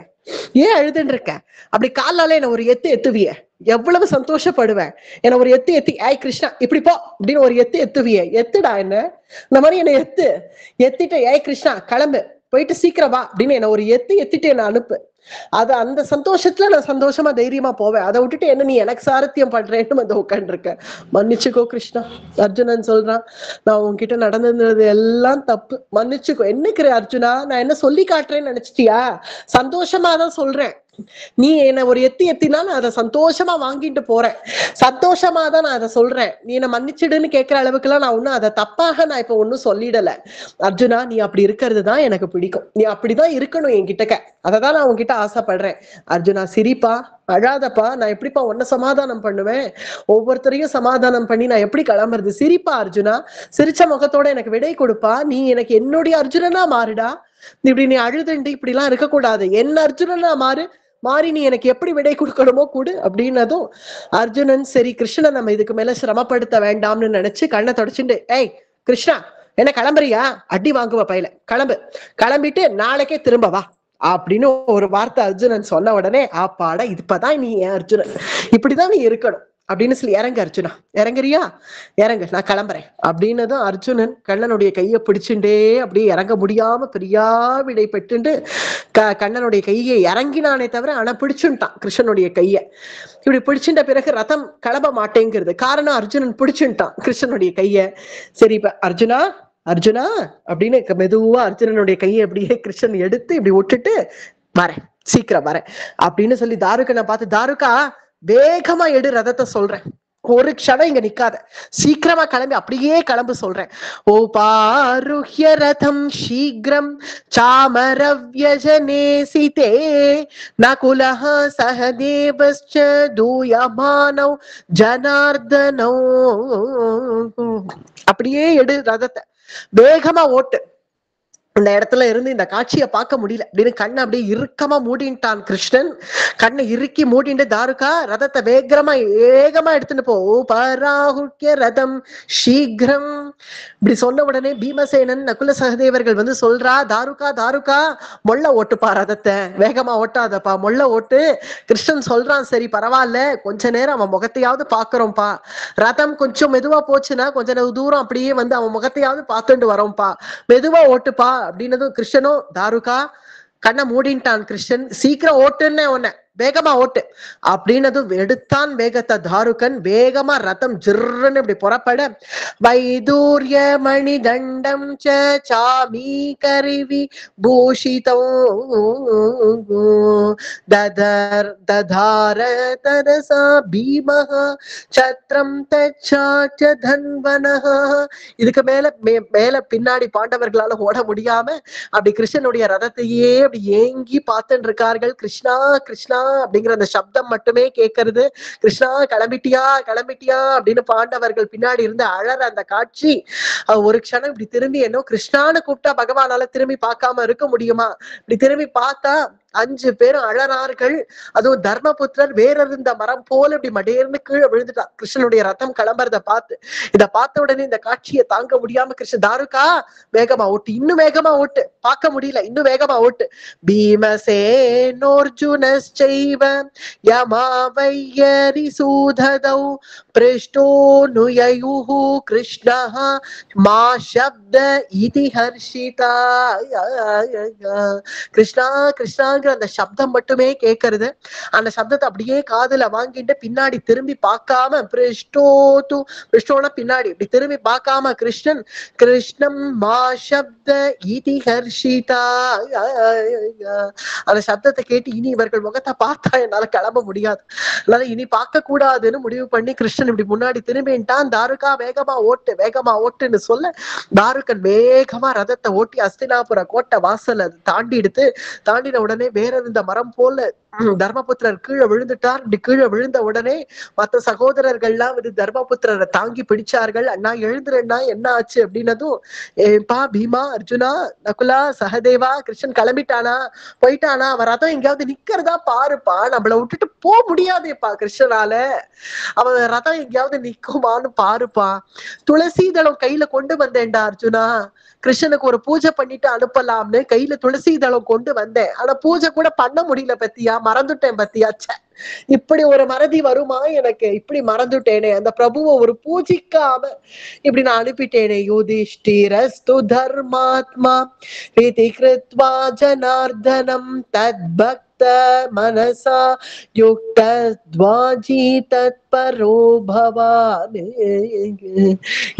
ஏன் அழுதுன்னு இருக்க, அப்படி காலால என்ன ஒரு எத்துவிய, எவ்வளவு சந்தோஷப்படுவேன், என்ன ஒரு எத்தி ஏய் கிருஷ்ணா இப்படி போ அப்படின்னு ஒரு எத்துவிய, எத்துடா என்ன இந்த மாதிரி என்ன எத்திட்டு ஏய் கிருஷ்ணா கிளம்பு போயிட்டு சீக்கிரம் வா அப்படின்னு என்ன ஒரு எத்திட்டு என்ன அனுப்பு, அது அந்த சந்தோஷத்துல நான் சந்தோஷமா தைரியமா போவேன், அதை விட்டுட்டு என்ன நீ எனக்கு சாரத்தியம் பண்றேன்னு வந்து உட்காந்து இருக்க, மன்னிச்சுக்கோ கிருஷ்ணா. அர்ஜுனன் சொல்றான், நான் உன்கிட்ட நடந்தது எல்லாம் தப்பு, மன்னிச்சுக்கோ. என்னைக்கு அர்ஜுனா நான் என்ன சொல்லி காட்டுறேன்னு நினைச்சிட்டியா, சந்தோஷமா தான் சொல்றேன், நீ என்ன ஒரு எத்தினா நான் அதை சந்தோஷமா வாங்கிட்டு போறேன், சந்தோஷமா தான் நான் அதை சொல்றேன், நீ என்ன மன்னிச்சிடுன்னு கேட்கிற அளவுக்கு எல்லாம் நான் ஒன்னும் அதை தப்பாக நான் இப்ப ஒன்னும் சொல்லிடல அர்ஜுனா, நீ அப்படி இருக்கிறது தான் எனக்கு பிடிக்கும், நீ அப்படிதான் இருக்கணும் என்கிட்டக்க, அததான் நான் உன்கிட்ட ஆசைப்படுறேன். அர்ஜுனா சிரிப்பா அழாதப்பா, நான் எப்படிப்பா உன்னை சமாதானம் பண்ணுவேன், ஒவ்வொருத்தரையும் சமாதானம் பண்ணி நான் எப்படி கிளம்புறது, சிரிப்பா அர்ஜுனா, சிரிச்ச முகத்தோட எனக்கு விடை கொடுப்பா, நீ எனக்கு என்னுடைய அர்ஜுனனா மாறுடா, இப்படி நீ அழுதுண்டு இப்படி எல்லாம் இருக்கக்கூடாது, என்ன அர்ஜுனனா மாறி நீ எனக்கு எப்படி விடை கொடுக்கணுமோ கொடு அப்படின்னதும் அர்ஜுனன் சரி கிருஷ்ணனை நம்ம இதுக்கு மேல சிரமப்படுத்த வேண்டாம்னு நினைச்சு கண்ணை தொடச்சுட்டு ஏய் கிருஷ்ணா என்ன கிளம்புறியா, அடி வாங்குவ பையில, கிளம்பிட்டு நாளைக்கே திரும்ப வா அப்படின்னு ஒரு வார்த்தை அர்ஜுனன் சொன்ன உடனே ஆப்பாடா இப்பதான் நீ ஏன் அர்ஜுனன், இப்படிதான் நீ இருக்கணும் அப்படின்னு சொல்லி இறங்க அர்ஜுனா, இறங்குறியா இறங்கு நான் கிளம்புறேன் அப்படின்னதும் அர்ஜுனன் கண்ணனுடைய கையை பிடிச்சுட்டே அப்படியே இறங்க முடியாம பெரியா விடை பெற்றுண்டு கண்ணனுடைய கையை இறங்கினானே தவிர ஆனா பிடிச்சுட்டான் கிருஷ்ணனுடைய கையை, இப்படி பிடிச்சுட்ட பிறகு ரதம் கிளம்ப மாட்டேங்கிறது, காரணம் அர்ஜுனன் பிடிச்சுட்டான் கிருஷ்ணனுடைய கைய. சரி இப்ப அர்ஜுனா அப்படின்னு மெதுவா அர்ஜுனனுடைய கையை அப்படியே கிருஷ்ணன் எடுத்து இப்படி விட்டுட்டு வரேன் சீக்கிரம் வரேன் அப்படின்னு சொல்லி தாருகனை பார்த்து, தாருகா வேகமா எடு ரதத்தை சொல்றேன், ஒரு க்ஷணம் இங்க நிக்காத, சீக்கிரமா கிளம்பி அப்படியே கிளம்பு சொல்றேன். ஓ பாருஹ்ய ரதம் சீக்கிரம் சாமரவ்யஜனே சிதே நகுலஹ சஹதேவஸ்ச தூயமானௌ ஜனார்தனௌ, அப்படியே எடு ரதத்தை, வேகமா ஓட்டு, இந்த இடத்துல இருந்து இந்த காட்சியை பார்க்க முடியல அப்படின்னு கண்ணை அப்படியே இறுக்கமா மூடிட்டான் கிருஷ்ணன், கண்ணை இறுக்கி மூடிட்டு தாருகா ரதத்தை வேகமா எடுத்துட்டு போ, பராஹுக்கிய ரதம் சீக்கிரம் இப்படி சொன்ன உடனே பீமசேனன் நகுல சகதேவர்கள் வந்து சொல்றா, தாருகா மொள்ள ஓட்டுப்பா, ரதத்தை வேகமா ஓட்டாதப்பா, மொள்ள ஓட்டு. கிருஷ்ணன் சொல்றான் சரி பரவாயில்ல, கொஞ்ச நேரம் அவன் முகத்தையாவது பாக்குறோம்ப்பா, ரதம் கொஞ்சம் மெதுவா போச்சுன்னா கொஞ்ச தூரம் அப்படியே வந்து அவன் முகத்தையாவது பார்த்துட்டு வரோம்ப்பா, மெதுவா ஓட்டுப்பா அப்படின்னதும் கிருஷ்ணனும் தாருகா கண்ணை மூடின்ட்டான் கிருஷ்ணன், சீக்கிரம் ஓட்டுன்னு உன்ன வேகமா ஓட்டு அப்படின்னதும் எடுத்தான் வேகத்தை தாருகன், வேகமா ரதம் ஜிர்ன்னு இப்படி புறப்பட வைதூரிய மணி தண்டம் சாமி கருவி பூஷிதோ ததார தரசா பீமஹ சத்ரம் தச்சாச்ச தன்வனஹ. இதுக்கு மேல பின்னாடி பாண்டவர்களால ஓட முடியாம அப்படி கிருஷ்ணனுடைய ரதத்தையே அப்படி ஏங்கி பார்த்துட்டு இருக்கார்கள். கிருஷ்ணா அப்படிங்கிற அந்த சப்தம் மட்டுமே கேட்கறது, கிருஷ்ணா கிளம்பிட்டியா அப்படின்னு பாண்டவர்கள் பின்னாடி இருந்து அழற அந்த காட்சி. ஒரு க்ஷணம் இப்படி திரும்பி என்ன கிருஷ்ணான்னு கூப்பிட்டா பகவானால திரும்பி பார்க்காம இருக்க முடியுமா, இப்படி திரும்பி பார்த்தா 5 பேரும் அழறார்கள். அதுவும் தர்மபுத்திரர் வேற இருந்த மரம் போல இப்படி மடேர்ந்து கீழே விழுந்துட்டா கிருஷ்ணனுடைய ரத்தம் கிளம்புறத பார்த்து. இதை பார்த்த உடனே இந்த காட்சியை தாங்க முடியாம கிருஷ்ண தாருகா வேகமா ஓட்டு, இன்னும் வேகமா ஓட்டு, பார்க்க முடியல இன்னும் வேகமா ஓட்டு. பீமசேனோர்ஜுனஸ்சைவ யமாவையரி சூததௌ பிருஷ்டோ நுயயுஹு கிருஷ்ணஹ மா சப்த இதி ஹர்ஷிதா. கிருஷ்ணா கிருஷ்ணாங்கிற அந்த சப்தம் மட்டுமே கேட்கறது. அந்த சப்தத்தை அப்படியே காதுல வாங்கிட்டு பின்னாடி திரும்பி பார்க்காம பிருஷ்டோன பின்னாடி இப்படி திரும்பி பார்க்காம கிருஷ்ணன் கிருஷ்ணம் மா சப்த இதி ஹர்ஷிதா, அந்த சப்தத்தை கேட்டு இனி இவர்கள் முகத்தை பார்த்தா என்னால கிளம்ப முடியாது, அதனால இனி பார்க்க கூடாதுன்னு முடிவு பண்ணி கிருஷ்ணன் இப்படி முன்னாடி திரும்பிட்டான். தாருகா வேகமா ஓட்டுன்னு சொல்ல தாருகன் வேகமா ரதத்தை ஓட்டி அஸ்தினாபுர கோட்டை வாசல் அது தாண்டின உடனே வேற இருந்த மரம் போல தர்மபுத்திரர் கீழே விழுந்துட்டார். இப்படி கீழே விழுந்த உடனே மற்ற சகோதரர்கள்லாம் வந்து தர்மபுத்திரரை தாங்கி பிடிச்சார்கள். அண்ணா எழுந்துருண்ணா, என்ன ஆச்சு அப்படின்னதும், ஏப்பா பீமா, அர்ஜுனா, நகுலா, சகதேவா, கிருஷ்ணன் கிளம்பிட்டானா, போயிட்டானா, அவன் ரதம் எங்கேயாவது நிக்கிறதா பாருப்பா, நம்மள விட்டுட்டு போக முடியாதேப்பா கிருஷ்ணனால, அவன் ரதம் எங்கேயாவது நிக்குமான்னு பாருப்பா. துளசி தளம் கையில கொண்டு வந்தேன்டா அர்ஜுனா, கிருஷ்ணனுக்கு ஒரு பூஜை பண்ணிட்டு அனுப்பலாம்னு கையில துளசி தளம் கொண்டு வந்தேன், ஆனா பூஜை கூட பண்ண முடியல பத்தியா, மறந்துட்டேன் பத்தியா. இப்படி ஒரு மறதி வருமா எனக்கு, இப்படி மறந்துட்டேனே, அந்த பிரபுவை ஒரு பூஜிக்காம இப்படி நான் அனுப்பிட்டேனே. யுதிஷ்டிரஸ்து தர்மாத்மா ரீதி கிருத்வா ஜனார்தனம் தத்பக்த மனசா யுக்தத்வாஜி தத்பரோ பவான்.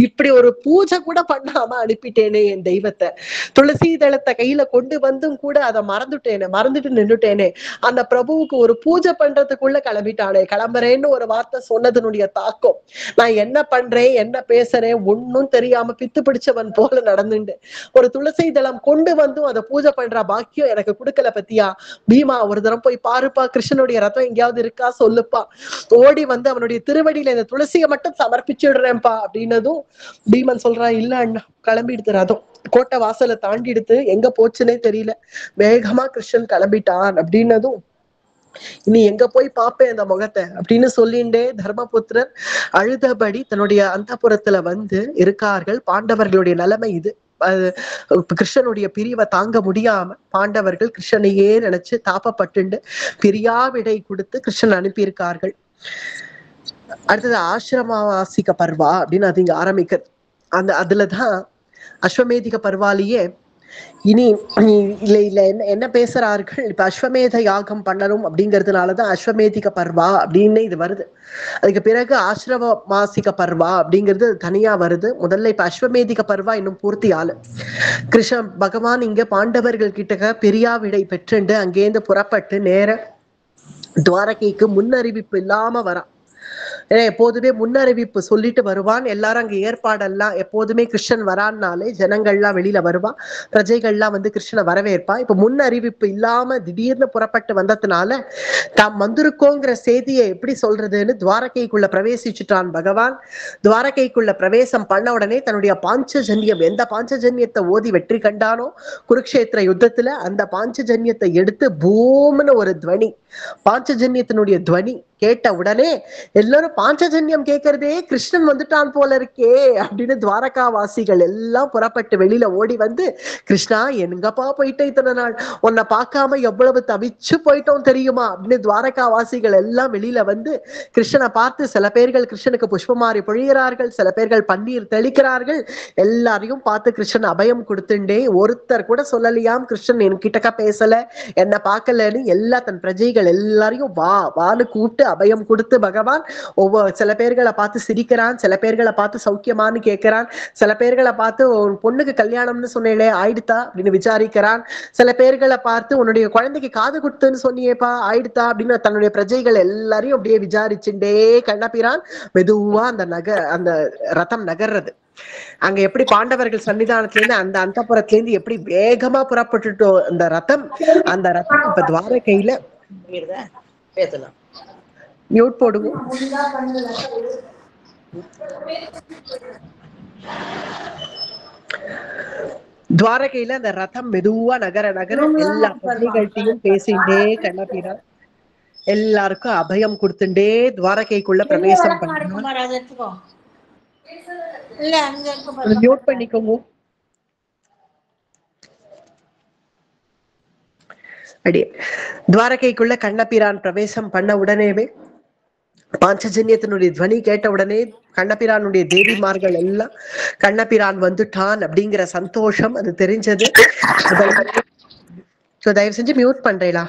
இப்படி ஒரு பூஜை கூட பண்ணாம அனுப்பிட்டேனே என் தெய்வத்தை, துளசி தளத்தை கையில கொண்டு வந்தும் கூட அதை மறந்துட்டு நின்றுட்டேனே. அந்த பிரபுவுக்கு ஒரு பூஜை பண்றதுக்குள்ள கிளம்பிட்டானே, கிளம்புறேன்னு ஒரு வார்த்தை சொன்னதனுடைய தாக்கம், நான் என்ன பண்றேன் என்ன பேசுறேன் ஒன்னும் தெரியாம பித்து பிடிச்சவன் போல நடந்துட்டு ஒரு துளசி தளம் கொண்டு வந்தும் அதை பூஜை பண்ற பாக்கியம் எனக்கு கொடுக்கல பத்தியா. பீமா, ஒரு தரம் போய் பாருப்பா, கிருஷ்ணனுடைய ரத்தம் எங்கேயாவது இருக்கா சொல்லுப்பா, ஓடி வந்து அவனுடைய திருவடியில இந்த துளசியை மட்டும் சமர்ப்பிச்சுடுறேன்ப்பா அப்படின்னதும் பீமன் சொல்றான், இல்ல அண்ணா, கிளம்பிடுத்து ரதம், கோட்டை வாசலை தாண்டி எடுத்து எங்க போச்சுன்னே தெரியல, வேகமா கிருஷ்ணன் கிளம்பிட்டான் அப்படின்னதும் இனி எங்க போய் பாப்பேன் அந்த முகத்தை அப்படின்னு சொல்லிண்டே தர்மபுத்திரர் அழுதபடி தன்னுடைய அந்தப்புறத்துல வந்து இருக்கார்கள். பாண்டவர்களுடைய நிலைமை இது. கிருஷ்ணனுடைய பிரிவை தாங்க முடியாம பாண்டவர்கள் கிருஷ்ணனையே நினைச்சு தாப்பப்பட்டு பிரியா விடை கொடுத்து கிருஷ்ணன் அனுப்பியிருக்கார்கள். அடுத்தது ஆசிரமவாசிக பர்வா அப்படின்னு அது இங்க ஆரம்பிக்கிறது. அதுலதான் அஸ்வமேதிக பர்வாலேயே இனி இல்ல என்ன பேசுறார்கள், இப்ப அஸ்வமேத யாகம் பண்ணணும் அப்படிங்கிறதுனாலதான் அஸ்வமேதிக பர்வா அப்படின்னு இது வருது. அதுக்கு பிறகு ஆசிரம மாசிக பர்வா அப்படிங்கிறது தனியா வருது. முதல்ல இப்ப அஸ்வமேதிக பர்வா இன்னும் பூர்த்தி ஆளு. கிருஷ்ண பகவான் இங்க பாண்டவர்கள் கிட்ட பெரியா விடை பெற்றுண்டு அங்கேருந்து புறப்பட்டு நேர துவாரகைக்கு முன்னறிவிப்பு இல்லாம வரான். எப்போதுமே முன்னறிவிப்பு சொல்லிட்டு வருவான். எல்லாரும் அங்க ஏற்பாடெல்லாம் எப்போதுமே கிருஷ்ணன் வரான்னாலே ஜனங்கள்லாம் வெளியில வருவா, பிரஜைகள்லாம் வந்து கிருஷ்ணனை வரவேற்பா. இப்ப முன் அறிவிப்பு இல்லாம திடீர்னு புறப்பட்டு வந்ததுனால தாம் வந்திருக்கோங்கிற செய்தியை எப்படி சொல்றதுன்னு துவாரகைக்குள்ள பிரவேசிச்சுட்டான் பகவான். துவாரகைக்குள்ள பிரவேசம் பண்ண உடனே தன்னுடைய பாஞ்சஜன்யம், எந்த பாஞ்சஜன்யத்தை ஓதி வெற்றி கண்டானோ குருக்ஷேத்திர யுத்தத்துல, அந்த பாஞ்சஜன்யத்தை எடுத்து பூம்னு ஒரு துவனி, பாஞ்சஜன்யத்தினுடைய துவனி கேட்ட உடனே எல்லாரும் பாஞ்சஜன்யம் கேட்கறதே கிருஷ்ணன் வந்துட்டான் போல இருக்கே அப்படின்னு துவாரகா வாசிகள் எல்லாம் புறப்பட்டு வெளியில ஓடி வந்து, கிருஷ்ணா எங்கப்பா போயிட்ட இத்தனை நாள், உன்னை பார்க்காம எவ்வளவு தவிச்சு போயிட்டோம் தெரியுமா அப்படின்னு துவாரகா வாசிகள் எல்லாம் வெளியில வந்து கிருஷ்ணனை பார்த்து சில பேர்கள் கிருஷ்ணனுக்கு புஷ்பமாரி பொழிகிறார்கள், சில பேர்கள் பன்னீர் தெளிக்கிறார்கள். எல்லாரையும் பார்த்து கிருஷ்ணன் அபயம் கொடுத்துண்டே, ஒருத்தர் கூட சொல்லலையாம் கிருஷ்ணன் என்கிட்டக்க பேசல என்ன பார்க்கலன்னு எல்லா தன் பிரஜைகள் எல்லாரையும் வான்னு கூப்பிட்டு அபயம் கொடுத்து பகவான் சில பேர்களை பார்த்து சிரிக்கிறான், சில பேர்களை பார்த்து சௌக்கியமானு கேட்கிறான், சில பேர்களை பார்த்து உன் பொண்ணுக்கு கல்யாணம்னு சொன்னேளே ஆயிடுத்தா அப்படின்னு விசாரிக்கிறான், சில பேர்களை பார்த்து உன்னுடைய குழந்தைக்கு காது குடுத்துன்னு சொன்னியேப்பா ஆயிடுத்தா அப்படின்னு தன்னுடைய பிரஜைகள் எல்லாரையும் அப்படியே விசாரிச்சுட்டே கண்ணபிரான் மெதுவா அந்த ரதம் நகர்றது. அங்க எப்படி பாண்டவர்கள் சன்னிதானத்துல இருந்து அந்த அந்தப்புறத்துல இருந்து எப்படி வேகமா புறப்பட்டுட்டோம் அந்த ரதம் இப்ப துவாரகையில பேசலாம். மியூட் போடுவோம். துவாரகையில அந்த ரதம் மெதுவா நகர எல்லா பத்னிகள்கிட்டையும் பேசிட்டே கண்ணபிரான் எல்லாருக்கும் அபயம் கொடுத்துட்டே துவாரகைக்குள்ள பிரவேசம் பண்ண. மியூட் பண்ணிக்கோங்க. அடி துவாரகைக்குள்ள கண்ணபிரான் பிரவேசம் பண்ண உடனேவே பாஞ்சஜன்யத்தினுடைய துவனி கேட்ட உடனே கண்ணபிரானுடைய தேவிமார்கள் எல்லாம் கண்ணபிரான் வந்துட்டான் அப்படிங்கிற சந்தோஷம் அது தெரிஞ்சது. தயவு செஞ்சு மியூட் பண்றீங்களா?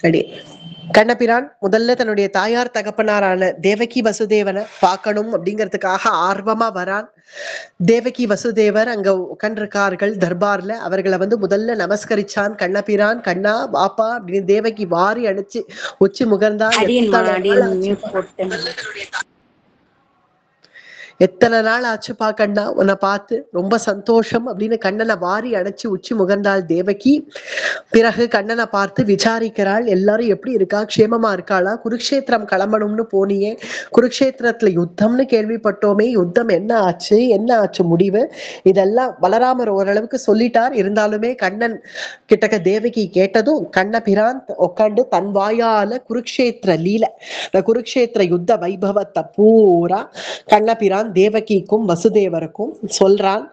அடி கண்ணபிரான் முதல்ல தன்னுடைய தாயார் தகப்பனாரான தேவகி வசுதேவனை பார்க்கணும் அப்படிங்கிறதுக்காக ஆர்வமா வரான். தேவகி வசுதேவர் அங்க உட்கார்ந்திருக்கார்கள் தர்பார்ல. அவர்களை முதல்ல நமஸ்கரிச்சான் கண்ணபிரான். கண்ணா பாப்பா அப்படின்னு தேவகி வாரி அடிச்சு உச்சி முகர்ந்தா. எத்தனை நாள் ஆச்சுப்பா கண்ணா உன்னை பார்த்து, ரொம்ப சந்தோஷம் அப்படின்னு கண்ணனை வாரி அணைச்சு உச்சி முகர்ந்தாள் தேவகி. பிறகு கண்ணனை பார்த்து விசாரிக்கிறாள், எல்லாரும் எப்படி இருக்கா, க்ஷேமமா இருக்காளா, குருக்ஷேத்திரம் கிளம்பணும்னு போனியே, குருக்ஷேத்திரத்துல யுத்தம்னு கேள்விப்பட்டோமே, யுத்தம் என்ன ஆச்சு, என்ன ஆச்சு முடிவு, இதெல்லாம் பலராமர் ஓரளவுக்கு சொல்லிட்டார். இருந்தாலுமே கண்ணன் கிட்டக்க தேவகி கேட்டதும் கண்ணபிரான் உட்காந்து தன் வாயால குருக்ஷேத்திர லீல, குருக்ஷேத்திர யுத்த வைபவத்தை பூரா கண்ணபிரான் தேவகிக்கும் வசுதேவருக்கும் சொல்றான்.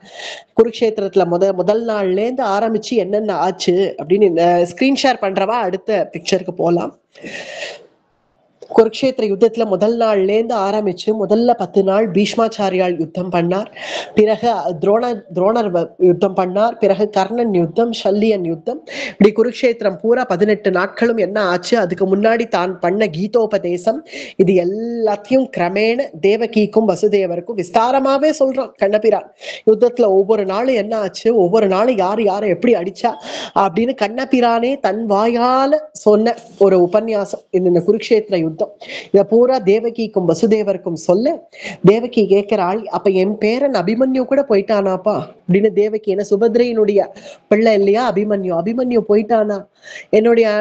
குருக்ஷேத்திரத்துல முதல் நாள்ல இருந்து ஆரம்பிச்சு என்னென்ன ஆச்சு அப்படின்னு ஸ்கிரீன் ஷேர் பண்றவா அடுத்த பிக்சருக்கு போலாம். குருக்ஷேத்திர யுத்தத்துல முதல் நாள்ல இருந்து ஆரம்பிச்சு முதல்ல 10 நாள் பீஷ்மாச்சாரியால் யுத்தம் பண்ணார். பிறகு துரோணர் யுத்தம் பண்ணார். பிறகு கர்ணன் யுத்தம், சல்லியன் யுத்தம். இப்படி குருக்ஷேத்திரம் பூரா 18 நாட்களும் என்ன ஆச்சு, அதுக்கு முன்னாடி தான் பண்ண கீதோபதேசம், இது எல்லாத்தையும் கிரமேண தேவகிக்கும் வசுதேவருக்கும் விஸ்தாரமாவே சொல்றான் கண்ணபிரான். யுத்தத்துல ஒவ்வொரு நாளும் என்ன ஆச்சு, ஒவ்வொரு நாளும் யாரு யாரை எப்படி அடிச்சா அப்படின்னு கண்ணபிரானே தன் வாயால சொன்ன ஒரு உபன்யாசம் இந்த குருக்ஷேத்திர யுத்தம். இத பூரா தேவகிக்கும் வசுதேவருக்கும் சொல்ல தேவகி கேட்கிறாள், அப்ப என் பேரன் அபிமன்யு கூட போயிட்டானாப்பா அப்படின்னு. தேவகி என்ன சுபத்ரையினுடைய பிள்ளை இல்லையா அபிமன்யு, அபிமன்யு போயிட்டானா, என்னுடைய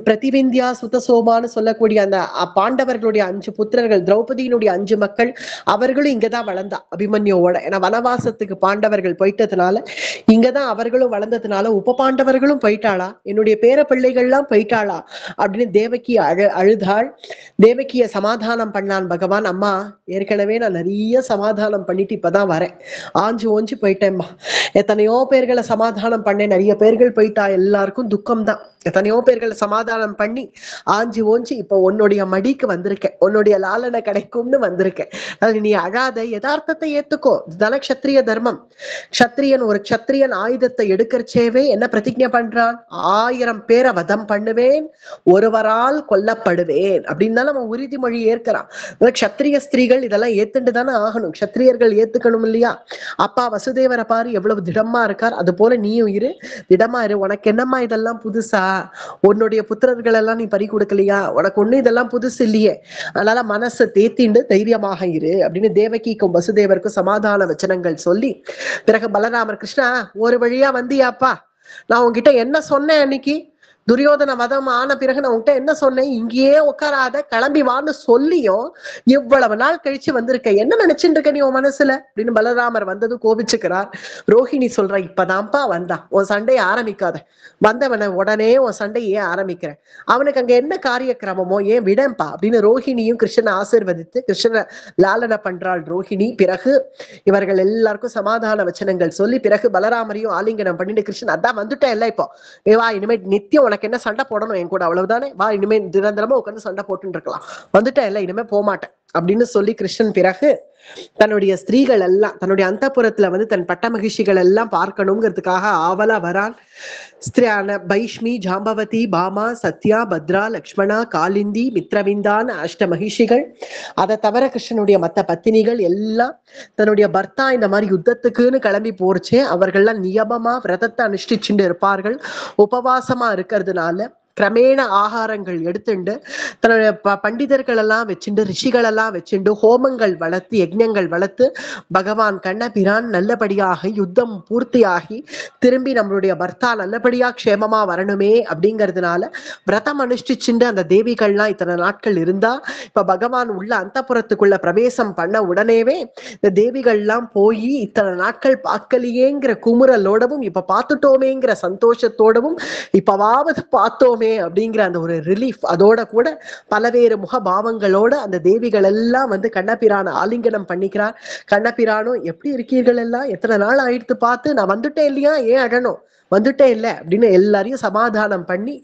பிரதிவிந்தியா சுதசோமான்னு சொல்லக்கூடிய அந்த பாண்டவர்களுடைய 5 புத்திரர்கள், திரௌபதியினுடைய 5 மக்கள், அவர்களும் இங்கதான் வளர்ந்தா அபிமன்யோட. ஏன்னா வனவாசத்துக்கு பாண்டவர்கள் போயிட்டதுனால இங்கதான் அவர்களும் வளர்ந்ததுனால உப பாண்டவர்களும் போயிட்டாளா, என்னுடைய பேர பிள்ளைகள்லாம் போயிட்டாளா அப்படின்னு தேவகி அழுதாள். தேவகிய சமாதானம் பண்ணான் பகவான். அம்மா, ஏற்கனவே நான் நிறைய சமாதானம் பண்ணிட்டு இப்பதான் வரேன், ஆஞ்சு ஓஞ்சு போயிட்டேம்மா, எத்தனையோ பேர்களை சமாதானம் பண்ணேன், நிறைய பேர்கள் போயிட்டா, எல்லாருக்கும் துக்கம் தான், எத்தனையோ பேர்களை சமாதானம் பண்ணி ஆஞ்சி ஓஞ்சி இப்ப உன்னுடைய மடிக்கு வந்திருக்கேன், உன்னுடைய லாலனை கிடைக்கும்னு வந்திருக்கேன். அது நீ அழாத, யதார்த்தத்தை ஏத்துக்கோ, இதுதான க்ஷத்ரிய தர்மம். க்ஷத்ரியன் ஒரு க்ஷத்ரியன் ஆயுதத்தை எடுக்கிறச்சேவே என்ன பிரதிஜை பண்றான், 1000 பேரை வதம் பண்ணுவேன், ஒருவரால் கொல்லப்படுவேன் அப்படின்னு தான் அவன் உறுதிமொழி ஏற்கிறான். க்ஷத்ரிய ஸ்திரீகள் இதெல்லாம் ஏத்துட்டு தானே ஆகணும், க்ஷத்ரியர்கள் ஏத்துக்கணும் இல்லையா. அப்பா வசுதேவரை பாரு எவ்வளவு திடமா இருக்கார், அது போல நீயும் இரு, திடமா இரு. உனக்கு என்னம்மா இதெல்லாம் புதுசா, உன்னுடைய புத்திரர்கள் எல்லாம் நீ பறி கொடுக்கலையா, உனக்கு ஒண்ணு இதெல்லாம் புதுசு இல்லையே, அதனால மனசை தேத்திண்டு தைரியமாக இரு அப்படின்னு தேவகிக்கும் வசுதேவருக்கும் சமாதான வச்சனங்கள் சொல்லி பிறகு பலராமர், கிருஷ்ணா ஒரு வழியா வந்தியாப்பா, நான் உன்கிட்ட என்ன சொன்னேன் அன்னைக்கு, துரியோதன வதம் ஆன பிறகு நான் உன்கிட்ட என்ன சொன்னேன், இங்கேயே உட்காராத கிளம்பி வான்னு சொல்லியும் இவ்வளவு நாள் கழிச்சு வந்திருக்க, என்ன நினைச்சுட்டு இருக்க நீ உன் மனசுல அப்படின்னு பலராமர் வந்தது கோபிச்சுக்கிறார். ரோஹிணி சொல்ற, இப்பதான்ப்பா வந்தான், உன் சண்டையை ஆரம்பிக்காத, வந்தவனை உடனே உன் சண்டையே ஆரம்பிக்கிறேன், அவனுக்கு அங்க என்ன காரிய கிரமமோ ஏன் விடம்பா அப்படின்னு ரோஹிணியும் கிருஷ்ணனை ஆசீர்வதித்து கிருஷ்ணனை லாலனை பண்றாள் ரோஹிணி. பிறகு இவர்கள் எல்லாருக்கும் சமாதான வச்சனங்கள் சொல்லி பிறகு பலராமரையும் ஆலிங்கனம் பண்ணிட்டு, கிருஷ்ணன் அதான் வந்துட்டேன் இல்ல, இப்போ வா, இனிமே நித்தியம் உனக்கு என்ன சண்டை போடணும் என் கூட, அவ்வளவுதானே, வா இனிமே நிரந்தரமா உட்காந்து சண்டை போட்டுட்டு இருக்கலாம், வந்துட்டேன் இல்ல, இனிமே போகமாட்டேன் அப்படின்னு சொல்லி கிருஷ்ணன் பிறகு தன்னுடைய ஸ்திரீகள் எல்லாம் தன்னுடைய அந்தப்புரத்துல தன் பட்ட மகிழ்ச்சிகள் எல்லாம் பார்க்கணுங்கிறதுக்காக ஆவலா வரான். ஸ்திரியான பைஷ்மி, ஜாம்பவதி, பாமா, சத்யா, பத்ரா, லக்ஷ்மணா, காலிந்தி, மித்ரவிந்தான் 8 மகிழ்ச்சிகள். அதை தவிர கிருஷ்ணனுடைய மத்த பத்தினிகள் எல்லாம் தன்னுடைய பர்த்தா இந்த மாதிரி யுத்தத்துக்குன்னு கிளம்பி போறச்சே அவர்கள்லாம் நியமமா விரதத்தை அனுஷ்டிச்சுட்டு இருப்பார்கள். உபவாசமா இருக்கிறதுனால கிரமேண ஆகாரங்கள் எடுத்துண்டு தன்னுடைய பண்டிதர்கள் எல்லாம் வச்சுண்டு ரிஷிகள் எல்லாம் வச்சுண்டு ஹோமங்கள் வளர்த்து யஜ்ஞங்கள் வளர்த்து பகவான் கண்ணபிரான் நல்லபடியாக யுத்தம் பூர்த்தியாகி திரும்பி நம்மளுடைய பர்த்தா நல்லபடியா க்ஷேமமா வரணுமே அப்படிங்கிறதுனால விரதம் அனுஷ்டிச்சுண்டு அந்த தேவிகள்லாம் இத்தனை நாட்கள் இருந்தா இப்ப பகவான் உள்ள அந்தப்புரத்துக்குள்ள பிரவேசம் பண்ண உடனேவே இந்த தேவிகள்லாம் போய் இத்தனை நாட்கள் பார்க்கலையேங்கிற குமுறலோடவும் இப்ப பார்த்துட்டோமேங்கிற சந்தோஷத்தோடவும் இப்பவாவது பார்த்தோமே அப்படிங்கிற அந்த ஒரு ரிலீஃப், அதோட கூட பலவேறு முகபாவங்களோட அந்த தேவிகள் எல்லாம் கண்ணபிரான ஆலிங்கனம் பண்ணிக்கிறார். கண்ணபிரானும் எப்படி இருக்கீர்கள் எல்லாம், எத்தனை நாள் ஆயிடுத்து பார்த்து, நான் வந்துட்டேன் இல்லையா, ஏன் அழணும், வந்துட்டே இல்லை அப்படின்னு எல்லாரையும் சமாதானம் பண்ணி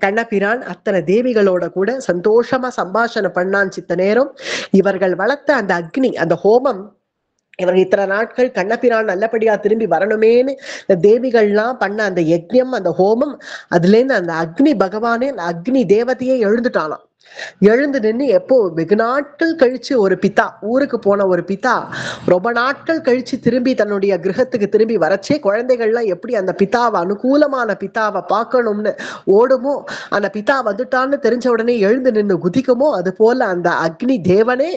கண்ணபிரான் அத்தனை தேவிகளோட கூட சந்தோஷமா சம்பாஷணை பண்ணான். சித்த நேரம் இவர்கள் வளர்த்த அந்த அக்னி, அந்த ஹோமம், இவர்கள் இத்தனை நாட்கள் கண்ணபிரான் நல்லபடியா திரும்பி வரணுமேன்னு இந்த தேவிகள்லாம் பண்ண அந்த யஜ்ஞம், அந்த ஹோமம், அதுல இருந்து அந்த அக்னி பகவானே, அந்த அக்னி தேவதையே எழுந்துட்டானாம். எழுந்து நின்று எப்போ வெகு நாட்கள் கழிச்சு ஒரு பிதா, ஊருக்கு போன ஒரு பிதா ரொம்ப நாட்கள் கழிச்சு திரும்பி தன்னுடைய கிரகத்துக்கு திரும்பி வரச்சே குழந்தைகள்லாம் எப்படி அந்த பிதாவை, அனுகூலமான பிதாவை பார்க்கணும்னு ஓடுமோ, அந்த பிதா வந்துட்டான்னு தெரிஞ்ச உடனே எழுந்து நின்று குதிக்குமோ, அது போல அந்த அக்னி தேவனே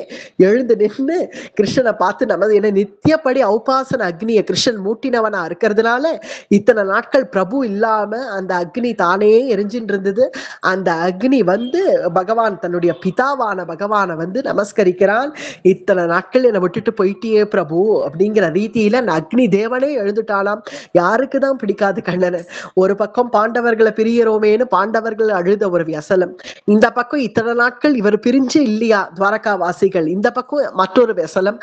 எழுந்து நின்று கிருஷ்ணனை பார்த்து நமது என்ன நித்தியப்படி ஔபாசன அக்னியை கிருஷ்ணன் மூட்டினவனா இருக்கிறதுனால இத்தனை நாட்கள் பிரபு இல்லாம அந்த அக்னி தானே எரிஞ்சின்னு இருந்தது. அந்த அக்னி வந்து பகவான் தன்னுடைய பிதாவான பகவானை வந்து நமஸ்கரிக்கிறான். இத்தனை நாட்கள் என்னை விட்டுட்டு போயிட்டியே பிரபு அப்படிங்கிற ரீதியில அந்த அக்னி தேவனே எழுந்துட்டாலாம். யாருக்குதான் பிடிக்காது கண்ணனை? ஒரு பக்கம் பாண்டவர்களை பிரியறோமேனு பாண்டவர்கள் அழுத ஒரு வியசலம், இந்த பக்கம் இத்தனை நாட்கள் இவர் பிரிஞ்சு இல்லையா துவாரகா வாசிகள், இந்த பக்கம் மற்றொரு வியசலம்.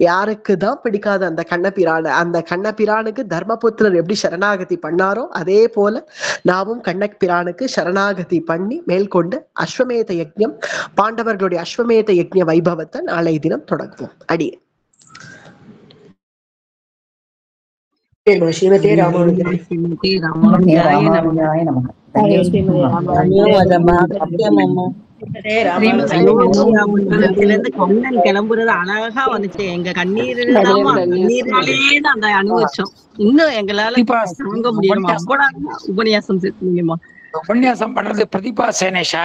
யாருக்குதான் பிடிக்காது அந்த கண்ணபிரான? அந்த கண்ணபிரானுக்கு தர்மபுத்திரர் எப்படி சரணாகதி பண்ணாரோ அதே போல நாமும் கண்ணபிரானுக்கு சரணாகதி பண்ணி மேற்கொண்டு அஸ்வமேத யஜ்ஞம், பாண்டவர்களுடைய அஸ்வமேத யஜ்ஞ வைபவத்தை நாளை தினம் தொடங்குவோம். அடி ஸ்ரீமதே ராமானுஜாய நமः. கண்ணன் கிளம்புறது அழகா வந்துச்சு. எங்க கண்ணீர்னாலேயே அந்த அனுபவிச்சோம். இன்னும் எங்களால தாங்க முடியும். அவ்வளவு உபன்யாசம் உபன்யாசம் பண்றது பிரதீபா சேனேஷா